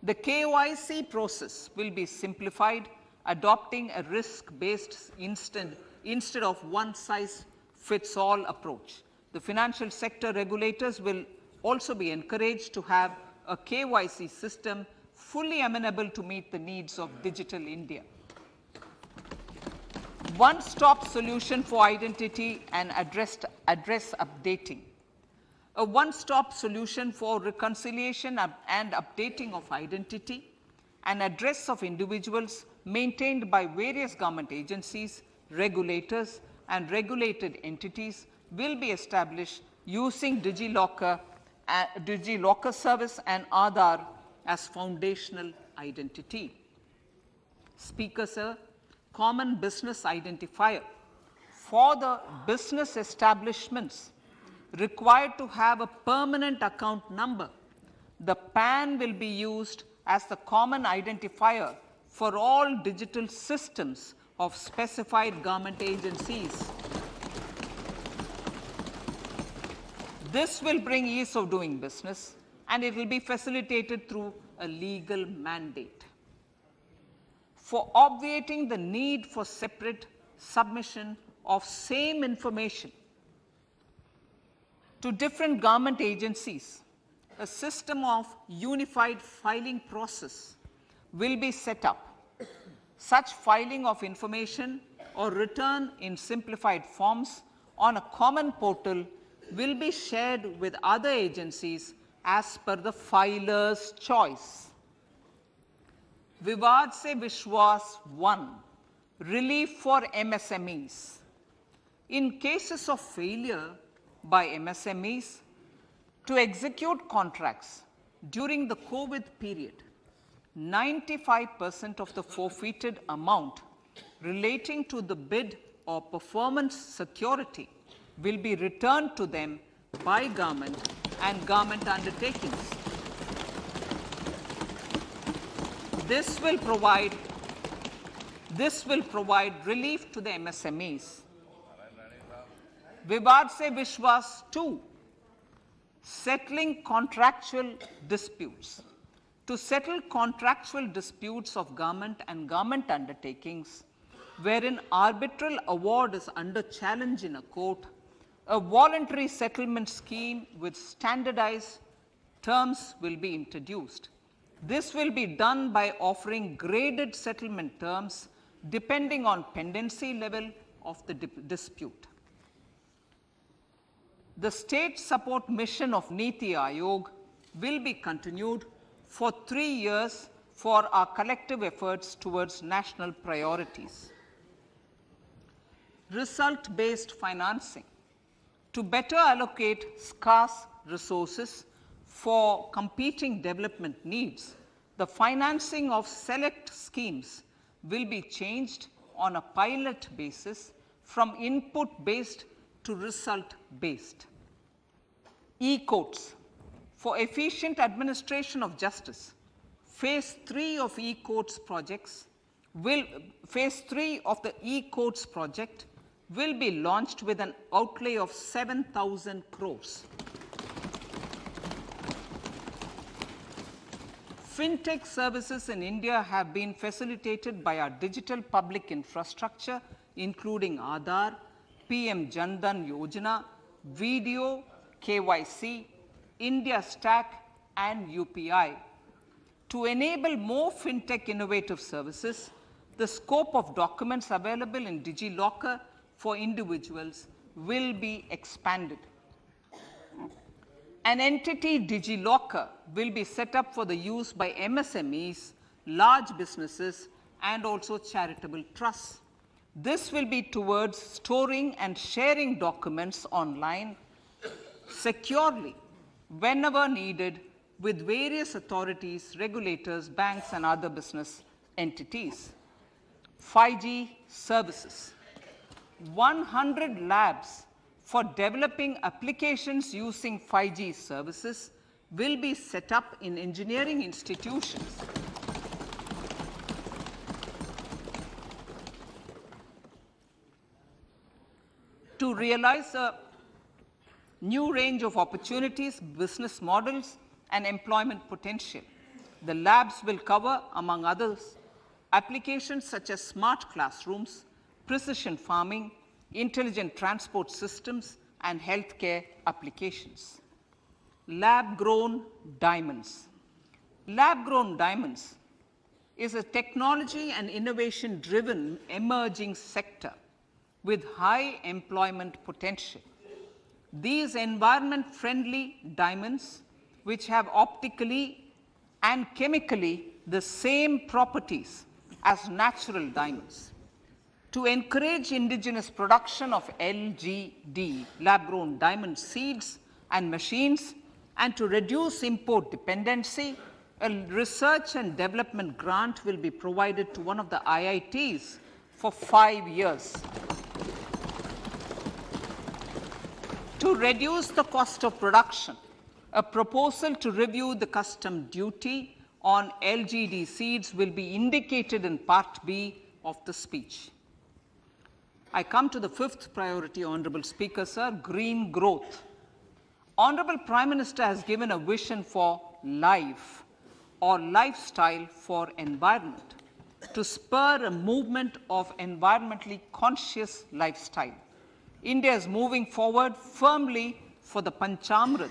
The KYC process will be simplified, adopting a risk-based instead of one-size-fits-all approach. The financial sector regulators will also be encouraged to have a KYC system fully amenable to meet the needs of digital India. One-stop solution for identity and address updating. A one-stop solution for reconciliation and updating of identity and address of individuals maintained by various government agencies, regulators, and regulated entities will be established using DigiLocker service and Aadhaar as foundational identity. Speaker, sir, common business identifier. For the business establishments required to have a permanent account number, the PAN will be used as the common identifier for all digital systems of specified government agencies. This will bring ease of doing business, and it will be facilitated through a legal mandate. For obviating the need for separate submission of same information to different government agencies, a system of unified filing process will be set up. Such filing of information or return in simplified forms on a common portal will be shared with other agencies as per the filer's choice. Vivad Se Vishwas 1, relief for MSMEs. In cases of failure by MSMEs to execute contracts during the COVID period, 95% of the forfeited amount relating to the bid or performance security will be returned to them by government and government undertakings. This will provide relief to the MSMEs. Vivad Se Vishwas 2, settling contractual disputes. To settle contractual disputes of government and government undertakings, wherein arbitral award is under challenge in a court, a voluntary settlement scheme with standardized terms will be introduced. This will be done by offering graded settlement terms depending on pendency level of the dispute. The state support mission of Niti Aayog will be continued for 3 years for our collective efforts towards national priorities. Result-based financing. To better allocate scarce resources for competing development needs, the financing of select schemes will be changed on a pilot basis from input-based to result-based. E-courts. For efficient administration of justice, phase 3 of e-courts projects phase 3 of the e-courts project will be launched with an outlay of 7,000 crores. Fintech services in India have been facilitated by our digital public infrastructure, including Aadhaar, PM Jan Dhan Yojana, Video, KYC, India Stack, and UPI. To enable more fintech innovative services, the scope of documents available in DigiLocker for individuals will be expanded. An entity DigiLocker will be set up for the use by MSMEs, large businesses, and also charitable trusts. This will be towards storing and sharing documents online securely whenever needed with various authorities, regulators, banks, and other business entities. 5G services. 100 labs for developing applications using 5G services will be set up in engineering institutions. To realize a new range of opportunities, business models, and employment potential, the labs will cover, among others, applications such as smart classrooms, precision farming, intelligent transport systems, and healthcare applications. Lab-grown diamonds. Lab-grown diamonds is a technology and innovation-driven emerging sector with high employment potential. These environment-friendly diamonds, which have optically and chemically the same properties as natural diamonds. To encourage indigenous production of LGD, lab-grown diamond seeds and machines, and to reduce import dependency, a research and development grant will be provided to one of the IITs for 5 years. To reduce the cost of production, a proposal to review the custom duty on LGD seeds will be indicated in Part B of the speech. I come to the fifth priority, Honorable Speaker, sir, green growth. Honorable Prime Minister has given a vision for life or lifestyle for environment to spur a movement of environmentally conscious lifestyle. India is moving forward firmly for the Panchamrit,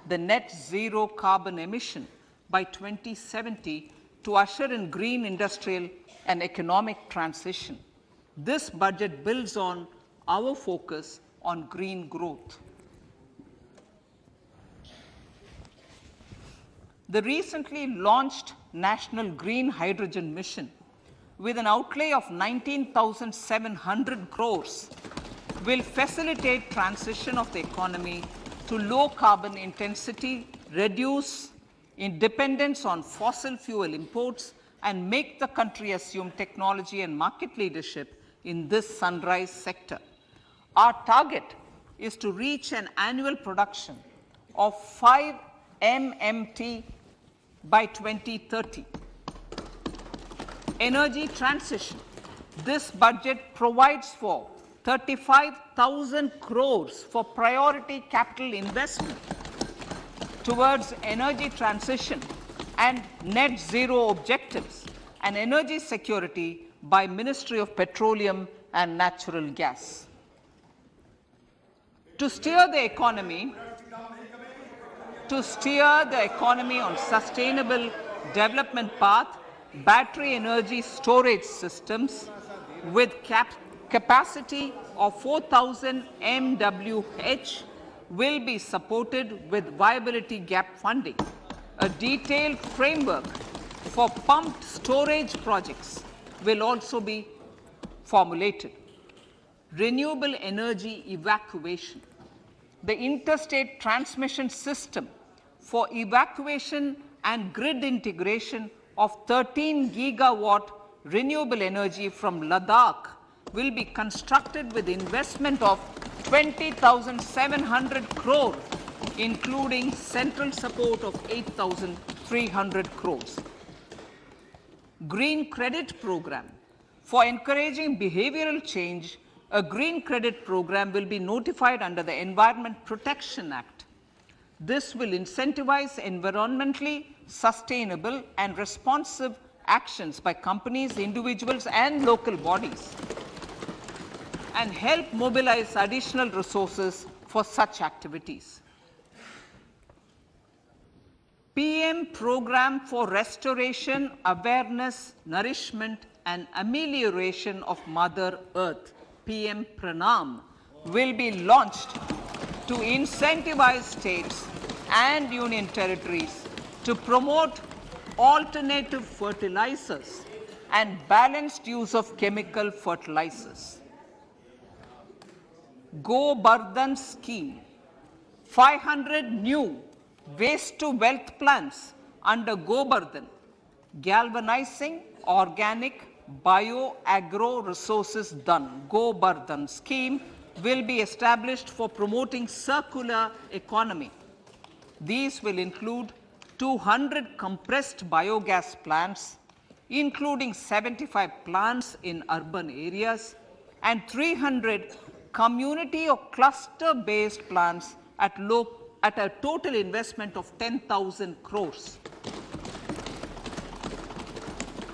the net zero carbon emission by 2070 to usher in green industrial and economic transition. This budget builds on our focus on green growth. The recently launched National Green Hydrogen Mission, with an outlay of 19,700 crores, will facilitate transition of the economy to low carbon intensity, reduce dependence on fossil fuel imports, and make the country assume technology and market leadership in this sunrise sector. Our target is to reach an annual production of 5 MMT by 2030. Energy transition. This budget provides for 35,000 crores for priority capital investment towards energy transition and net zero objectives and energy security by Ministry of Petroleum and Natural Gas. To steer the economy on sustainable development path, battery energy storage systems with capacity of 4,000 MWh will be supported with viability gap funding. A detailed framework for pumped storage projects will also be formulated. Renewable energy evacuation. The interstate transmission system for evacuation and grid integration of 13 gigawatt renewable energy from Ladakh will be constructed with investment of 20,700 crore, including central support of 8,300 crores. Green credit program. For encouraging behavioral change, a green credit program will be notified under the Environment Protection Act. This will incentivize environmentally sustainable and responsive actions by companies, individuals, and local bodies, and help mobilize additional resources for such activities. PM Program for Restoration, Awareness, Nourishment, and Amelioration of Mother Earth, PM Pranam, will be launched to incentivize states and union territories to promote alternative fertilizers and balanced use of chemical fertilizers. Go Bardhan scheme. 500 new waste to wealth plants under Go Bardhan, galvanizing organic bio-agro resources done. Go Bardhan scheme will be established for promoting circular economy. These will include 200 compressed biogas plants, including 75 plants in urban areas, and 300 community or cluster-based plants at a total investment of 10,000 crores.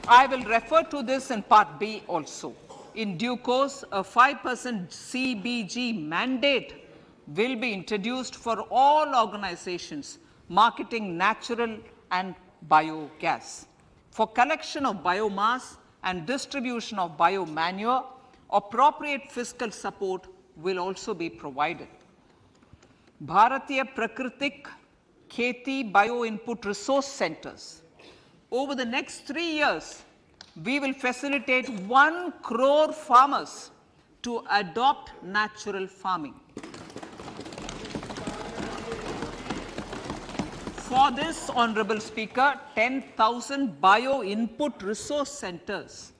I will refer to this in Part B also. In due course, a 5% CBG mandate will be introduced for all organizations marketing natural and biogas. For collection of biomass and distribution of biomanure, appropriate fiscal support will also be provided. Bharatiya Prakritik Kheti Bio Input Resource Centers. Over the next 3 years, we will facilitate 1 crore farmers to adopt natural farming. For this, Honorable Speaker, 10,000 bio input resource centers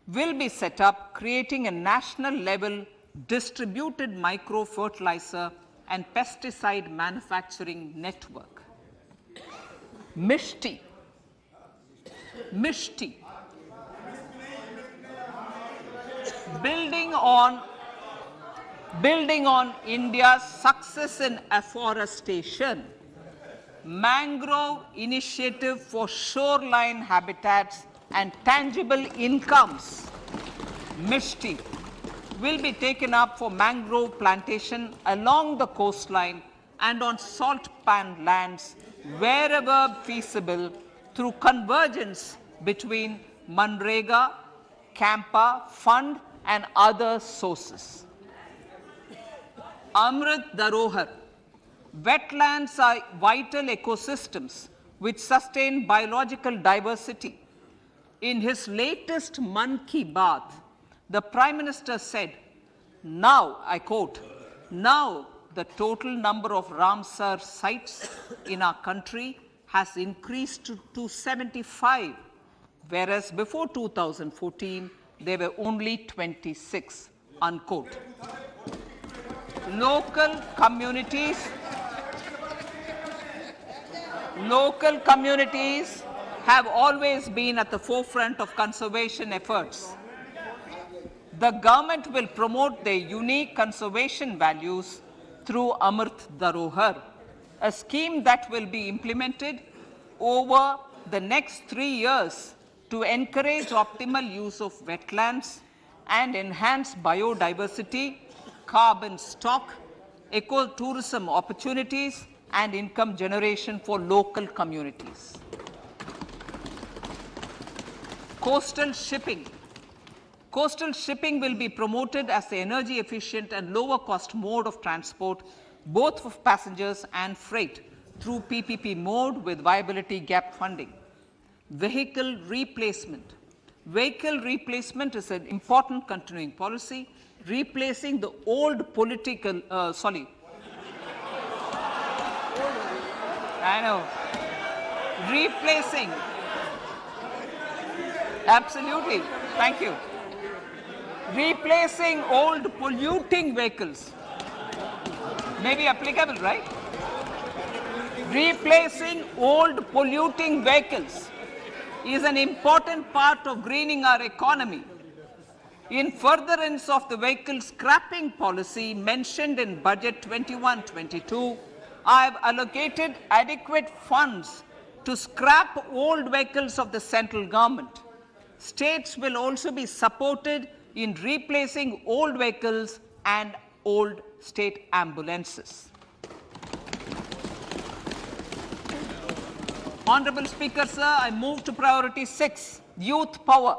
will be set up, creating a national level distributed micro fertilizer and pesticide manufacturing network. Mishti. Building on India's success in afforestation, mangrove initiative for shoreline habitats and tangible incomes, Mishti, will be taken up for mangrove plantation along the coastline and on salt pan lands wherever feasible through convergence between Manrega, Campa Fund and other sources. Amrit Dharohar. Wetlands are vital ecosystems which sustain biological diversity. In his latest Mann Ki Baat, the Prime Minister said, now, I quote, now the total number of Ramsar sites in our country has increased to 75, whereas before 2014, there were only 26, unquote. Local communities have always been at the forefront of conservation efforts. The government will promote their unique conservation values through Amrit Dharohar, a scheme that will be implemented over the next 3 years to encourage optimal use of wetlands and enhance biodiversity, carbon stock, ecotourism opportunities, and income generation for local communities. Coastal shipping. Coastal shipping will be promoted as the energy efficient and lower cost mode of transport, both for passengers and freight, through PPP mode with viability gap funding. Vehicle replacement. Vehicle replacement is an important continuing policy, replacing the old political, replacing, absolutely, thank you. Replacing old polluting vehicles. May be applicable, right? Replacing old polluting vehicles is an important part of greening our economy. In furtherance of the vehicle scrapping policy mentioned in Budget 21-22, I have allocated adequate funds to scrap old vehicles of the central government. States will also be supported in replacing old vehicles and old state ambulances. Honorable Speaker, sir, I move to priority 6, youth power.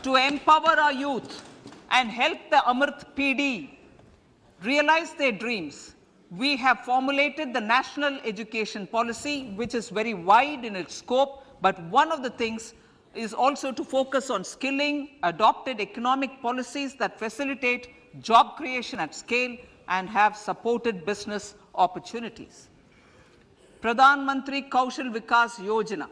To empower our youth and help the Amrit PD realize their dreams, we have formulated the National Education Policy, which is very wide in its scope, but one of the things is also to focus on skilling, adopted economic policies that facilitate job creation at scale and have supported business opportunities. Pradhan Mantri Kaushal Vikas Yojana.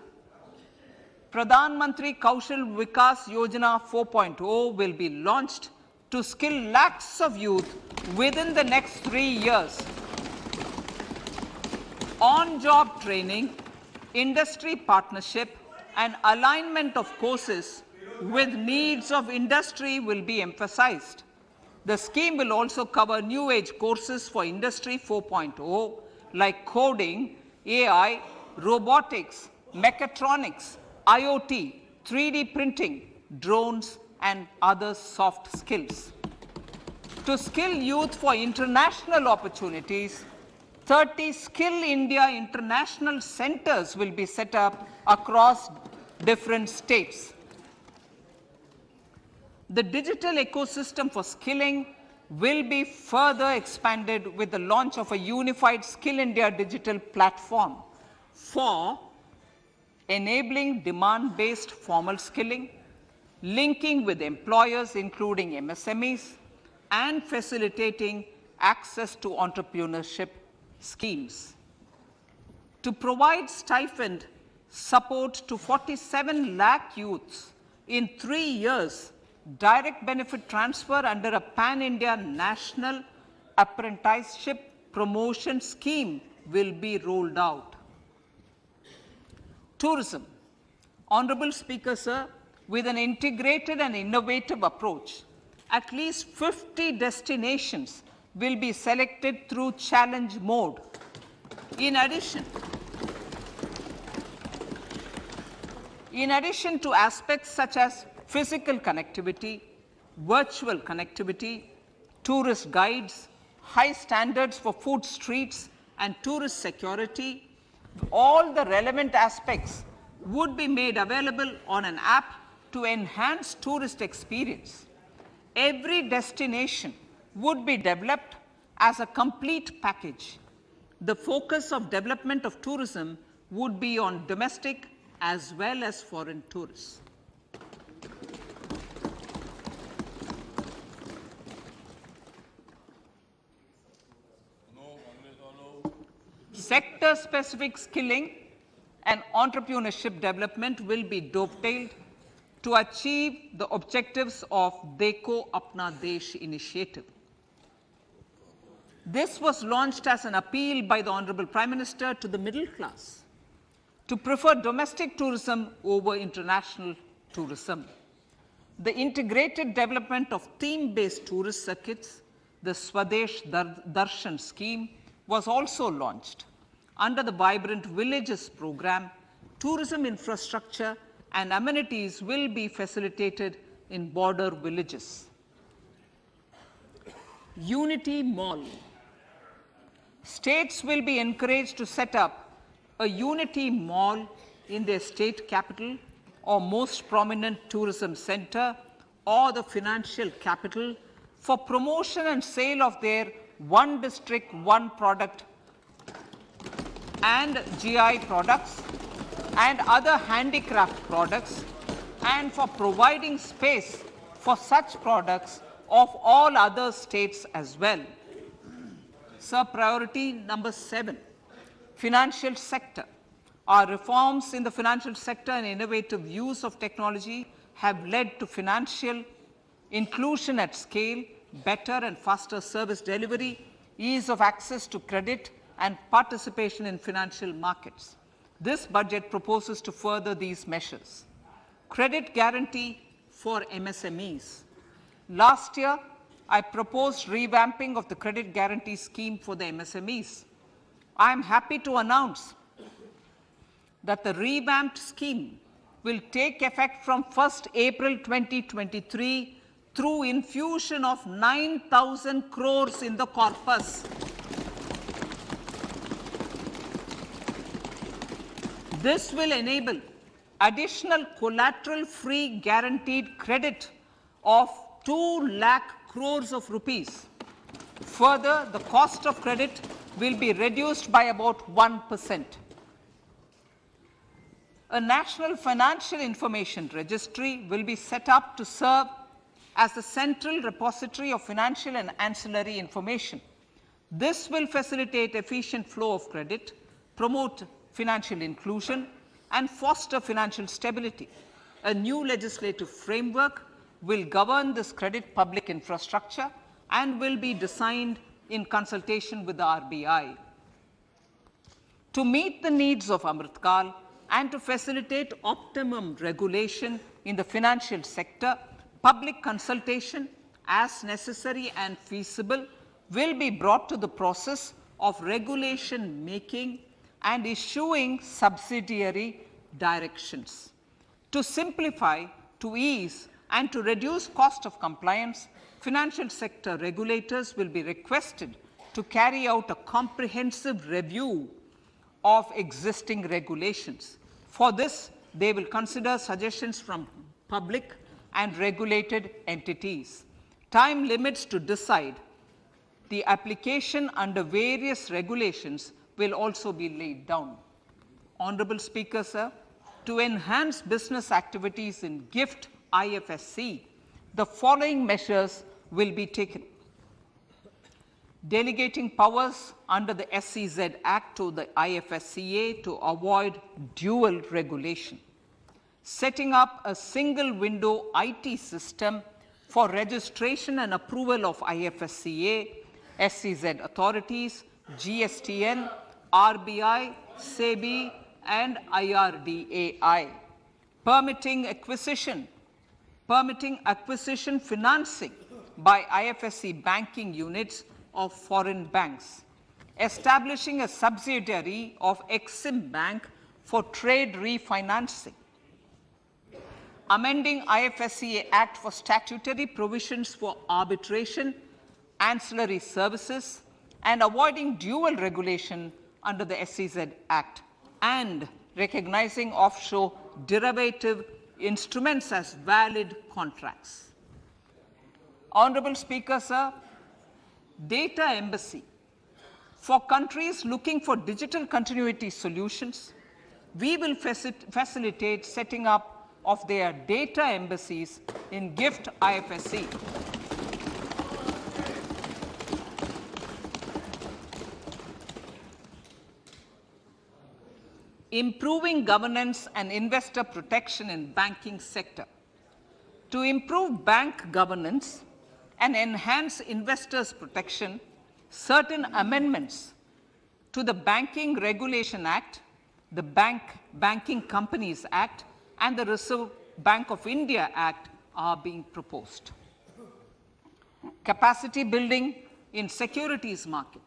Pradhan Mantri Kaushal Vikas Yojana 4.0 will be launched to skill lakhs of youth within the next 3 years. On-job training, industry partnership, and alignment of courses with needs of industry will be emphasized. The scheme will also cover new age courses for Industry 4.0 like coding, AI, robotics, mechatronics, IoT, 3D printing, drones, and other soft skills. To skill youth for international opportunities, 30 Skill India International Centers will be set up across different states. The digital ecosystem for skilling will be further expanded with the launch of a unified Skill India digital platform for enabling demand-based formal skilling, linking with employers including MSMEs, and facilitating access to entrepreneurship schemes. To provide stipend support to 47 lakh youths in 3 years, direct benefit transfer under a pan-India national apprenticeship promotion scheme will be rolled out. Tourism. Honorable Speaker, sir, with an integrated and innovative approach, at least 50 destinations will be selected through challenge mode. In addition to aspects such as physical connectivity, virtual connectivity, tourist guides, high standards for food streets and tourist security. All the relevant aspects would be made available on an app to enhance tourist experience. Every destination would be developed as a complete package. The focus of development of tourism would be on domestic as well as foreign tourists. Sector-specific skilling and entrepreneurship development will be dovetailed to achieve the objectives of Dekho Apna Desh initiative. This was launched as an appeal by the Honorable Prime Minister to the middle class to prefer domestic tourism over international tourism. The integrated development of theme-based tourist circuits, the Swadesh Darshan scheme, was also launched. Under the Vibrant Villages program, tourism infrastructure and amenities will be facilitated in border villages. Unity Mall. States will be encouraged to set up a Unity Mall in their state capital or most prominent tourism center or the financial capital for promotion and sale of their one district, one product and GI products and other handicraft products, and for providing space for such products of all other states as well. Sir, priority number 7, financial sector. Our reforms in the financial sector and innovative use of technology have led to financial inclusion at scale, better and faster service delivery, ease of access to credit, and participation in financial markets. This budget proposes to further these measures. Credit guarantee for MSMEs. Last year, I proposed revamping of the credit guarantee scheme for the MSMEs. I am happy to announce that the revamped scheme will take effect from 1st April 2023 through infusion of 9,000 crores in the corpus. This will enable additional collateral-free guaranteed credit of 2 lakh crores of rupees. Further, the cost of credit will be reduced by about 1%. A national financial information registry will be set up to serve as the central repository of financial and ancillary information. This will facilitate efficient flow of credit, promote financial inclusion, and foster financial stability. A new legislative framework will govern this credit public infrastructure and will be designed in consultation with the RBI. To meet the needs of Amritkal and to facilitate optimum regulation in the financial sector, public consultation, as necessary and feasible, will be brought to the process of regulation making and issuing subsidiary directions. To simplify, to ease, and to reduce cost of compliance, financial sector regulators will be requested to carry out a comprehensive review of existing regulations. For this, they will consider suggestions from public and regulated entities. Time limits to decide the application under various regulations will also be laid down. Honorable Speaker, sir, to enhance business activities in GIFT IFSC, the following measures will be taken. Delegating powers under the SEZ Act to the IFSCA to avoid dual regulation. Setting up a single window IT system for registration and approval of IFSCA, SEZ authorities, GSTN, RBI, SEBI, and IRDAI. Permitting acquisition financing by IFSC banking units of foreign banks. Establishing a subsidiary of Exim Bank for trade refinancing. Amending IFSCA Act for statutory provisions for arbitration ancillary services, and avoiding dual regulation under the SEZ Act, and recognizing offshore derivative instruments as valid contracts. Honorable Speaker, sir, data embassy. For countries looking for digital continuity solutions, we will facilitate setting up of their data embassies in GIFT IFSC. Improving governance and investor protection in banking sector. To improve bank governance and enhance investors' protection, certain amendments to the Banking Regulation Act, the Banking Companies Act, and the Reserve Bank of India Act are being proposed. Capacity building in securities market.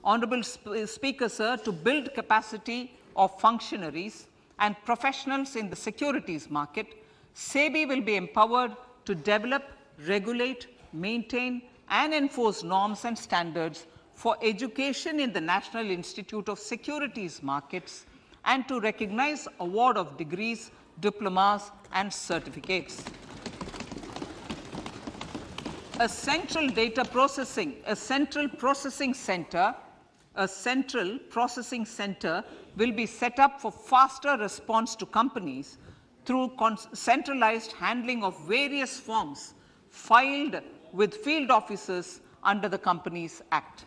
Honorable Speaker, sir, to build capacity of functionaries and professionals in the securities market, SEBI will be empowered to develop, regulate, maintain, and enforce norms and standards for education in the National Institute of Securities Markets, and to recognize award of degrees, diplomas, and certificates. A central processing center will be set up for faster response to companies through centralized handling of various forms filed with field officers under the Companies Act.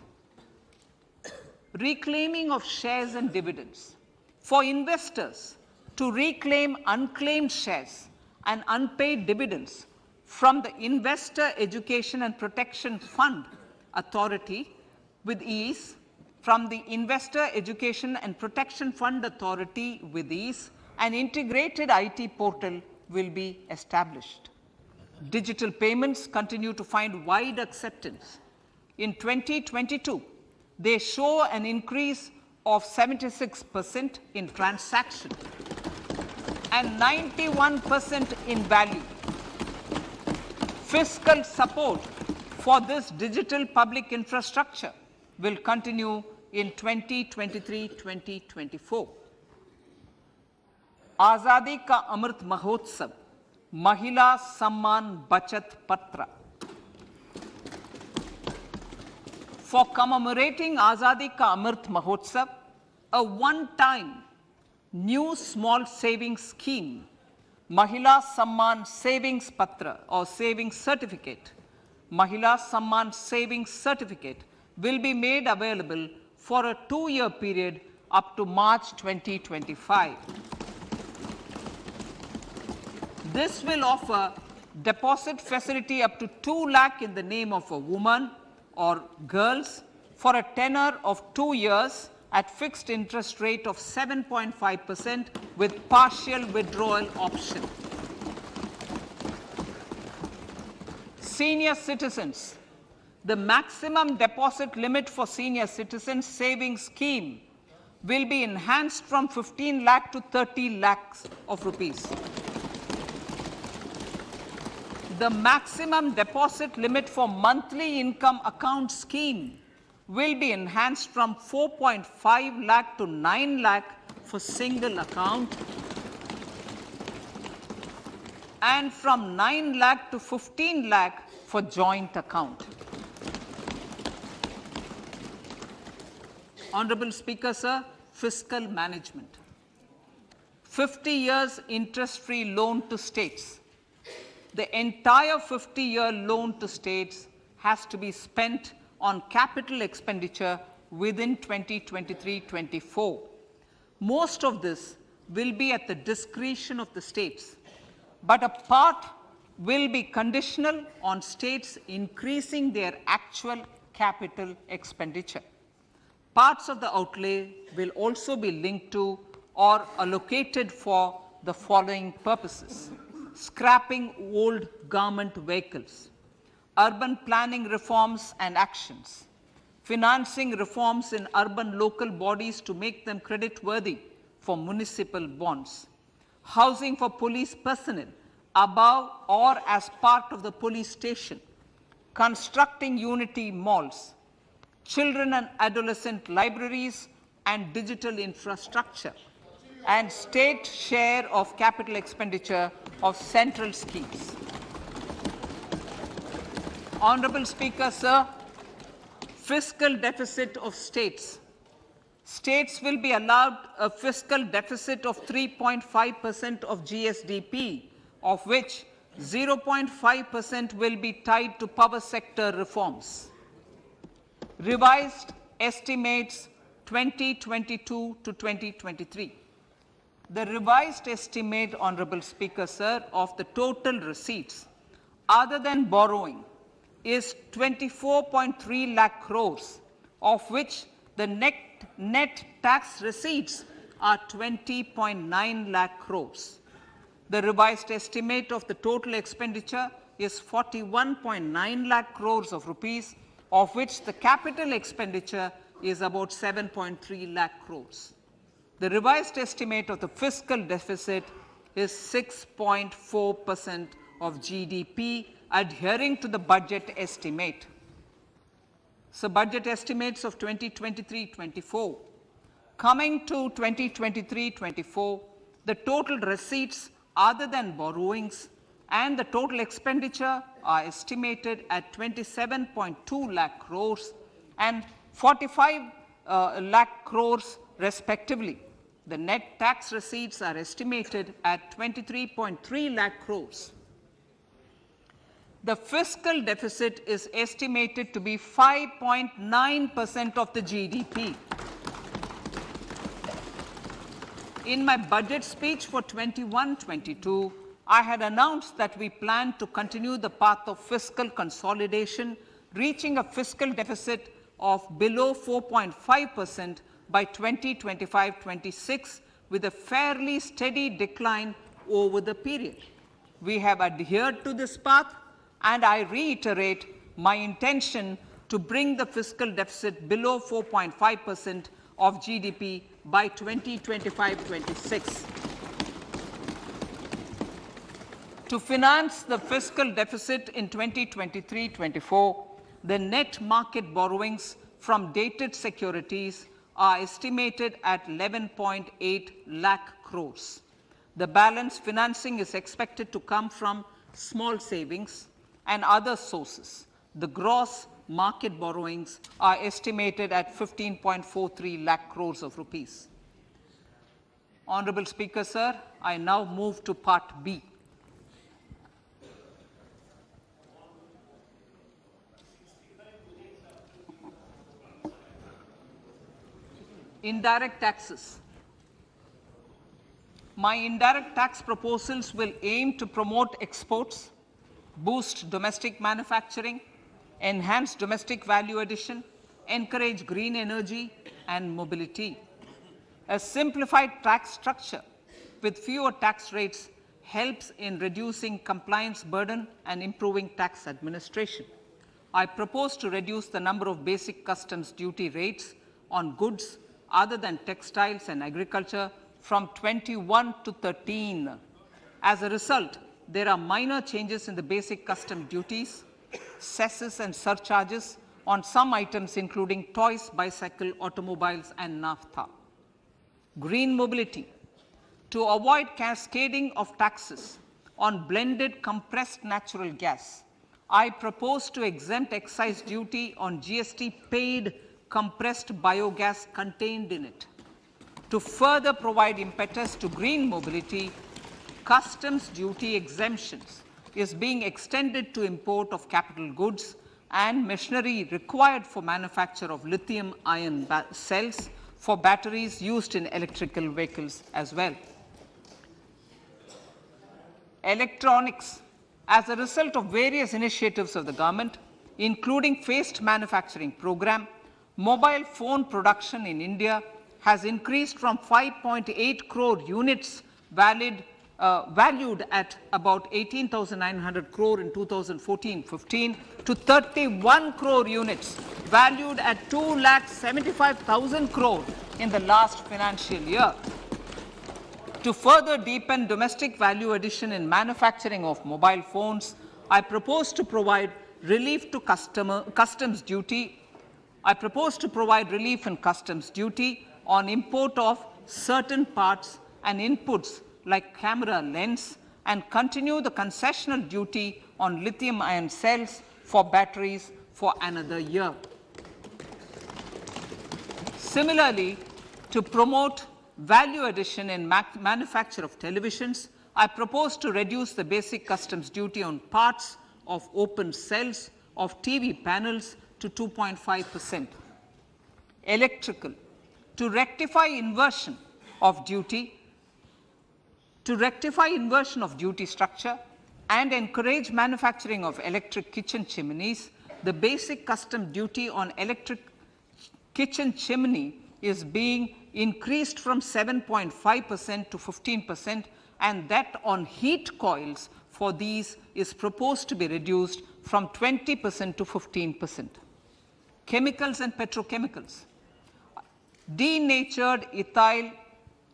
Reclaiming of shares and dividends. For investors to reclaim unclaimed shares and unpaid dividends from the Investor Education and Protection Fund Authority with ease, from the Investor Education and Protection Fund Authority with ease, an integrated IT portal will be established. Digital payments continue to find wide acceptance. In 2022, they show an increase of 76% in transaction and 91% in value. Fiscal support for this digital public infrastructure will continue in 2023-2024. आज़ादी का अमृत महोत्सव, महिला सम्मान बचत पत्र. For commemorating Azadi Ka Amrit Mahotsav, a one-time new small savings scheme, Mahila Samman Savings Patra or Savings Certificate, Mahila Samman Savings Certificate will be made available for a 2-year period up to March 2025. This will offer deposit facility up to 2 lakh in the name of a woman or girls for a tenure of 2 years at fixed interest rate of 7.5% with partial withdrawal option. Senior citizens. The maximum deposit limit for senior citizens savings scheme will be enhanced from 15 lakh to 30 lakhs of rupees. The maximum deposit limit for monthly income account scheme will be enhanced from 4.5 lakh to 9 lakh for single account and from 9 lakh to 15 lakh for joint account. Honorable Speaker, sir, fiscal management. 50 years interest-free loan to states. The entire 50-year loan to states has to be spent on capital expenditure within 2023-24. Most of this will be at the discretion of the states, but a part will be conditional on states increasing their actual capital expenditure. Parts of the outlay will also be linked to or allocated for the following purposes: scrapping old government vehicles, urban planning reforms and actions, financing reforms in urban local bodies to make them credit-worthy for municipal bonds, housing for police personnel above or as part of the police station, constructing unity malls, children and adolescent libraries and digital infrastructure, and state share of capital expenditure of central schemes. Honorable Speaker, sir, fiscal deficit of states. States will be allowed a fiscal deficit of 3.5% of GSDP, of which 0.5% will be tied to power sector reforms. Revised estimates 2022 to 2023. The revised estimate, Honorable Speaker, sir, of the total receipts other than borrowing is 24.3 lakh crores, of which the net tax receipts are 20.9 lakh crores. The revised estimate of the total expenditure is 41.9 lakh crores of rupees, of which the capital expenditure is about 7.3 lakh crores. The revised estimate of the fiscal deficit is 6.4% of GDP, adhering to the budget estimate. So budget estimates of 2023-24. Coming to 2023-24, the total receipts other than borrowings and the total expenditure are estimated at 27.2 lakh crores and 45 lakh crores respectively. The net tax receipts are estimated at 23.3 lakh crores. The fiscal deficit is estimated to be 5.9% of the GDP. In my budget speech for 21-22, I had announced that we plan to continue the path of fiscal consolidation, reaching a fiscal deficit of below 4.5% by 2025-26, with a fairly steady decline over the period. We have adhered to this path, and I reiterate my intention to bring the fiscal deficit below 4.5% of GDP by 2025-26. To finance the fiscal deficit in 2023-24, the net market borrowings from dated securities are estimated at 11.8 lakh crores. The balance financing is expected to come from small savings and other sources. The gross market borrowings are estimated at 15.43 lakh crores of rupees. Honorable Speaker, sir, I now move to Part B. Indirect taxes. My indirect tax proposals will aim to promote exports, boost domestic manufacturing, enhance domestic value addition, encourage green energy and mobility. A simplified tax structure with fewer tax rates helps in reducing compliance burden and improving tax administration. I propose to reduce the number of basic customs duty rates on goods other than textiles and agriculture from 21 to 13. As a result, there are minor changes in the basic custom duties, cesses and surcharges on some items including toys, bicycle, automobiles and naphtha. Green mobility. To avoid cascading of taxes on blended compressed natural gas, I propose to exempt excise duty on GST paid compressed biogas contained in it. To further provide impetus to green mobility, customs duty exemptions is being extended to import of capital goods and machinery required for manufacture of lithium-ion cells for batteries used in electrical vehicles as well. Electronics. As a result of various initiatives of the government, including phased manufacturing program, mobile phone production in India has increased from 5.8 crore units valued at about 18,900 crore in 2014-15 to 31 crore units valued at 2,75,000 crore in the last financial year. To further deepen domestic value addition in manufacturing of mobile phones, I propose to provide relief to customs duty. I propose to provide relief in customs duty on import of certain parts and inputs like camera lens, and continue the concessional duty on lithium-ion cells for batteries for another year. Similarly, to promote value addition in manufacture of televisions, I propose to reduce the basic customs duty on parts of open cells of TV panels to 2.5%. Electrical, to rectify inversion of duty structure and encourage manufacturing of electric kitchen chimneys, the basic custom duty on electric kitchen chimney is being increased from 7.5% to 15%, and that on heat coils for these is proposed to be reduced from 20% to 15%. Chemicals and petrochemicals. Denatured ethyl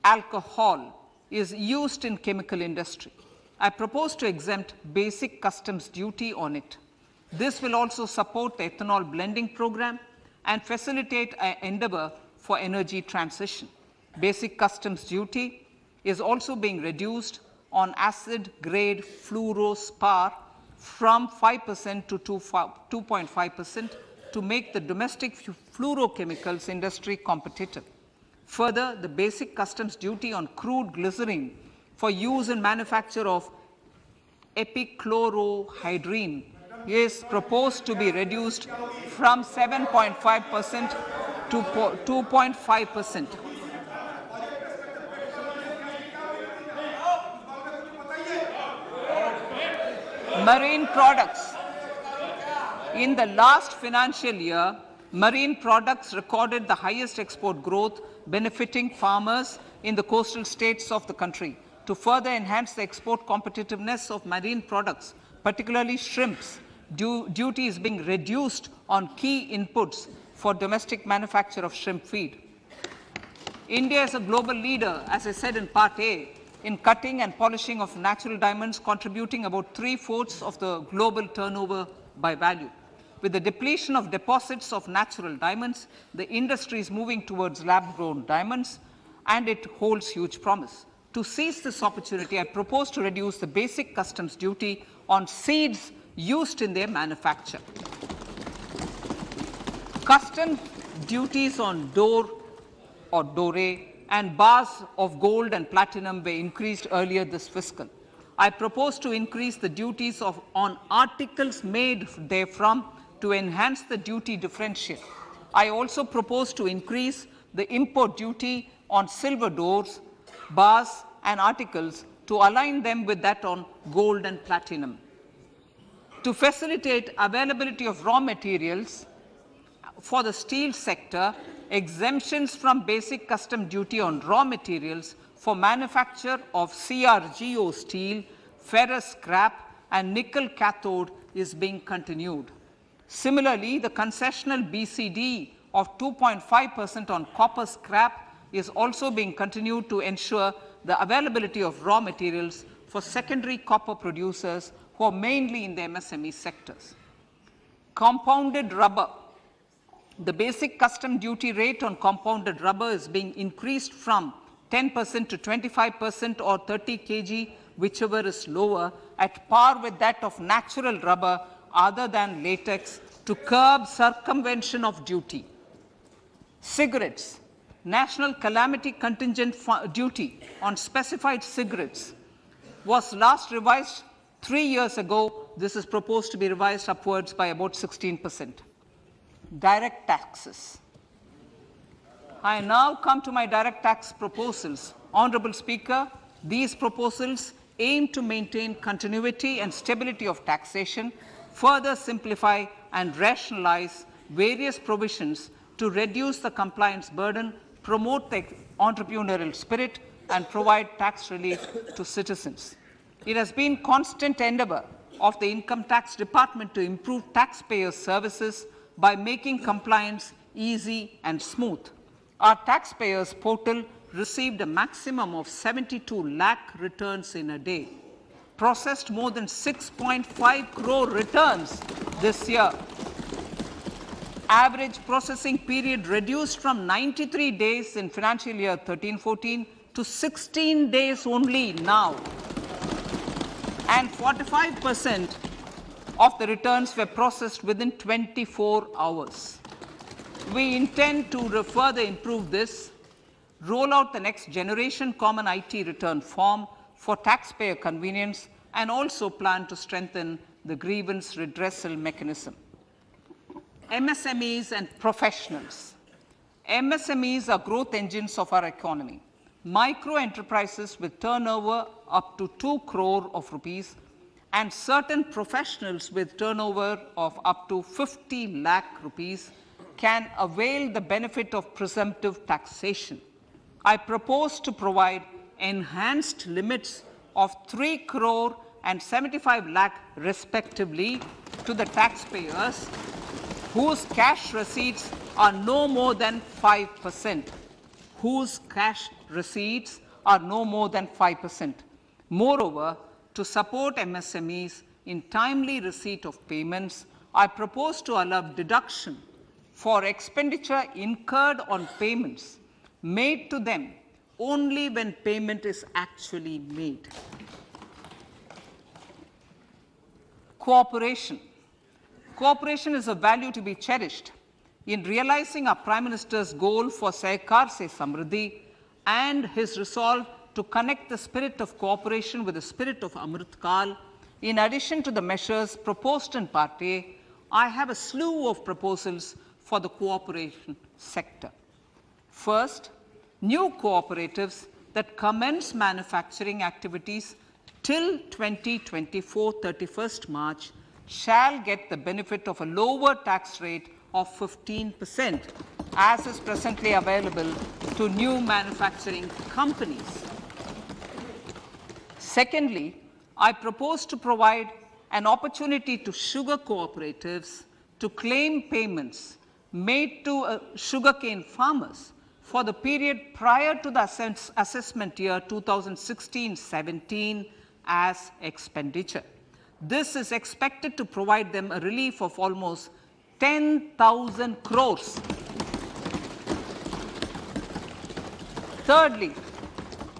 alcohol is used in chemical industry. I propose to exempt basic customs duty on it. This will also support the ethanol blending program and facilitate an endeavor for energy transition. Basic customs duty is also being reduced on acid-grade fluorospar from 5% to 2.5% to make the domestic fluorochemicals industry competitive. Further, the basic customs duty on crude glycerine for use in manufacture of epichlorohydrin is proposed to be reduced from 7.5% to 2.5%. Marine products. In the last financial year, marine products recorded the highest export growth, benefiting farmers in the coastal states of the country. To further enhance the export competitiveness of marine products, particularly shrimps, duty is being reduced on key inputs for domestic manufacture of shrimp feed. India is a global leader, as I said in Part A, in cutting and polishing of natural diamonds, contributing about 3/4 of the global turnover by value. With the depletion of deposits of natural diamonds, the industry is moving towards lab-grown diamonds, and it holds huge promise. To seize this opportunity, I propose to reduce the basic customs duty on seeds used in their manufacture. Customs duties on dore or doré and bars of gold and platinum were increased earlier this fiscal. I propose to increase the duties on articles made therefrom to enhance the duty differential. I also propose to increase the import duty on silver doors, bars and articles to align them with that on gold and platinum. To facilitate availability of raw materials for the steel sector, exemptions from basic custom duty on raw materials for manufacture of CRGO steel, ferrous scrap and nickel cathode is being continued. Similarly, the concessional BCD of 2.5% on copper scrap is also being continued to ensure the availability of raw materials for secondary copper producers who are mainly in the MSME sectors. Compounded rubber. The basic custom duty rate on compounded rubber is being increased from 10% to 25% or 30 kg, whichever is lower, at par with that of natural rubber other than latex, to curb circumvention of duty. Cigarettes. National calamity contingent duty on specified cigarettes was last revised 3 years ago. This is proposed to be revised upwards by about 16%. Direct taxes. I now come to my direct tax proposals. Honorable Speaker, these proposals aim to maintain continuity and stability of taxation, further simplify and rationalize various provisions to reduce the compliance burden, promote the entrepreneurial spirit, and provide tax relief to citizens. It has been constant endeavor of the Income Tax Department to improve taxpayers' services by making compliance easy and smooth. Our taxpayers portal received a maximum of 72 lakh returns in a day, processed more than 6.5 crore returns this year. Average processing period reduced from 93 days in financial year 13-14 to 16 days only now. And 45% of the returns were processed within 24 hours. We intend to further improve this, roll out the next generation common IT return form for taxpayer convenience, and also plan to strengthen the grievance redressal mechanism. MSMEs and professionals. MSMEs are growth engines of our economy. Micro enterprises with turnover up to 2 crore of rupees and certain professionals with turnover of up to 50 lakh rupees can avail the benefit of presumptive taxation. I propose to provide enhanced limits of 3 crore and 75 lakh respectively to the taxpayers whose cash receipts are no more than 5%. Whose cash receipts are no more than 5%. Moreover, to support MSMEs in timely receipt of payments, I propose to allow deduction for expenditure incurred on payments made to them only when payment is actually made. Cooperation. Cooperation is a value to be cherished. In realizing our Prime Minister's goal for Sehkar Se Samriddhi and his resolve to connect the spirit of cooperation with the spirit of Amrit Kal, in addition to the measures proposed in Part A, I have a slew of proposals for the cooperation sector. First, new cooperatives that commence manufacturing activities till 2024, 31st March, shall get the benefit of a lower tax rate of 15%, as is presently available to new manufacturing companies. Secondly, I propose to provide an opportunity to sugar cooperatives to claim payments made to sugarcane farmers for the period prior to the assessment year 2016-17 as expenditure. This is expected to provide them a relief of almost 10,000 crores. Thirdly,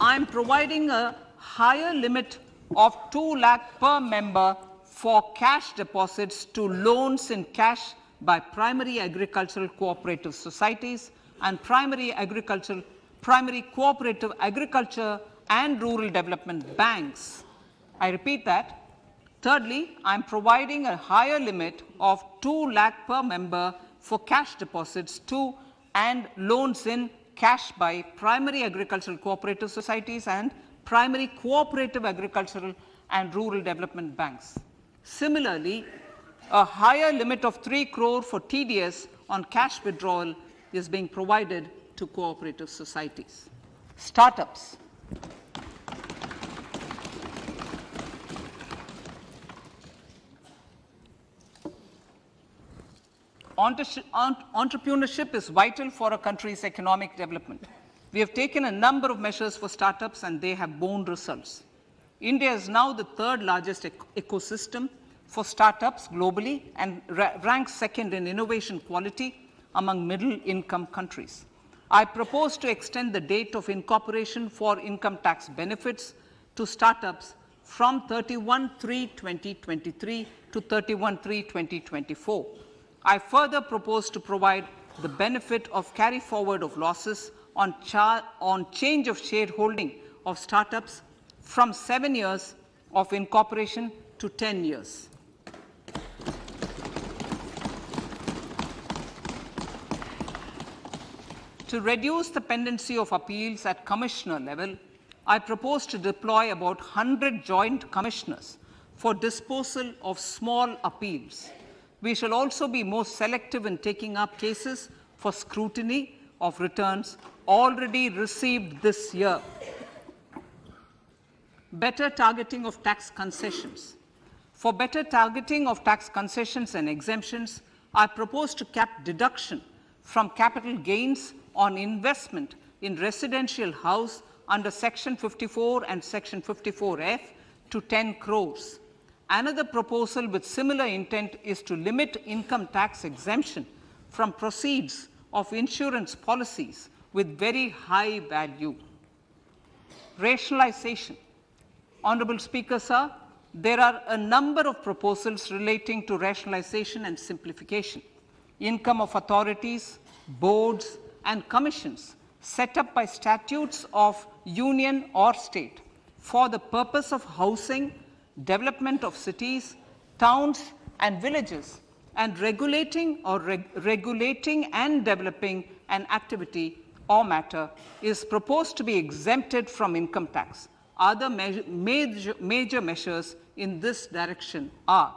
I am providing a higher limit of 2 lakh per member for cash deposits to loans in cash by primary agricultural cooperative societies and primary cooperative agriculture and rural development banks. I repeat that. Thirdly, I am providing a higher limit of 2 lakh per member for cash deposits to and loans in cash by primary agricultural cooperative societies and primary cooperative agricultural and rural development banks. Similarly, a higher limit of 3 crore for TDS on cash withdrawal is being provided to cooperative societies. Startups. Entrepreneurship is vital for a country's economic development. We have taken a number of measures for startups and they have borne results. India is now the third largest ecosystem for startups globally and ranks second in innovation quality among middle-income countries. I propose to extend the date of incorporation for income tax benefits to startups from 31/3/2023 to 31/3/2024. I further propose to provide the benefit of carry forward of losses on change of shareholding of startups from 7 years of incorporation to 10 years. To reduce the pendency of appeals at commissioner level, I propose to deploy about 100 joint commissioners for disposal of small appeals. We shall also be more selective in taking up cases for scrutiny of returns already received this year. Better targeting of tax concessions. For better targeting of tax concessions and exemptions, I propose to cap deduction from capital gains on investment in residential house under Section 54 and Section 54F to 10 crores. Another proposal with similar intent is to limit income tax exemption from proceeds of insurance policies with very high value. Rationalization. Honorable Speaker, sir, there are a number of proposals relating to rationalization and simplification. Income of authorities, boards, and commissions set up by statutes of union or state for the purpose of housing, development of cities, towns, and villages, and regulating and developing an activity or matter is proposed to be exempted from income tax. Other major measures in this direction are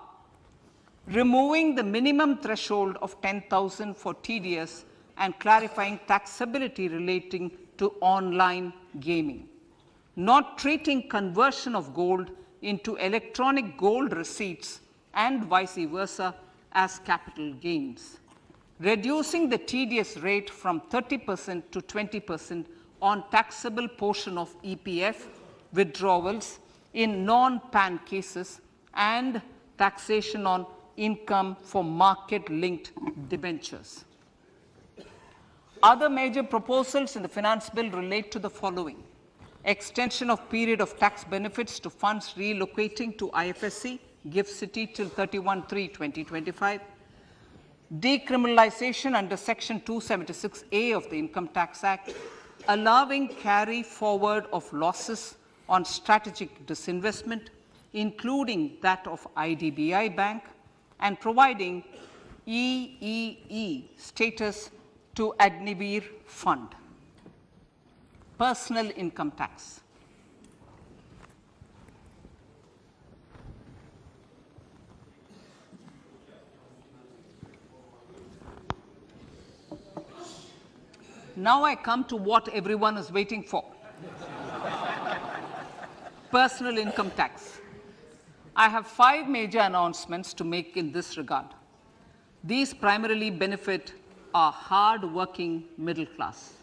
removing the minimum threshold of 10,000 for TDS and clarifying taxability relating to online gaming, not treating conversion of gold into electronic gold receipts and vice versa as capital gains, reducing the TDS rate from 30% to 20% on taxable portion of EPF withdrawals in non-PAN cases, and taxation on income for market-linked debentures. Other major proposals in the finance bill relate to the following: extension of period of tax benefits to funds relocating to IFSC, GIFT City till 31/3/2025, decriminalization under Section 276A of the Income Tax Act, allowing carry forward of losses on strategic disinvestment, including that of IDBI Bank, and providing EEE status to Agnivir Fund. Personal income tax. Now I come to what everyone is waiting for. Personal income tax. I have 5 major announcements to make in this regard. These primarily benefit our hard-working middle class.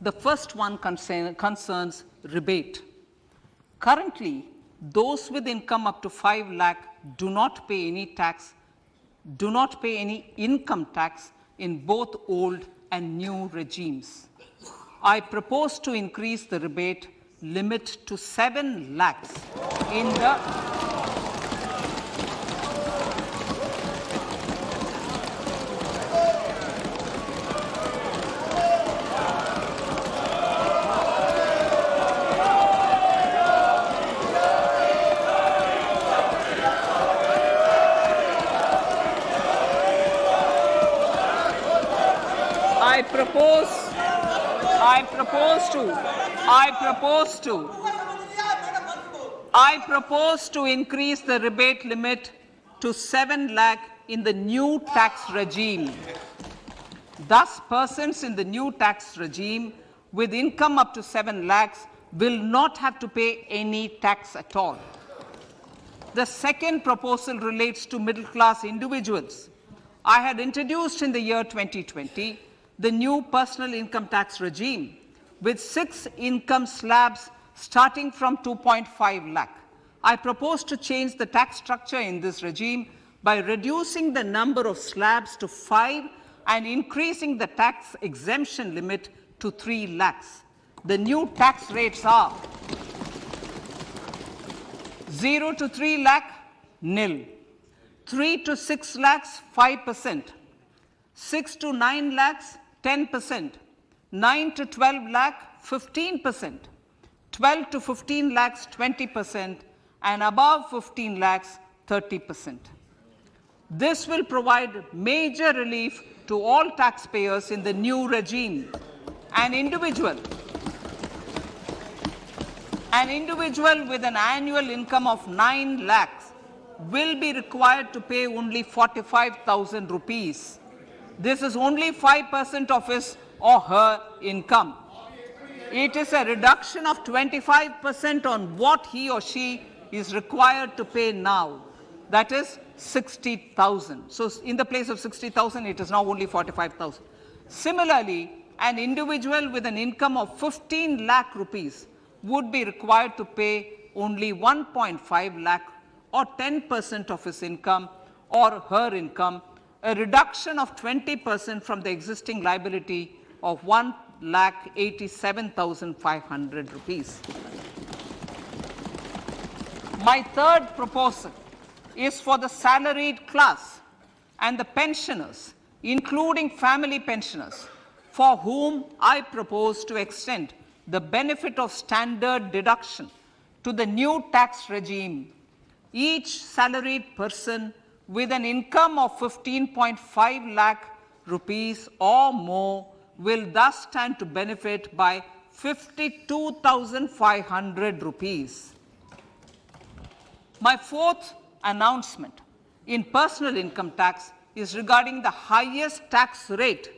The first one concerns rebate. Currently, those with income up to 5 lakh do not pay any income tax in both old and new regimes. I propose to increase the rebate limit to 7 lakhs in the I propose to increase the rebate limit to 7 lakh in the new tax regime. Thus, persons in the new tax regime with income up to 7 lakhs will not have to pay any tax at all. The second proposal relates to middle class individuals. I had introduced in the year 2020 the new personal income tax regime with 6 income slabs starting from 2.5 lakh. I propose to change the tax structure in this regime by reducing the number of slabs to 5 and increasing the tax exemption limit to 3 lakhs. The new tax rates are 0 to 3 lakh, nil; 3 to 6 lakhs, 5%; 6 to 9 lakhs, 10%; 9 to 12 lakh, 15%; 12 to 15 lakhs, 20%; and above 15 lakhs, 30%. This will provide major relief to all taxpayers in the new regime. An individual with an annual income of 9 lakhs will be required to pay only 45,000 rupees. This is only 5% of his or her income. It is a reduction of 25% on what he or she is required to pay now. That is 60,000. So in the place of 60,000, it is now only 45,000. Similarly, an individual with an income of 15 lakh rupees would be required to pay only 1.5 lakh or 10% of his income or her income, a reduction of 20% from the existing liability of 1,87,500 rupees. My third proposal is for the salaried class and the pensioners, including family pensioners, for whom I propose to extend the benefit of standard deduction to the new tax regime. Each salaried person with an income of 15.5 lakh rupees or more will thus stand to benefit by 52,500 rupees. My fourth announcement in personal income tax is regarding the highest tax rate,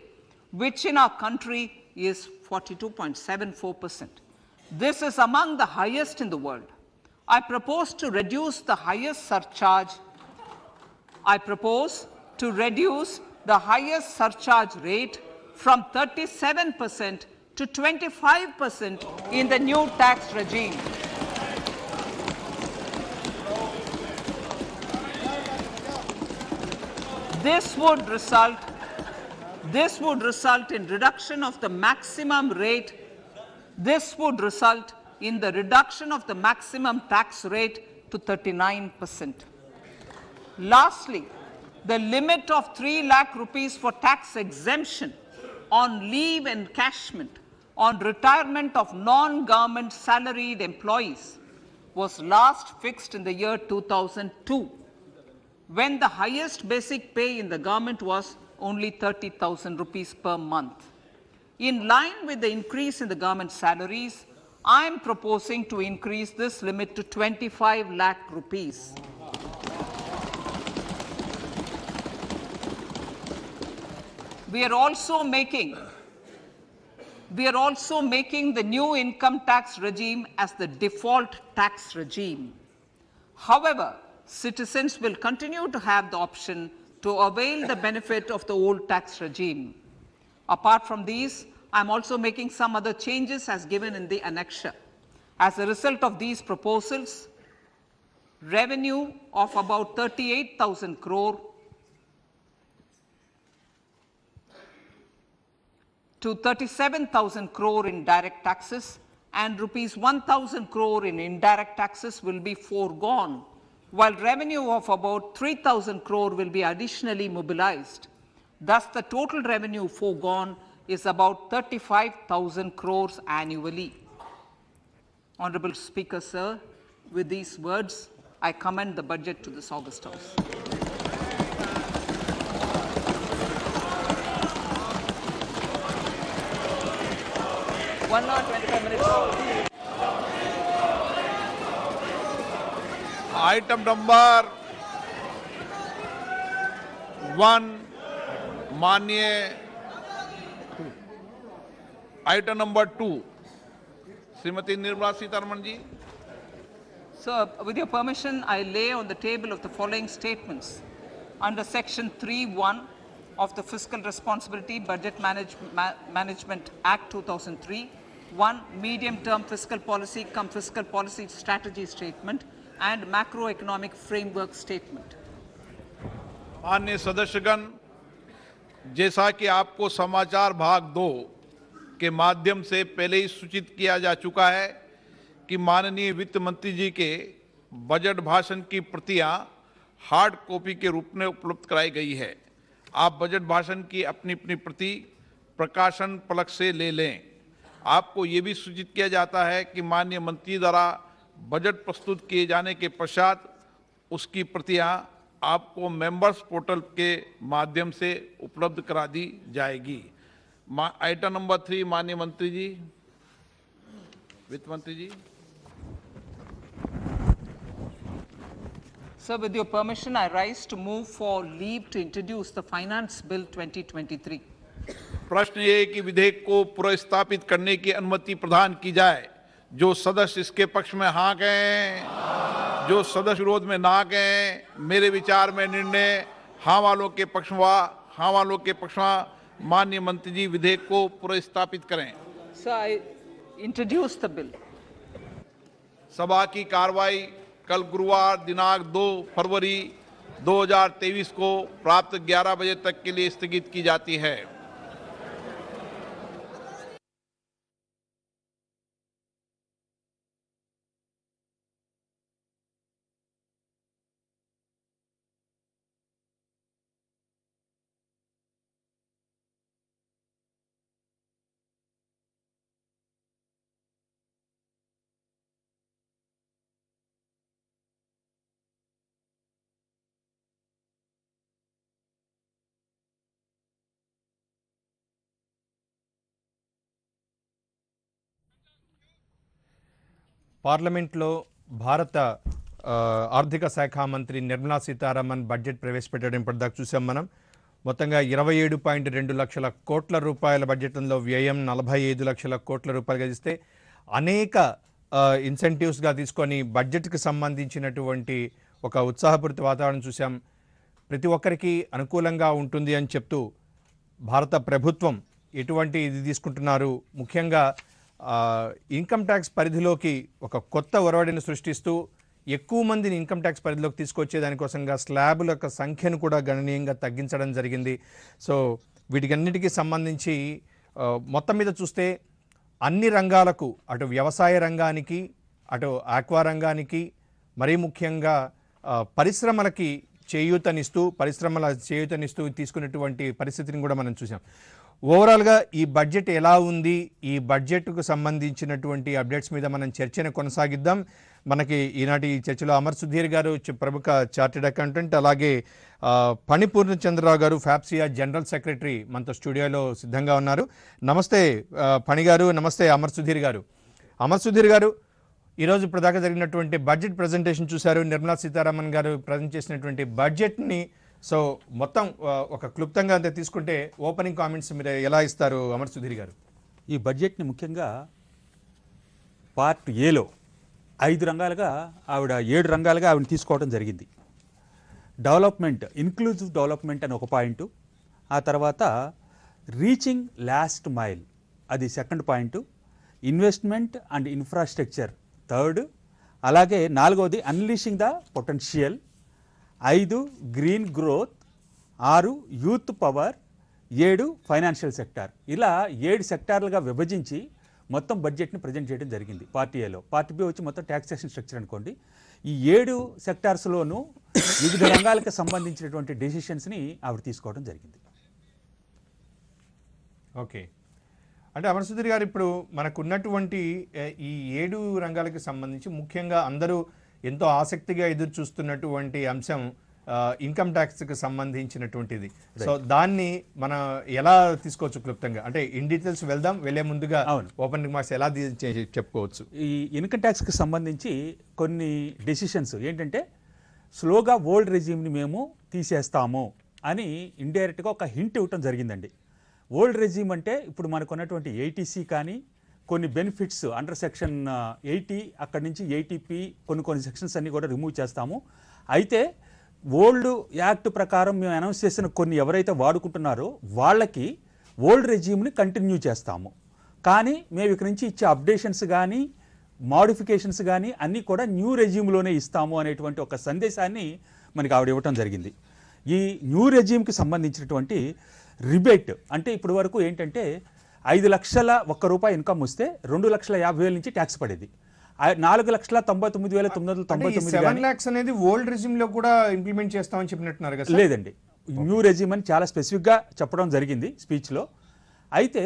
which in our country is 42.74%. This is among the highest in the world. I propose to reduce the highest surcharge. Rate from 37% to 25% in the new tax regime. This would result in reduction of the maximum rate. This would result in the reduction of the maximum tax rate to 39%. Lastly, the limit of 3 lakh rupees for tax exemption on leave encashment on retirement of non-government salaried employees was last fixed in the year 2002, when the highest basic pay in the government was only 30,000 rupees per month. In line with the increase in the government salaries, I am proposing to increase this limit to 25 lakh rupees. We are also making the new income tax regime as the default tax regime. However, citizens will continue to have the option to avail the benefit of the old tax regime. Apart from these, I am also making some other changes as given in the annexure. As a result of these proposals, revenue of about 38,000 crore to 37,000 crore in direct taxes and rupees 1,000 crore in indirect taxes will be foregone, while revenue of about 3,000 crore will be additionally mobilized. Thus, the total revenue foregone is about 35,000 crores annually. Honorable Speaker, sir, with these words, I commend the budget to this august House. One hour, 25 minutes. Item number 1 माननीय item number 2 Shrimati Nirmala Sitharaman ji. Sir, with your permission, I lay on the table of the following statements. Under Section 3(1) of the Fiscal Responsibility Budget Management Act 2003, 1. Medium-term fiscal policy cum fiscal policy strategy statement and macroeconomic framework statement. माननीय सदस्यगण, जैसा कि आपको समाचार भाग 2 के माध्यम से पहले ही सूचित किया जा चुका है कि माननीय वित्त मंत्री जी के बजट भाषण की प्रतियां हार्ड कॉपी के रूप में उपलब्ध कराई गई है. आप बजट भाषण की अपनी अपनी प्रति प्रकाशन पलक से ले लें. आपको ये भी सूचित किया जाता है कि माननीय मंत्री द्वारा बजट प्रस्तुत किए जाने के पश्चात उसकी प्रतियां आपको मेंबर्स पोर्टल के माध्यम से उपलब्ध करा दी जाएगी. आइटम नंबर 3 माननीय मंत्री जी, वित्त मंत्री जी. Sir, with your permission, I rise to move for leave to introduce the Finance Bill 2023. प्रश्न ये है कि विधेयक को पुनर्स्थापित करने की अनुमति प्रदान की जाए. जो सदस्य इसके पक्ष में हाँ कहें, जो सदस्य विरोध में ना कहें. मेरे विचार में निर्णय हाँ वालों के पक्ष में, हाँ वालों के पक्ष में. माननीय मंत्री जी विधेयक को पुनर्स्थापित करें. Sir, I introduce the bill. सभा की कार्रवाई कल गुरुवार दिनांक 2 फरवरी 2023 को प्राप्त 11 बजे तक के लिए स्थगित की जाती है। పార్లమెంట్లో భారత ఆర్థిక శాఖ మంత్రి నిర్మలా సీతారామన్ బడ్జెట్ ప్రవేశపెట్టడం ఇప్పటిదాకా చూసాం మనం. మొత్తంగా 27.2 లక్షల కోట్ల రూపాయల బడ్జెట్లో వ్యయం 45 లక్షల కోట్ల రూపాయలు గదిస్తే అనేక ఇన్సెంటివ్స్గా తీసుకొని బడ్జెట్కి సంబంధించినటువంటి ఒక ఉత్సాహపూరిత వాతావరణం చూసాం. ప్రతి ఒక్కరికి అనుకూలంగా ఉంటుంది అని చెప్తూ భారత ప్రభుత్వం ఎటువంటి ఇది తీసుకుంటున్నారు, ముఖ్యంగా ఇన్కమ్ ట్యాక్స్ పరిధిలోకి ఒక కొత్త ఒరవడిని సృష్టిస్తూ ఎక్కువ మందిని ఇన్కమ్ ట్యాక్స్ పరిధిలోకి తీసుకొచ్చే దానికోసంగా స్లాబుల యొక్క సంఖ్యను కూడా గణనీయంగా తగ్గించడం జరిగింది. సో వీటికన్నిటికీ సంబంధించి మొత్తం మీద చూస్తే అన్ని రంగాలకు, అటు వ్యవసాయ రంగానికి, అటు ఆక్వా రంగానికి, మరీ ముఖ్యంగా పరిశ్రమల చేయూతనిస్తూ తీసుకున్నటువంటి పరిస్థితిని కూడా మనం చూసాం. ఓవరాల్గా ఈ బడ్జెట్ ఎలా ఉంది, ఈ బడ్జెట్కు సంబంధించినటువంటి అప్డేట్స్ మీద మనం చర్చను కొనసాగిద్దాం. మనకి ఈనాటి చర్చలో అమర్ సుధీర్ గారు ప్రముఖ చార్టెడ్ అకౌంటెంట్, అలాగే పని పూర్ణచంద్రరావు గారు ఫ్యాప్సియా జనరల్ సెక్రటరీ మనతో స్టూడియోలో సిద్ధంగా ఉన్నారు. నమస్తే పని గారు, నమస్తే అమర్ సుధీర్ గారు. అమర్ సుధీర్ గారు, ఈరోజు ఇప్పటిదాకా జరిగినటువంటి బడ్జెట్ ప్రజెంటేషన్ చూశారు. నిర్మలా సీతారామన్ గారు ప్రజెంట్ చేసినటువంటి బడ్జెట్ని సో మొత్తం ఒక క్లుప్తంగా అంతే తీసుకుంటే ఓపెనింగ్ కామెంట్స్ మీరు ఎలా ఇస్తారు అమర్ సుధీర్ గారు? ఈ బడ్జెట్ని ముఖ్యంగా పార్ట్ ఏలో 5 రంగాలుగా ఆవిడ 7 రంగాలుగా ఆవిడ తీసుకోవడం జరిగింది. డెవలప్మెంట్, ఇన్క్లూజివ్ డెవలప్మెంట్ అని ఒక పాయింట్, ఆ తర్వాత రీచింగ్ లాస్ట్ మైల్ అది second point, investment and infrastructure third, అలాగే 4వది unleashing the potential, 5 green growth, 6 youth power, 7 financial sector. ఇలా 7 సెక్టార్లుగా విభజించి మొత్తం బడ్జెట్ని ప్రజెంట్ చేయడం జరిగింది పార్టీ ఏలో. పార్టీ బి వచ్చి మొత్తం ట్యాక్సేషన్ స్ట్రక్చర్ అనుకోండి. ఈ 7 సెక్టార్స్లోనూ వివిధ రంగాలకు సంబంధించినటువంటి డెసిషన్స్ని ఆవిడ తీసుకోవడం జరిగింది. ఓకే, అంటే అమర్ సుధీర్ గారు, ఇప్పుడు మనకు ఉన్నటువంటి ఈ 7 రంగాలకు సంబంధించి ముఖ్యంగా అందరూ ఎంతో ఆసక్తిగా ఎదురు చూస్తున్నటువంటి అంశం ఇన్కమ్ ట్యాక్స్కి సంబంధించినటువంటిది. సో దాన్ని మనం ఎలా తీసుకోవచ్చు క్లుప్తంగా, అంటే ఇన్ డీటెయిల్స్ వెళ్దాం, వెళ్లే ముందుగా ఓపెన్ రిమార్క్స్ ఎలా చెప్పుకోవచ్చు? ఈ ఇన్కమ్ ట్యాక్స్కి సంబంధించి కొన్ని డెసిషన్స్ ఏంటంటే, స్లోగా ఓల్డ్ రెజ్యూమ్ని మేము తీసేస్తాము అని ఇండైరెక్ట్గా ఒక హింట్ ఇవ్వటం జరిగిందండి. ఓల్డ్ రెజ్యూమ్ అంటే ఇప్పుడు మనకు ఉన్నటువంటి 80C కానీ కొన్ని బెనిఫిట్స్ అండర్ సెక్షన్ 80 అక్కడి నుంచి 80P కొన్ని సెక్షన్స్ అన్నీ కూడా రిమూవ్ చేస్తాము. అయితే ఓల్డ్ యాక్ట్ ప్రకారం మేము అనౌన్స్ చేసిన కొన్ని ఎవరైతే వాడుకుంటున్నారో వాళ్ళకి ఓల్డ్ రెజ్యూమ్ని కంటిన్యూ చేస్తాము, కానీ మేము ఇక్కడి నుంచి ఇచ్చే అప్డేషన్స్ కానీ మోడిఫికేషన్స్ కానీ అన్నీ కూడా న్యూ రెజ్యూమ్లోనే ఇస్తాము అనేటువంటి ఒక సందేశాన్ని మనకి ఆవిడ ఇవ్వటం జరిగింది. ఈ న్యూ రెజ్యూమ్కి సంబంధించినటువంటి రిబేట్ అంటే ఇప్పుడు వరకు ఏంటంటే 5 లక్షల ₹1 ఇన్కమ్ వస్తే 2,50,000 నుంచి ట్యాక్స్ పడేది. 4,99,999 7 lakhs అనేది ఓల్డ్ రెజ్యూమ్ లో కూడా ఇంప్లిమెంట్ చేస్తామని చెప్పినట్టున్నారు కదా? లేదండి, న్యూ రెజ్యూమ్ అని చాలా స్పెసిఫిక్గా చెప్పడం జరిగింది స్పీచ్లో. అయితే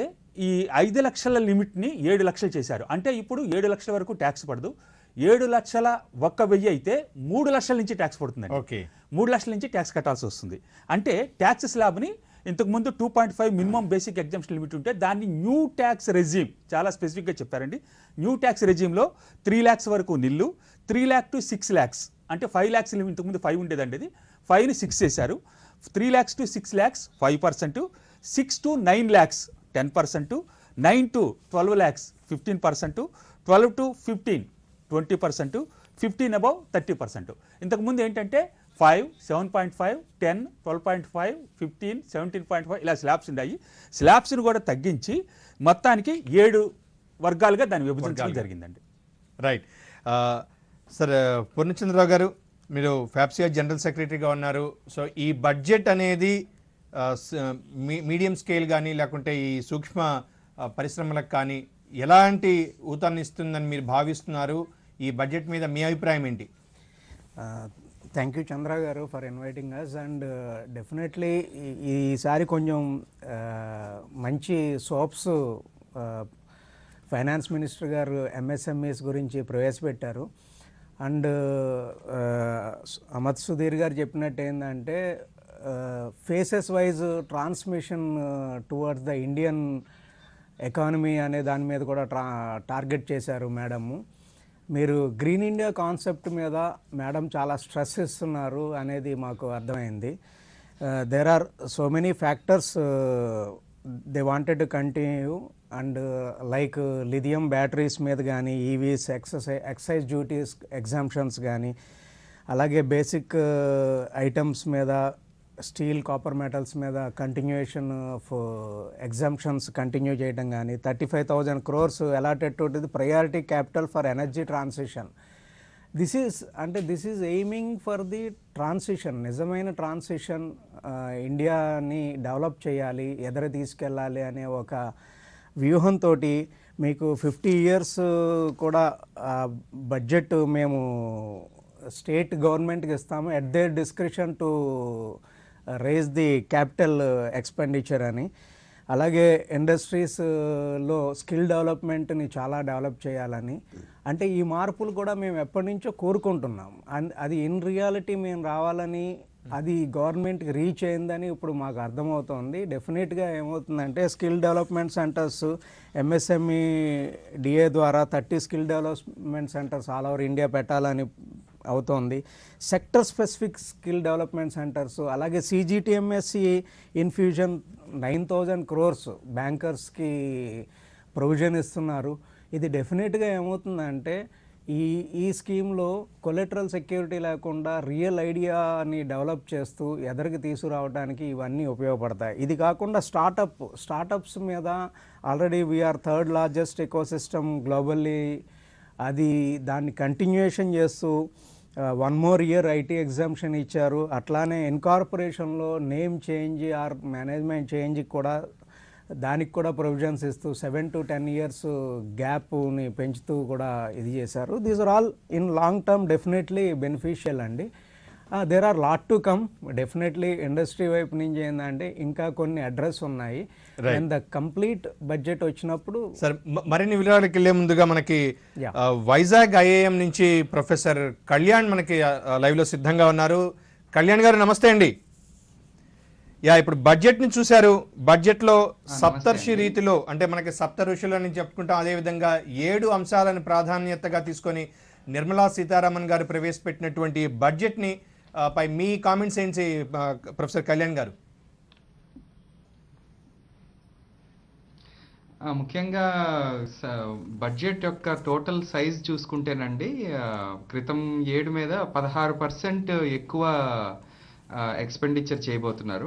ఈ 5 లక్షల లిమిట్ని 7 లక్షలు చేశారు. అంటే ఇప్పుడు 7 లక్షల వరకు ట్యాక్స్ పడదు. 7,01,000 అయితే 3 లక్షల నుంచి ట్యాక్స్ పడుతుందండి. ఓకే, 3 లక్షల నుంచి ట్యాక్స్ కట్టాల్సి వస్తుంది. అంటే ట్యాక్స్ స్లాబ్ని ఇంతకుముందు 2.5 మినిమం బేసిక్ ఎగ్జామ్షన్ లిమిట్ ఉంటే దాన్ని న్యూ ట్యాక్స్ రెజ్యూమ్ చాలా స్పెసిఫిక్గా చెప్పారండి. న్యూ ట్యాక్స్ రెజ్యూమ్లో 3 lakhs వరకు నిల్లు, 3 lakh to 6 lakhs అంటే 5 lakhs లిమిట్ ఇంతకుముందు 5 ఉండేదండి, అది 5ని 6 చేశారు. 3 lakhs to 6 lakhs 5%, 6 to 9 lakhs 10%, 9 to 12 lakhs 15%, 12 to 15 20%, 15 above 30%. ఇంతకుముందు ఏంటంటే 5, 7.5, 10, 12.5, 15, 17.5 ఇలా స్లాబ్స్ ఉన్నాయి. స్లాబ్స్ని కూడా తగ్గించి మొత్తానికి 7 వర్గాలుగా దాన్ని విభజించడం జరిగిందండి. రైట్. సార్ పూర్ణచంద్రరావు గారు, మీరు ఫ్యాప్సియా జనరల్ సెక్రటరీగా ఉన్నారు. సో ఈ బడ్జెట్ అనేది మీడియం స్కేల్ కానీ లేకుంటే ఈ సూక్ష్మ పరిశ్రమలకు కానీ ఎలాంటి ఊతాన్ని ఇస్తుందని మీరు భావిస్తున్నారు? ఈ బడ్జెట్ మీద మీ అభిప్రాయం ఏంటి? Thank you Chandra garu for inviting us. And definitely ఈసారి కొంచెం మంచి sops finance minister garu MSMEs గురించి ప్రవేశపెట్టారు. అండ్ అమత్ సుధీర్ గారు చెప్పినట్టు ఏంటంటే phases wise transmission towards the Indian economy అనే దాని మీద కూడా టార్గెట్ చేశారు మేడము. మీరు గ్రీన్ ఇండియా కాన్సెప్ట్ మీద మేడం చాలా స్ట్రెస్ ఇస్తున్నారు అనేది మాకు అర్థమైంది. There are so many factors they wanted to continue. And like lithium batteries మీద కానీ, ఈవీస్, ఎక్సైజ్ డ్యూటీస్ ఎగ్జామ్షన్స్ కానీ, అలాగే బేసిక్ ఐటమ్స్ మీద, స్టీల్, కాపర్ మెటల్స్ మీద కంటిన్యూయేషన్ ఆఫ్ ఎగ్జామ్షన్స్ కంటిన్యూ చేయడం కానీ, 35,000 crores allotted to the priority capital for energy transition. This is aiming for the transition, నిజమైన transition. ఇండియాని డెవలప్ చేయాలి, ఎదురు తీసుకెళ్ళాలి అనే ఒక వ్యూహంతో మీకు 50 years కూడా బడ్జెట్ మేము స్టేట్ గవర్నమెంట్కి ఇస్తాము at their discretion to raise the capital expenditure అని. అలాగే ఇండస్ట్రీస్లో స్కిల్ డెవలప్మెంట్ని చాలా డెవలప్ చేయాలని. అంటే ఈ మార్పులు కూడా మేము ఎప్పటి నుంచో కోరుకుంటున్నాం. అది ఇన్ రియాలిటీ మేము రావాలని, అది గవర్నమెంట్కి రీచ్ అయిందని ఇప్పుడు మాకు అర్థమవుతోంది. డెఫినెట్గా ఏమవుతుందంటే skill development centres MSME DA ద్వారా 30 skill development centres all over India పెట్టాలని అవుతోంది. Sector specific skill development centres, అలాగే సిజిటిఎంఎస్సి ఇన్ఫ్యూజన్ 9,000 crores బ్యాంకర్స్కి ప్రొవిజన్ ఇస్తున్నారు. ఇది డెఫినెట్గా ఏమవుతుందంటే ఈ స్కీమ్లో కొలెటరల్ సెక్యూరిటీ లేకుండా రియల్ ఐడియాని డెవలప్ చేస్తూ ఎదరికి తీసుకురావడానికి ఇవన్నీ ఉపయోగపడతాయి. ఇది కాకుండా స్టార్టప్స్ మీద already we are 3rd largest ecosystem globally. దాన్ని కంటిన్యూయేషన్ చేస్తూ 1 more year ఐటీ ఎగ్జామ్షన్ ఇచ్చారు. అట్లానే ఇన్కార్పొరేషన్లో name change or management change కూడా దానికి కూడా ప్రొవిజన్స్ ఇస్తూ 7 to 10 years గ్యాప్ని పెంచుతూ కూడా ఇది చేశారు. These are all in long term definitely beneficial అండి. There are lot to come. Definitely industry వైపు నుంచి ఏంటంటే ఇంకా కొన్ని అడ్రస్ ఉన్నాయి. అండ్ ద కంప్లీట్ బడ్జెట్ వచ్చినప్పుడు సార్ మరిన్ని వివరాలకు వెళ్ళే ముందుగా మనకి వైజాగ్ ఐఐఎం నుంచి ప్రొఫెసర్ కళ్యాణ్ మనకి లైవ్లో సిద్ధంగా ఉన్నారు. కళ్యాణ్ గారు నమస్తే అండి. ఇప్పుడు బడ్జెట్ ని చూశారు. బడ్జెట్ లో సప్తర్షి రీతిలో, అంటే మనకి సప్త ఋషులు అని చెప్పుకుంటాం, అదేవిధంగా 7 అంశాలను ప్రాధాన్యతగా తీసుకొని నిర్మలా సీతారామన్ గారు ప్రవేశపెట్టినటువంటి బడ్జెట్ ని పై మీ కామెంట్స్ ఏంటి ప్రొఫెసర్ కళ్యాణ్ గారు? ముఖ్యంగా బడ్జెట్ యొక్క టోటల్ సైజ్ చూసుకుంటేనండి, క్రితం ఏడు మీద 16% ఎక్కువ ఎక్స్పెండిచర్ చేయబోతున్నారు.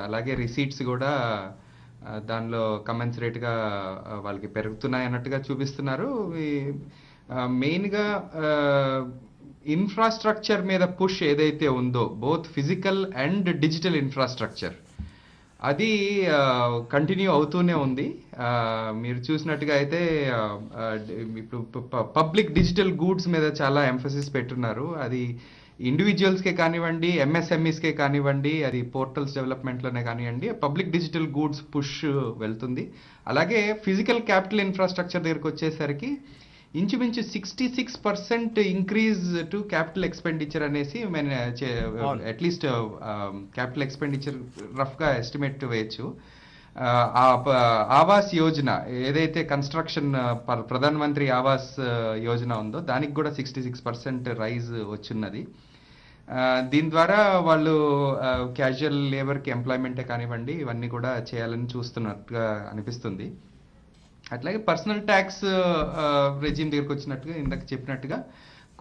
అలాగే రిసీట్స్ కూడా దానిలో కమెన్సరేట్గా వాళ్ళకి పెరుగుతున్నాయి అన్నట్టుగా చూపిస్తున్నారు. మెయిన్గా ఇన్ఫ్రాస్ట్రక్చర్ మీద పుష్ ఏదైతే ఉందో, both physical and digital infrastructure, అది కంటిన్యూ అవుతూనే ఉంది. మీరు చూసినట్టుగా అయితే ఇప్పుడు పబ్లిక్ డిజిటల్ గూడ్స్ మీద చాలా ఎంఫసిస్ పెట్టున్నారు. అది ఇండివిజువల్స్కే కానివ్వండి, ఎంఎస్ఎంఈస్కే కానివ్వండి, అది పోర్టల్స్ డెవలప్మెంట్లోనే కానివ్వండి, పబ్లిక్ డిజిటల్ గూడ్స్ పుష్ వెళ్తుంది. అలాగే ఫిజికల్ క్యాపిటల్ ఇన్ఫ్రాస్ట్రక్చర్ దగ్గరకు వచ్చేసరికి ఇంచుమించు 66% ఇంక్రీజ్ టు క్యాపిటల్ ఎక్స్పెండిచర్ అనేసి అట్లీస్ట్ క్యాపిటల్ ఎక్స్పెండిచర్ రఫ్గా ఎస్టిమేట్ వేయచ్చు. ఆవాస్ యోజన ఏదైతే కన్స్ట్రక్షన్ ప్రధాన మంత్రి ఆవాస్ యోజన ఉందో దానికి కూడా 66% రైజ్ వచ్చిన్నది. దీని ద్వారా వాళ్ళు క్యాజువల్ లేబర్కి ఎంప్లాయ్మెంటే కానివ్వండి, ఇవన్నీ కూడా చేయాలని చూస్తున్నట్టుగా అనిపిస్తుంది. అట్లాగే పర్సనల్ ట్యాక్స్ రెజీమ్ దగ్గరకు వచ్చినట్టుగా ఇందాక చెప్పినట్టుగా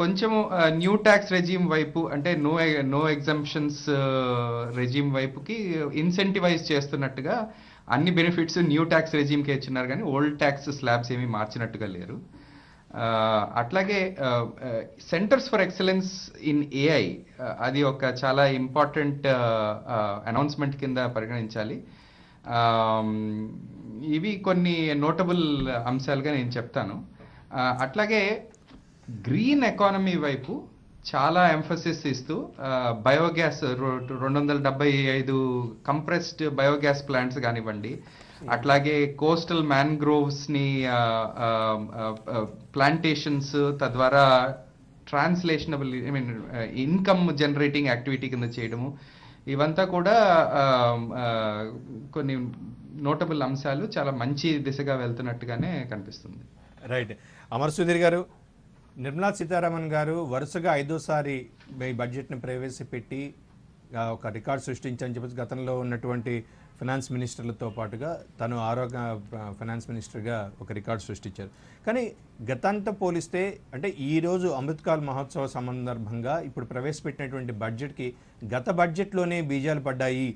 కొంచెం న్యూ ట్యాక్స్ రెజీమ్ వైపు, అంటే నో ఎగ్జంప్షన్స్ రెజీమ్ వైపుకి ఇన్సెంటివైజ్ చేస్తున్నట్టుగా అన్ని బెనిఫిట్స్ న్యూ ట్యాక్స్ రెజీమ్కి ఇచ్చినారు, కానీ ఓల్డ్ ట్యాక్స్ స్లాబ్స్ ఏమీ మార్చినట్టుగా లేరు. అట్లాగే centres for excellence in AI, అది ఒక చాలా ఇంపార్టెంట్ అనౌన్స్మెంట్ కింద పరిగణించాలి. ఇవి కొన్ని నోటబుల్ అంశాలుగా నేను చెప్తాను. అట్లాగే గ్రీన్ ఎకానమీ వైపు చాలా ఎంఫసిస్ ఇస్తూ బయోగ్యాస్ 275 కంప్రెస్డ్ బయోగ్యాస్ ప్లాంట్స్ కానివ్వండి, అట్లాగే కోస్టల్ మ్యాన్గ్రోవ్స్ని ప్లాంటేషన్స్, తద్వారా ట్రాన్స్లేషనబుల్ ఇన్కమ్ జనరేటింగ్ యాక్టివిటీ కింద చేయడము, ఇవంతా కూడా కొన్ని నోటబుల్ అంశాలు చాలా మంచి దిశగా వెళ్తున్నట్టుగానే కనిపిస్తుంది. రైట్. అమర్ సుధీర్ గారు, నిర్మలా సీతారామన్ గారు వరుసగా 5వ బడ్జెట్ని ప్రవేశపెట్టి ఒక రికార్డ్ సృష్టించని చెప్పేసి గతంలో ఉన్నటువంటి ఫైనాన్స్ మినిస్టర్లతో పాటుగా తను ఆరోగ్య ఫైనాన్స్ మినిస్టర్గా ఒక రికార్డ్ సృష్టించారు. కానీ గతంతో పోలిస్తే అంటే ఈరోజు అమృతకాల్ మహోత్సవ సందర్భంగా ఇప్పుడు ప్రవేశపెట్టినటువంటి బడ్జెట్కి గత బడ్జెట్లోనే బీజాలు పడ్డాయి.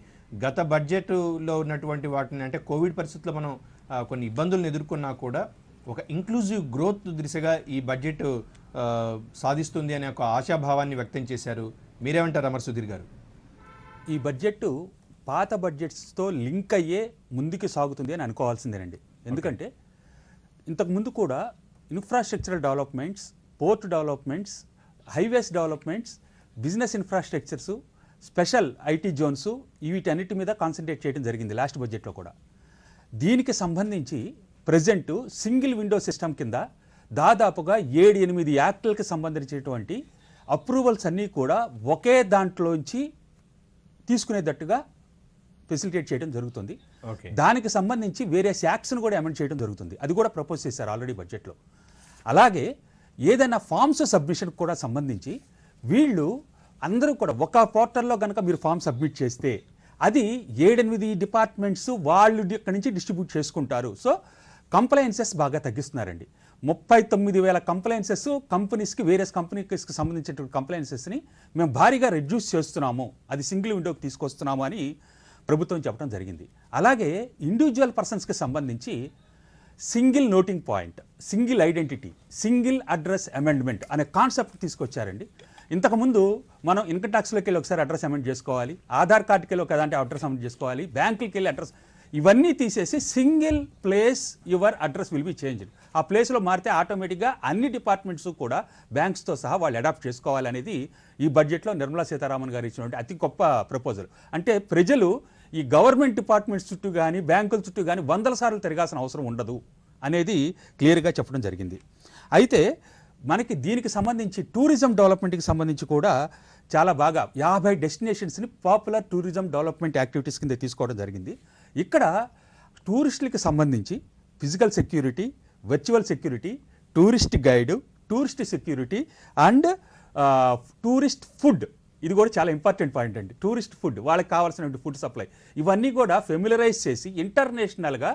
గత బడ్జెట్లో ఉన్నటువంటి వాటిని అంటే కోవిడ్ పరిస్థితుల్లో మనం కొన్ని ఇబ్బందులను ఎదుర్కొన్నా కూడా ఒక ఇంక్లూజివ్ గ్రోత్ దిశగా ఈ బడ్జెట్ సాధిస్తుంది అనే ఒక ఆశాభావాన్ని వ్యక్తం చేశారు. మీరేమంటారు అమర్ సుధీర్ గారు? ఈ బడ్జెట్ పాత బడ్జెట్స్తో లింక్ అయ్యే ముందుకు సాగుతుంది అని అనుకోవాల్సిందేనండి. ఎందుకంటే ఇంతకుముందు కూడా infrastructural developments, port developments, highways developments, business infrastructures, special IT zones, వీటన్నిటి మీద కాన్సన్ట్రేట్ చేయడం జరిగింది లాస్ట్ బడ్జెట్లో కూడా. దీనికి సంబంధించి ప్రజెంట్ సింగిల్ విండో సిస్టమ్ కింద దాదాపుగా 7-8 యాక్టులకు సంబంధించినటువంటి అప్రూవల్స్ అన్నీ కూడా ఒకే దాంట్లోంచి తీసుకునేటట్టుగా ఫెసిలిటేట్ చేయడం జరుగుతుంది. దానికి సంబంధించి వేరే యాక్ట్స్ను కూడా అమెండ్ చేయడం జరుగుతుంది. అది కూడా ప్రపోజ్ చేశారు ఆల్రెడీ బడ్జెట్లో. అలాగే ఏదైనా ఫామ్స్ సబ్మిషన్ కూడా సంబంధించి వీళ్ళు అందరూ కూడా ఒక పోర్టల్లో కనుక మీరు ఫామ్ సబ్మిట్ చేస్తే అది 7-8 డిపార్ట్మెంట్స్ వాళ్ళు ఇక్కడి నుంచి డిస్ట్రిబ్యూట్ చేసుకుంటారు. సో కంప్లైన్సెస్ బాగా తగ్గిస్తున్నారండి. 39,000 కంప్లైన్సెస్ కంపెనీస్కి, వేరియస్ కంపెనీస్కి సంబంధించినటువంటి కంప్లైన్సెస్ని మేము భారీగా రెడ్యూస్ చేస్తున్నాము, అది సింగిల్ విండోకి తీసుకొస్తున్నాము అని ప్రభుత్వం చెప్పడం జరిగింది. అలాగే ఇండివిజువల్ పర్సన్స్కి సంబంధించి single noting point, single identity, single address amendment అనే కాన్సెప్ట్ తీసుకొచ్చారండి. ఇంతకుముందు మనం ఇన్కమ్ ట్యాక్స్లోకి వెళ్ళి ఒకసారి అడ్రస్ అమెండ్ చేసుకోవాలి, ఆధార్ కార్డుకి వెళ్ళి ఒకదాంటే అడ్రస్ అమెండ్ చేసుకోవాలి, బ్యాంకులకి వెళ్ళి అడ్రస్, ఇవన్నీ తీసేసి single place your address will be changed. ఆ ప్లేస్లో మారితే ఆటోమేటిక్గా అన్ని డిపార్ట్మెంట్స్ కూడా బ్యాంక్స్తో సహా వాళ్ళు అడాప్ట్ చేసుకోవాలనేది ఈ బడ్జెట్లో నిర్మలా సీతారామన్ గారు ఇచ్చినటువంటి అతి గొప్ప ప్రపోజల్. అంటే ప్రజలు ఈ గవర్నమెంట్ డిపార్ట్మెంట్స్ చుట్టూ కానీ బ్యాంకుల చుట్టూ కానీ 100 సార్లు తిరగాల్సిన అవసరం ఉండదు అనేది క్లియర్గా చెప్పడం జరిగింది. అయితే మనకి దీనికి సంబంధించి టూరిజం డెవలప్మెంట్కి సంబంధించి కూడా చాలా బాగా 50 డెస్టినేషన్స్ని పాపులర్ టూరిజం డెవలప్మెంట్ యాక్టివిటీస్ కింద తీసుకోవడం జరిగింది. ఇక్కడ టూరిస్టులకి సంబంధించి physical security, virtual security, tourist guide, tourist security and tourist food, ఇది కూడా చాలా ఇంపార్టెంట్ పాయింట్ అండి. టూరిస్ట్ ఫుడ్, వాళ్ళకి కావాల్సినటువంటి ఫుడ్ సప్లై, ఇవన్నీ కూడా ఫెమిలరైజ్ చేసి ఇంటర్నేషనల్గా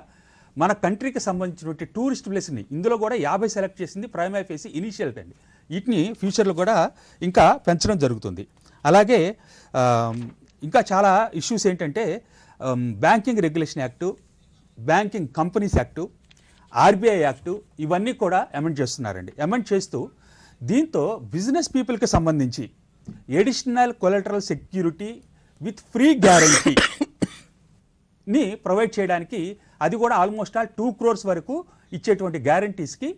మన కంట్రీకి సంబంధించినటువంటి టూరిస్ట్ ప్లేస్ని ఇందులో కూడా 50 సెలెక్ట్ చేసింది ప్రైమ్ ఐఫేసి ఇనిషియల్ అండి. వీటిని ఫ్యూచర్లో కూడా ఇంకా పెంచడం జరుగుతుంది. అలాగే ఇంకా చాలా ఇష్యూస్ ఏంటంటే banking regulation act, banking companies act, RBI act, ఇవన్నీ కూడా అమెండ్ చేస్తున్నారండి. అమెండ్ చేస్తూ దీంతో బిజినెస్ పీపుల్కి సంబంధించి additional collateral security with free గ్యారంటీని ప్రొవైడ్ చేయడానికి, అది కూడా ఆల్మోస్ట్ 2 crores వరకు ఇచ్చేటువంటి గ్యారంటీస్కి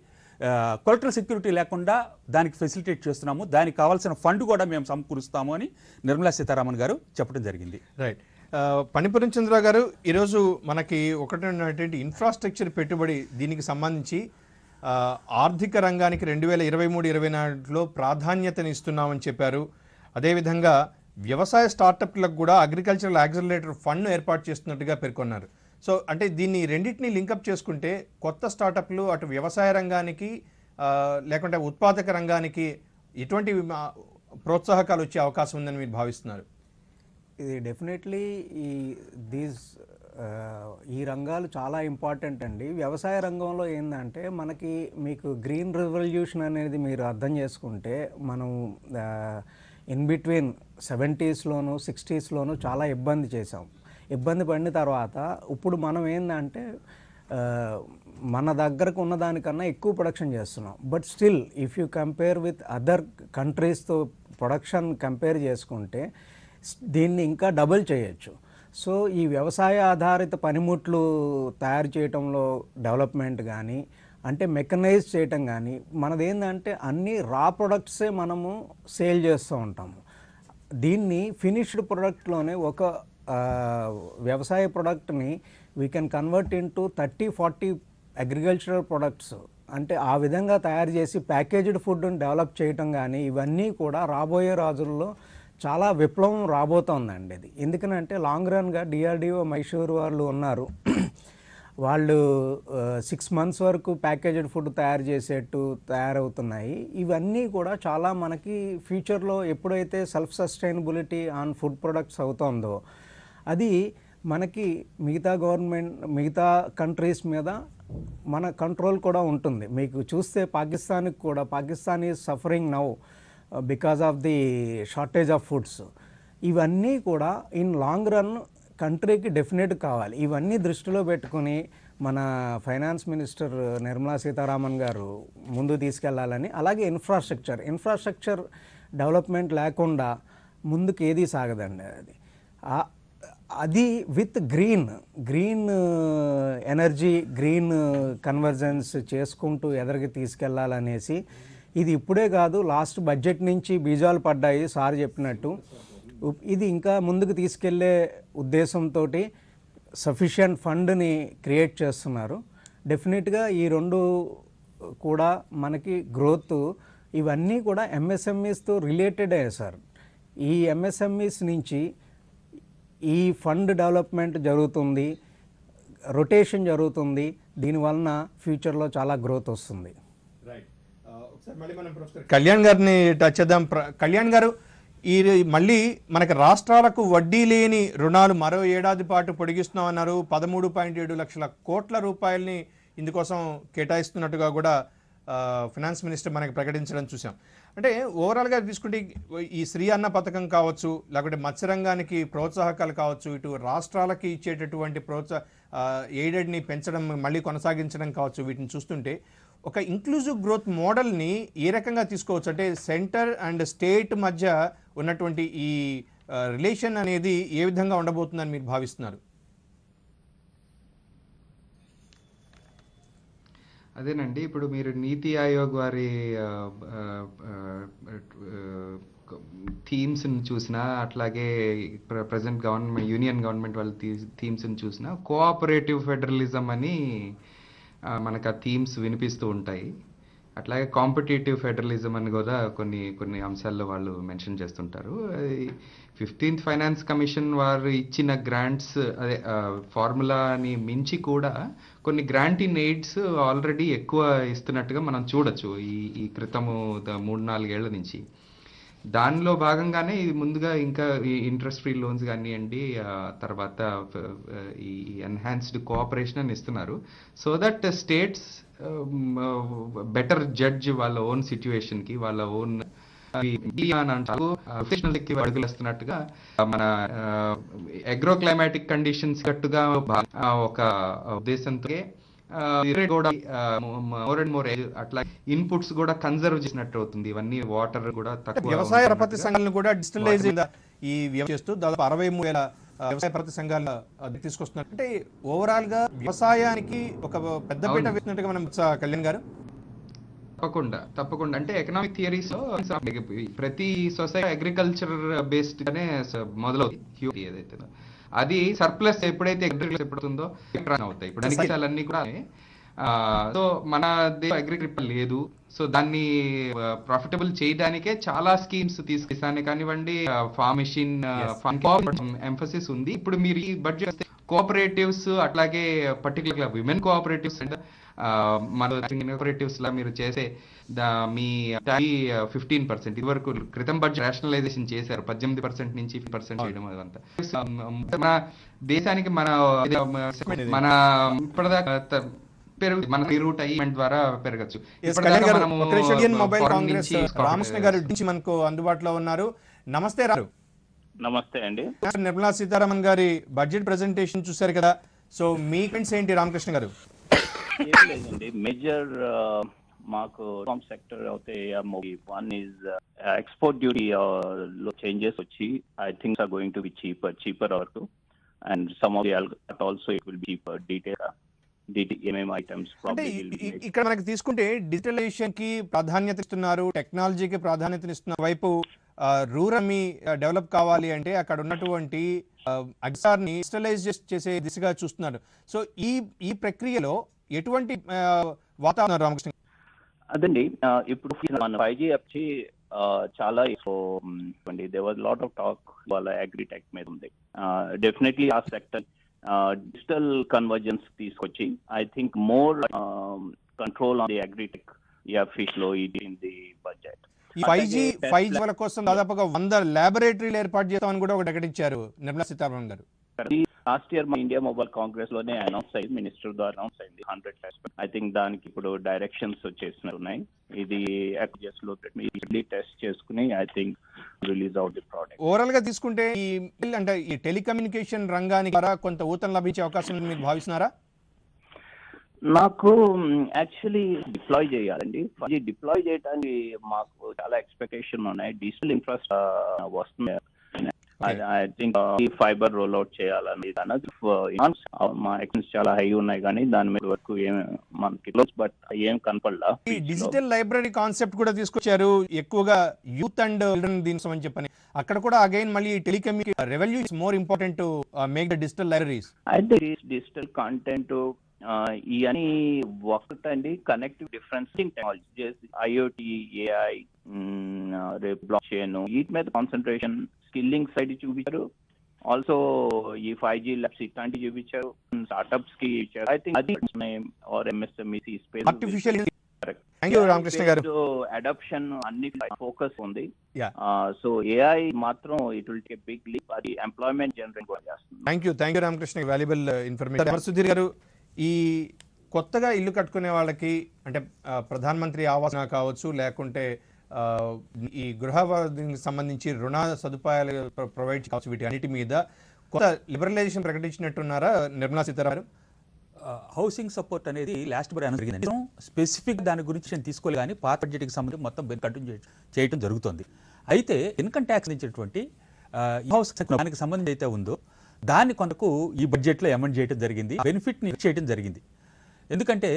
కొలెటరల్ సెక్యూరిటీ లేకుండా దానికి ఫెసిలిటేట్ చేస్తున్నాము, దానికి కావాల్సిన ఫండ్ కూడా మేము సమకూరుస్తాము అని నిర్మలా సీతారామన్ గారు చెప్పడం జరిగింది. రైట్. పనిపురం చంద్ర గారు, ఈరోజు మనకి ఒకటి ఇన్ఫ్రాస్ట్రక్చర్ పెట్టుబడి, దీనికి సంబంధించి ఆర్థిక రంగానికి 2023-24లో ప్రాధాన్యతని ఇస్తున్నామని చెప్పారు. అదేవిధంగా వ్యవసాయ స్టార్టప్లకు కూడా అగ్రికల్చరల్ యాక్సిలరేటర్ ఫండ్ ఏర్పాటు చేస్తున్నట్టుగా పేర్కొన్నారు. సో అంటే దీన్ని రెండింటినీ లింకప్ చేసుకుంటే కొత్త స్టార్టప్లు అటు వ్యవసాయ రంగానికి లేకుంటే ఉత్పాదక రంగానికి ఎటువంటి ప్రోత్సాహకాలు వచ్చే అవకాశం ఉందని మీరు భావిస్తున్నారు? ఇది డెఫినెట్లీ ఈ రంగాలు చాలా ఇంపార్టెంట్ అండి. వ్యవసాయ రంగంలో ఏంటంటే మీకు గ్రీన్ రెవల్యూషన్ అనేది మీరు అర్థం చేసుకుంటే, మనం ఇన్ బిట్వీన్ 70s-లోను 60s-లోను చాలా ఇబ్బంది పడిన తర్వాత ఇప్పుడు మనం ఏంటంటే మన దగ్గరకు ఉన్న దానికన్నా ఎక్కువ ప్రొడక్షన్ చేస్తున్నాం. But still if you compare with other కంట్రీస్తో ప్రొడక్షన్ కంపేర్ చేసుకుంటే దీన్ని ఇంకా డబుల్ చేయొచ్చు. సో ఈ వ్యవసాయ ఆధారిత పనిముట్లు తయారు చేయటంలో డెవలప్మెంట్ కానీ, అంటే మెకనైజ్ చేయటం కానీ, మనదేంటంటే అన్ని రా ప్రొడక్ట్సే మనము సేల్ చేస్తూ ఉంటాము. దీన్ని ఫినిష్డ్ ప్రొడక్ట్లోనే ఒక వ్యవసాయ ప్రొడక్ట్ని we can convert into 30-40 agricultural products. అంటే ఆ విధంగా తయారు చేసి ప్యాకేజ్డ్ ఫుడ్ని డెవలప్ చేయటం కానీ, ఇవన్నీ కూడా రాబోయే రోజుల్లో చాలా విప్లవం రాబోతోందండి. ఇది ఎందుకనంటే లాంగ్ రన్గా డిఆర్డిఓ మైసూర్ వాళ్ళు ఉన్నారు, వాళ్ళు 6 months వరకు ప్యాకేజ్డ్ ఫుడ్ తయారు చేసేట్టు తయారవుతున్నాయి. ఇవన్నీ కూడా చాలా మనకి ఫ్యూచర్లో ఎప్పుడైతే self sustainability on food products అవుతుందో అది మనకి మిగతా కంట్రీస్ మీద మన కంట్రోల్ కూడా ఉంటుంది. మీకు చూస్తే పాకిస్తాన్కి కూడా, Pakistan is suffering now because of the shortage of foods. ఇవన్నీ కూడా ఇన్ లాంగ్ రన్ కంట్రీకి డెఫినెట్ కావాలి. ఇవన్నీ దృష్టిలో పెట్టుకుని మన ఫైనాన్స్ మినిస్టర్ నిర్మలా సీతారామన్ గారు ముందు తీసుకెళ్లాలని, అలాగే ఇన్ఫ్రాస్ట్రక్చర్ డెవలప్మెంట్ లేకుండా ముందుకు ఏదీ సాగదండి. అది with green energy, green convergence చేసుకుంటూ ఎదరికి తీసుకెళ్లాలనేసి, ఇది ఇప్పుడే కాదు లాస్ట్ బడ్జెట్ నుంచి బీజాలు పడ్డాయి సార్ చెప్పినట్టు. ఇది ఇంకా ముందుకు తీసుకెళ్లే ఉద్దేశంతో సఫిషియంట్ ఫండ్ని క్రియేట్ చేస్తున్నారు. డెఫినెట్గా ఈ రెండు కూడా మనకి గ్రోత్, ఇవన్నీ కూడా ఎంఎస్ఎంఈస్తో రిలేటెడే సార్. ఈ ఎంఎస్ఎంఈస్ నుంచి ఈ ఫండ్ డెవలప్మెంట్ జరుగుతుంది, రొటేషన్ జరుగుతుంది, దీనివలన ఫ్యూచర్లో చాలా గ్రోత్ వస్తుంది. కళ్యాణ్ గారిని టచ్ చేద్దాం. కళ్యాణ్ గారు, ఈ మళ్ళీ మనకి రాష్ట్రాలకు వడ్డీ లేని రుణాలు మరో ఏడాది పాటు పొడిగిస్తున్నామన్నారు. 13.7 లక్షల కోట్ల రూపాయలని ఇందుకోసం కేటాయిస్తున్నట్టుగా కూడా ఫినాన్స్ మినిస్టర్ మనకి ప్రకటించడం చూసాం. అంటే ఓవరాల్గా తీసుకుంటే ఈ శ్రీ అన్న పథకం కావచ్చు, లేకపోతే మత్స్యరంగానికి ప్రోత్సాహకాలు కావచ్చు, ఇటు రాష్ట్రాలకి ఇచ్చేటటువంటి ఎయిడెడ్ని పెంచడం, మళ్ళీ కొనసాగించడం కావచ్చు, వీటిని చూస్తుంటే ఒక ఇంక్లూజివ్ గ్రోత్ మోడల్ని ఏ రకంగా తీసుకోవచ్చు? అంటే సెంటర్ అండ్ స్టేట్ మధ్య ఉన్నటువంటి ఈ రిలేషన్ అనేది ఏ విధంగా ఉండబోతుందని మీరు భావిస్తున్నారు? అదేనండి, ఇప్పుడు మీరు నీతి ఆయోగ్ వారి థీమ్స్ని చూసినా, అట్లాగే ప్రజెంట్ గవర్నమెంట్ యూనియన్ గవర్నమెంట్ వాళ్ళ థీమ్స్ని చూసినా కోఆపరేటివ్ ఫెడరలిజం అని మనకు ఆ థీమ్స్ వినిపిస్తూ ఉంటాయి. అట్లాగే కాంపిటేటివ్ ఫెడరలిజం అని కూడా కొన్ని అంశాల్లో వాళ్ళు మెన్షన్ చేస్తుంటారు. 15th ఫైనాన్స్ కమిషన్ వారు ఇచ్చిన గ్రాంట్స్, అదే ఫార్ములాని మించి కూడా కొన్ని గ్రాంట్ ఇన్ ఎయిడ్స్ ఆల్రెడీ ఎక్కువ ఇస్తున్నట్టుగా మనం చూడొచ్చు ఈ క్రితము 3-4 ఏళ్ల నుంచి. దానిలో భాగంగానే ఇది ముందుగా ఇంకా ఈ ఇంట్రెస్ట్ ఫ్రీ లోన్స్ కానివ్వండి, తర్వాత ఈ ఎన్హాన్స్డ్ కోఆపరేషన్ అని ఇస్తున్నారు. So that states better judge వాళ్ళ ఓన్ సిచ్యువేషన్కి, వాళ్ళ ఓన్ అడుగులు వస్తున్నట్టుగా మన అగ్రో క్లైమాటిక్ కండిషన్స్ గట్టుగా ఒక ఉద్దేశంతో కూడా మోర్ అండ్ మోర్ అట్లా ఇన్పుట్స్ కూడా కన్జర్వ్ చేసినట్టు అవుతుంది. ఇవన్నీ వాటర్ కూడా తక్కువ. వ్యవసాయ ప్రతి సంఘాలను కూడా డిజిటలైజ్ ఈ చేస్తూ దాదాపు 63,000 వ్యవసాయ ప్రతి సంఘాలు తీసుకొస్తున్నారు. అంటే ఓవరాల్ గా వ్యవసాయానికి ఒక పెద్దపీట వేసినట్టుగా మనం కళ్యాణ్ గారు. తప్పకుండా అంటే ఎకనామిక్ థియరీస్ లో ప్రతి సొసైటీ అగ్రికల్చర్ బేస్డ్ గానే మొదలవుతుంది. ఏదైతే అది సర్ప్లస్ ఎప్పుడైతే ఎప్పుడుతుందో అవుతాయి. ఇప్పుడు దేశాలన్నీ కూడా సో మన అగ్రికల్చర్ లేదు, సో దాన్ని ప్రాఫిటబుల్ చేయడానికే చాలా స్కీమ్స్ తీసుకొస్తాను కానివ్వండి, ఫార్మ్ మెషిన్ ఎంఫసిస్ ఉంది. ఇప్పుడు మీరు ఈ బడ్జెట్ కోఆపరేటివ్స్, అట్లాగే పర్టికులర్గా విమెన్ కోఆపరేటివ్స్ అండ్ మన కోఆపరేటివ్స్ లా మీరు చేసే మీ 15%, ఇది వరకు క్రితం బడ్జెట్ రేషనలైజేషన్ చేశారు, 18% నుంచి 50% చేయడం. అదంతా మన దేశానికి మన ఇప్పటిదాకా మన రూట్ అయ్యేంట్ ద్వారా పెరగచ్చు. రామకృష్ణ గారు మనకు అందుబాటులో ఉన్నారు. నమస్తే రారు. నమస్తే అండి. నిర్మలా సీతారామన్ గారి బడ్జెట్ ప్రెజెంటేషన్ చూశారు కదా, సో మీ కమెంట్స్ ఏంటి రామకృష్ణ గారు? ఏం లేదండి మేజర్ మాకు సెక్టర్ అయితే వన్ ఈజ్ ఎక్స్పోర్ట్ డ్యూటీ లో చేంజెస్ వచ్చి I thinks are going to be cheaper వరకు and some of the also it will be cheaper ఏమేమి ఐటమ్స్ అంటే ఇక్కడ మనకి తీసుకుంటే డిజిటలైజేషన్ కి ప్రాధాన్యత ఇస్తున్నారు, టెక్నాలజీకి ప్రాధాన్యత ఇస్తున్నారు వైపు రూరల్ మీ డెవలప్ కావాలి అంటే అక్కడ ఉన్నటువంటి అగ్సార్ని డిజిటలైజ్ చేసే దిశగా చూస్తున్నారు. సో ఈ ప్రక్రియలో ఎటువంటి వాతావరణం రామకృష్ణ? అదండి ఇప్పుడు మన 5G వచ్చి చాలా there was lot of talk వాళ్ళ అగ్రిటెక్ మీద ఉంది. డెఫినెట్లీ ఆ సెక్టర్ డిజిటల్ కన్వర్జెన్స్ తీసుకొచ్చి I think more control on the agritech fish లో ఇది ఇన్ ది బడ్జెట్. ఈ 5G వాళ్ళ కోసం దాదాపుగా 100 ల్యాబొరేటరీలు ఏర్పాటు చేస్తామని కూడా ఒకటి ప్రకటించారు నిర్మలా సీతారామన్ గారు. లాస్ట్ ఇయర్ మా ఇండియా మొబైల్ కాంగ్రెస్ లోనే అనౌన్స్ అయింది, మినిస్టర్ ద్వారా అనౌన్స్ అయింది 100 టెస్ట్. ఐ థింక్ దానికి ఇప్పుడు డైరెక్షన్స్ వచ్చేసినాయి. ఇది లో టెస్ట్ చేసుకుని I think release out the product. Overall గా తీసుకుంటే ఈ టెలికమ్యూనికేషన్ రంగానికి ద్వారా కొంత ఊతం లభించే అవకాశం మీరు భావిస్తున్నారా? నాకు యాక్చువల్లీ డిప్లాయ్ చేయాలండి. డిప్లాయ్ చేయడానికి మాకు చాలా ఎక్స్పెక్టేషన్ ఉన్నాయి. డిజిటల్ ఇన్ఫ్రాస్ట్రక్చర్ వస్తుంది. ఐ థింక్ ఈ ఫైబర్ రోల్ అవుట్ చేయాలని మా ఎక్స్పెన్స్ చాలా హై ఉన్నాయి కానీ దాని మీద వరకు ఏం మనకి బట్ ఏం కనపడలా. ఈ డిజిటల్ లైబ్రరీ కాన్సెప్ట్ కూడా తీసుకొచ్చారు, ఎక్కువగా యూత్ అండ్ దీని అని చెప్పని. అక్కడ కూడా అగైన్ మళ్ళీ telecommunication revenue is more important to make the digital libraries. అయితే డిజిటల్ కంటెంట్ ఇవన్నీ ఒకటండి connective difference technology IOT AI రేపు బ్లాక్ చైన్ వీటి మీద కాన్సన్ట్రేషన్ స్కిల్లింగ్ సైడ్ చూపించారు. ఆల్సో ఈ 5G ల్యాబ్స్ ఇట్లాంటివి చూపించారు, స్టార్ట్అప్స్ కి ఇచ్చారు. ఐ థింక్ అది or MSME space artificial Ramakrishna garu adoption అన్ని ఫోకస్ ఉంది. సో ఏఐ మాత్రం it will take big leap. అది ఎంప్లాయ్మెంట్ జనరేట్ కూడా చేస్తుంది. Thank you Ramakrishna, valuable information. Sudheer గారు, ఈ కొత్తగా ఇల్లు కట్టుకునే వాళ్ళకి అంటే ప్రధాన మంత్రి ఆవాస్ కావచ్చు లేకుంటే ఈ గృహ సంబంధించి రుణ సదుపాయాలు ప్రొవైడ్ కావచ్చు, వీటి అన్నిటి మీద కొత్త లిబరలైజేషన్ ప్రకటించినట్టున్నారా నిర్మలా సీతారామన్? హౌసింగ్ సపోర్ట్ అనేది లాస్ట్ బడ్జెట్ అనౌన్స్ జరిగింది. స్పెసిఫిక్ దాని గురించి నేను తీసుకోలేదు కానీ పాత బడ్జెట్కి సంబంధించి మొత్తం కంటిన్యూ చేయడం జరుగుతుంది. అయితే ఇన్కమ్ ట్యాక్స్ నుంచినటువంటి హౌస్ దానికి సంబంధించి అయితే ఉందో దాన్ని కొంతకు ఈ బడ్జెట్లో అమెండ్ చేయడం జరిగింది, బెనిఫిట్ని చేయడం జరిగింది. ఎందుకంటే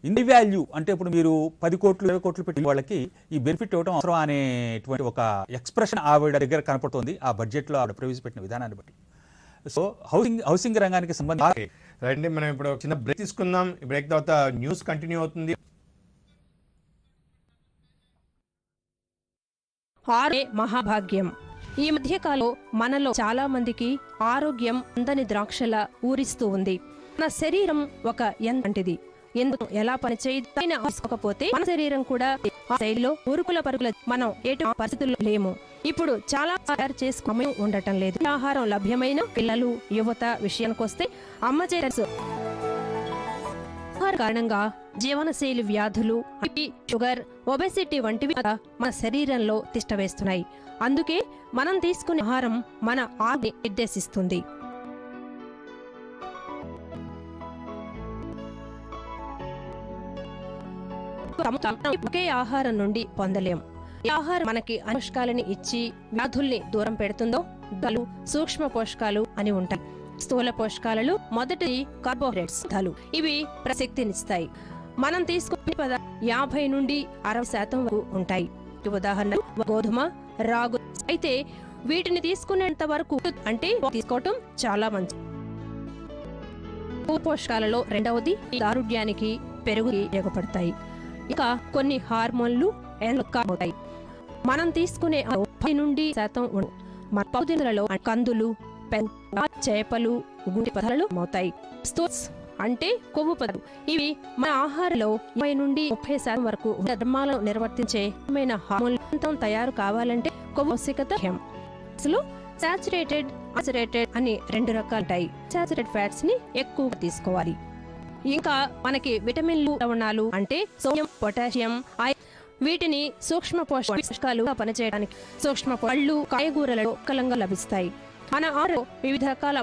ఇన్ వాల్యూ అంటే ఇప్పుడు మీరు 10 కోట్లు 20 కోట్లు పెట్టిన వాళ్ళకి ఈ బెనిఫిట్ ఇవ్వడం అవసరం అనేటువంటి ఒక ఎక్స్ప్రెషన్ ఆవిడ దగ్గర కనపడుతుంది ఆ బడ్జెట్లో ఆవిడ ప్రవేశపెట్టిన విధానాన్ని బట్టి. సో హౌసింగ్ రంగానికి సంబంధించి రైట్, మనం ఇప్పుడు చిన్న బ్రేక్ తీసుకుందాం. బ్రేక్ తర్వాత న్యూస్ కంటిన్యూ అవుతుంది. మహాభాగ్యం. ఈ మధ్యకాలంలో మనలో చాలా మందికి ఆరోగ్యం అందని ద్రాక్షల ఊరిస్తూ ఉంది. మన శరీరం ఒక యంత్రంటిది, ఎందుకు ఎలా పనిచేయకపోతే మన శరీరం కూడా ఆ శైలిలో ఉరుకుల పరుగుల మనం ఎటు పరిస్థితుల్లో లేము. ఇప్పుడు చాలా తయారు చేసుకుని ఉండటం లేదు. ఆహారం లభ్యమైన పిల్లలు యువత విషయానికి వస్తే అమ్మ చేత కారణంగా జీవనశైలి వ్యాధులు, షుగర్, ఒబెసిటీ వంటివి మన శరీరంలో తిష్టవేస్తున్నాయి. అందుకే మనం తీసుకునే ఆహారం మన ఆరోగ్యాన్ని నిర్దేశిస్తుంది. ఒకే ఆహారం నుండి పొందలేం. ఈ ఆహారం మనకి పోషకాలని ఇచ్చి వ్యాధుల్ని దూరం పెడుతుందో దలు సూక్ష్మ పోషకాలు అని ఉంటాయి. స్థూల పోషకాలలో మొదటి కార్బోహైడ్రేట్స్, ఇవి ప్రశక్తినిస్తాయి. మనం తీసుకునే 50 నుండి 60% వరకు ఉంటాయి. ఉదాహరణ గోధుమ, రాగు. అయితే వీటిని తీసుకునేంత వరకు అంటే తీసుకోవటం చాలా మంచిది. పోషకాలలో రెండవది ఆరోగ్యానికి పెరుగుకి ఉపయోగపడతాయి. ఇక కొన్ని హార్మోన్లు అవుతాయి. మనం తీసుకునే 10 నుండి 60% మన పౌదినులలో కందులు, చేపలు, గుండె పదార్థాలు అవుతాయి. స్టోర్స్ అంటే కొవ్వు పదార్థాలు. ఇవి మన ఆహారంలో 20 నుండి 30% వరకు ధర్మాలను నిర్వర్తించే హార్మోన్లు తయారు కావాలంటే కొవ్వు ఆవశ్యకత. సాచురేటెడ్, అన్సాచురేటెడ్ అని 2 రకాలు ఉంటాయి. సాచురేటెడ్ ఫ్యాట్స్ ని ఎక్కువగా తీసుకోవాలి. ఇంకా మనకి విటమిన్లు, లవణాలు అంటే సోడియం, పొటాషియం, వీటిని సూక్ష్మ పోషకాలు పనిచేయడానికి సూక్ష్మ పళ్ళు, కాయగూరలలో కలంగా లభిస్తాయి. మన ఆహారంలో వివిధ రకాల